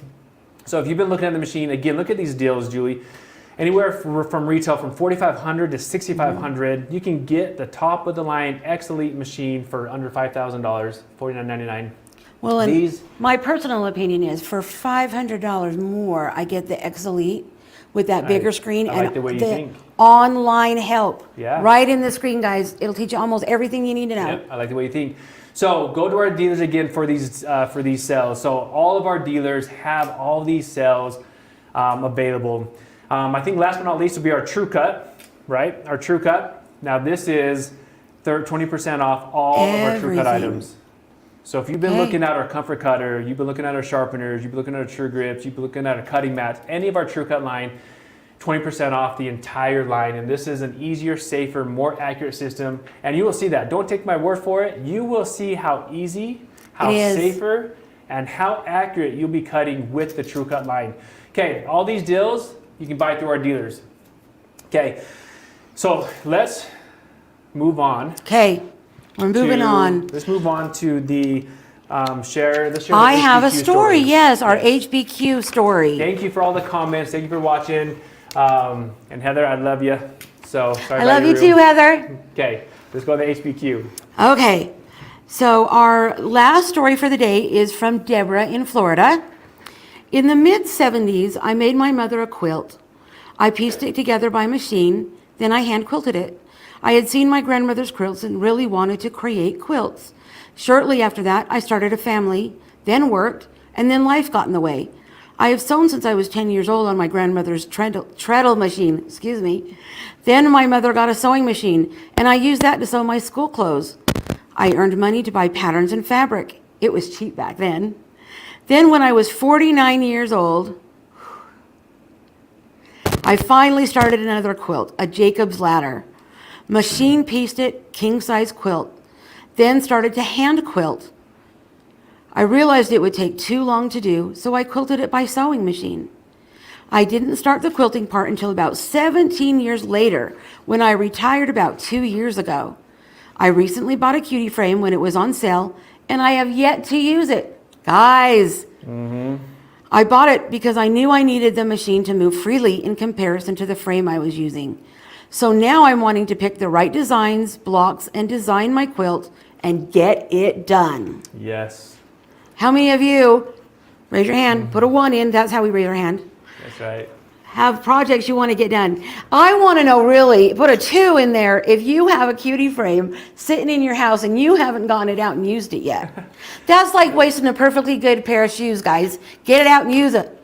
Speaker 3: So if you've been looking at the machine, again, look at these deals, Julie. Anywhere from retail from $4,500 to $6,500, you can get the top of the line X Elite machine for under $5,000, $49.99.
Speaker 16: Well, and my personal opinion is for $500 more, I get the X Elite with that bigger screen
Speaker 3: I like
Speaker 16: and
Speaker 3: the way you think.
Speaker 16: online help.
Speaker 3: Yeah.
Speaker 16: Right in the screen, guys. It'll teach you almost everything you need to know.
Speaker 3: Yep, I like the way you think. So go to our dealers again for these sales. So all of our dealers have all these sales available. I think last but not least will be our True Cut, right? Our True Cut. Now this is 20% off all of our True Cut items. So if you've been looking at our Comfort Cutter, you've been looking at our sharpeners, you've been looking at our True Grips, you've been looking at our cutting mats, any of our True Cut line, 20% off the entire line. And this is an easier, safer, more accurate system. And you will see that. Don't take my word for it. You will see how easy, how safer, and how accurate you'll be cutting with the True Cut line. Okay, all these deals you can buy through our dealers. Okay, so let's move on.
Speaker 16: Okay, we're moving on.
Speaker 3: Let's move on to the share the
Speaker 16: I have a
Speaker 3: HBQ
Speaker 16: story,
Speaker 3: stories.
Speaker 16: yes, our HBQ story.
Speaker 3: Thank you for all the comments. Thank you for watching. And Heather, I love you. So sorry
Speaker 16: I
Speaker 3: about
Speaker 16: love
Speaker 3: your
Speaker 16: you too,
Speaker 3: room.
Speaker 16: Heather.
Speaker 3: Okay, let's go to the HBQ.
Speaker 16: Okay, so our last story for the day is from Deborah in Florida. In the mid-70s, I made my mother a quilt. I pieced it together by machine, then I hand quilted it. I had seen my grandmother's quilts and really wanted to create quilts. Shortly after that, I started a family, then worked, and then life got in the way. I have sewn since I was 10 years old on my grandmother's treadle machine, Then my mother got a sewing machine, and I used that to sew my school clothes. I earned money to buy patterns and fabric. It was cheap back then. Then when I was 49 years old, I finally started another quilt, a Jacob's Ladder. Machine pieced it, king-size quilt. Then started to hand quilt. I realized it would take too long to do, so I quilted it by sewing machine. I didn't start the quilting part until about 17 years later, when I retired about 2 years ago. I recently bought a cutie frame when it was on sale, and I have yet to use it. Guys, I bought it because I knew I needed the machine to move freely in comparison to the frame I was using. So now I'm wanting to pick the right designs, blocks, and design my quilt and get it done.
Speaker 3: Yes.
Speaker 16: How many of you, raise your hand, put a 1 in, that's how we raise our hand,
Speaker 3: That's right.
Speaker 16: have projects you want to get done? I want to know really, put a 2 in there if you have a cutie frame sitting in your house and you haven't gotten it out and used it yet. That's like wasting a perfectly good pair of shoes, guys. Get it out and use it.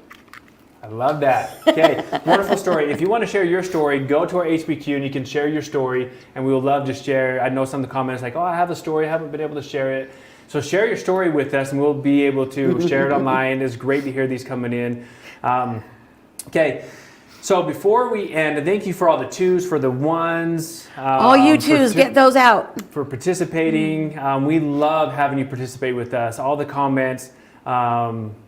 Speaker 3: I love that. Okay, wonderful story. If you want to share your story, go to our HBQ and you can share your story, and we would love to share. I know some of the comments like, oh, I have a story, I haven't been able to share it. So share your story with us and we'll be able to share it online. It's great to hear these coming in. Okay, so before we end, thank you for all the 2s, for the 1s.
Speaker 16: All you 2s, get those out.
Speaker 3: For participating. We love having you participate with us. All the comments.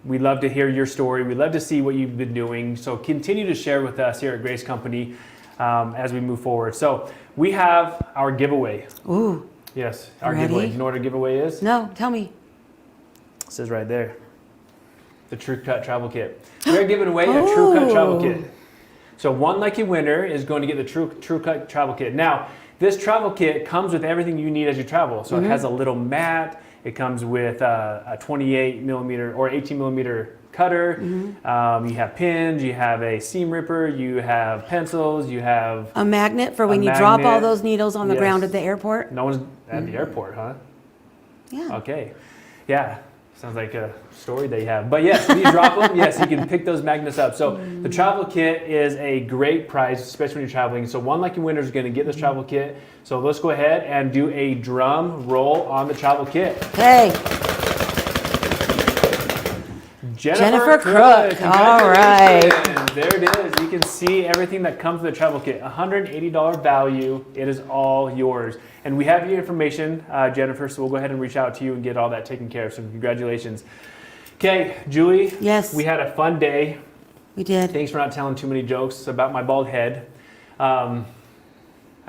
Speaker 3: We love to hear your story. We love to see what you've been doing. So continue to share with us here at Grace Company as we move forward. So we have our giveaway.
Speaker 16: Ooh.
Speaker 3: Yes, our
Speaker 16: Ready?
Speaker 3: giveaway. You know what our giveaway is?
Speaker 16: No, tell me.
Speaker 3: It says right there. The True Cut Travel Kit. We're giving away a True Cut Travel Kit. So one lucky winner is going to get the True Cut Travel Kit. Now, this travel kit comes with everything you need as you travel. So it has a little mat. It comes with a 28 millimeter or 18 millimeter cutter, you have pins, you have a seam ripper, you have pencils, you have
Speaker 16: a magnet for when you drop all those needles on the ground at the airport.
Speaker 3: No one's at the airport, huh?
Speaker 16: Yeah.
Speaker 3: Okay. Yeah. Sounds like a story they have. But yes, when you drop them, yes, you can pick those magnets up. So the travel kit is a great prize, especially when you're traveling. So One Lucky Winner is going to get this travel kit. So let's go ahead and do a drum roll on the travel kit.
Speaker 16: Hey.
Speaker 3: Jennifer
Speaker 16: Crook. All right.
Speaker 3: There it is. You can see everything that comes with the travel kit. $180 value. It is all yours. And we have your information, Jennifer, so we'll go ahead and reach out to you and get all that taken care of. So congratulations. Okay, Julie.
Speaker 16: Yes.
Speaker 3: We had a fun day.
Speaker 16: We did.
Speaker 3: Thanks for not telling too many jokes about my bald head. I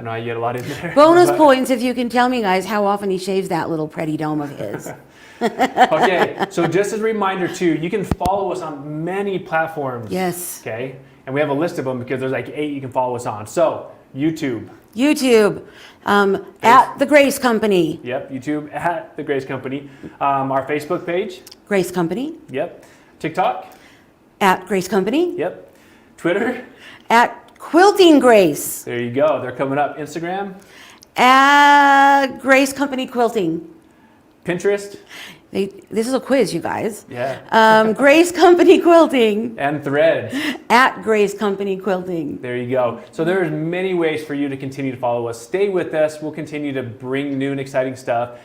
Speaker 3: know I get a lot in there.
Speaker 16: Bonus points if you can tell me, guys, how often he shaves that little pretty dome of his.
Speaker 3: Okay, so just as a reminder too, you can follow us on many platforms.
Speaker 16: Yes.
Speaker 3: Okay, and we have a list of them because there's like 8 you can follow us on. So YouTube,
Speaker 16: at the Grace Company.
Speaker 3: Yep, YouTube at the Grace Company. Our Facebook page,
Speaker 16: Grace Company.
Speaker 3: Yep. TikTok,
Speaker 16: at Grace Company.
Speaker 3: Yep. Twitter,
Speaker 16: at Quilting Grace.
Speaker 3: There you go. They're coming up. Instagram,
Speaker 16: at Grace Company Quilting.
Speaker 3: Pinterest.
Speaker 16: This is a quiz, you guys.
Speaker 3: Yeah.
Speaker 16: Grace Company Quilting.
Speaker 3: And Threads.
Speaker 16: At Grace Company Quilting.
Speaker 3: There you go. So there's many ways for you to continue to follow us. Stay with us. We'll continue to bring new and exciting stuff.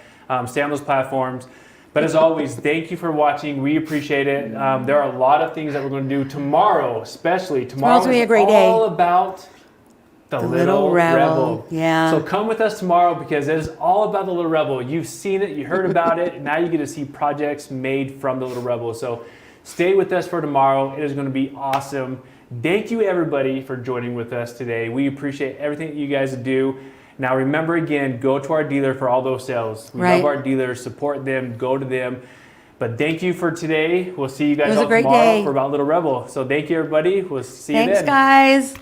Speaker 3: Stay on those platforms. But as always, thank you for watching. We appreciate it. There are a lot of things that we're going to do tomorrow, especially. Tomorrow's
Speaker 16: gonna be a great day.
Speaker 3: All about the Little Rebel.
Speaker 16: Yeah.
Speaker 3: So come with us tomorrow because it is all about the Little Rebel. You've seen it, you heard about it, and now you get to see projects made from the Little Rebel. So stay with us for tomorrow. It is going to be awesome. Thank you everybody for joining with us today. We appreciate everything that you guys do. Now remember again, go to our dealer for all those sales. We love our dealers, support them, go to them. But thank you for today. We'll see you guys all tomorrow for About Little Rebel. So thank you everybody. We'll see you then.
Speaker 16: Thanks guys.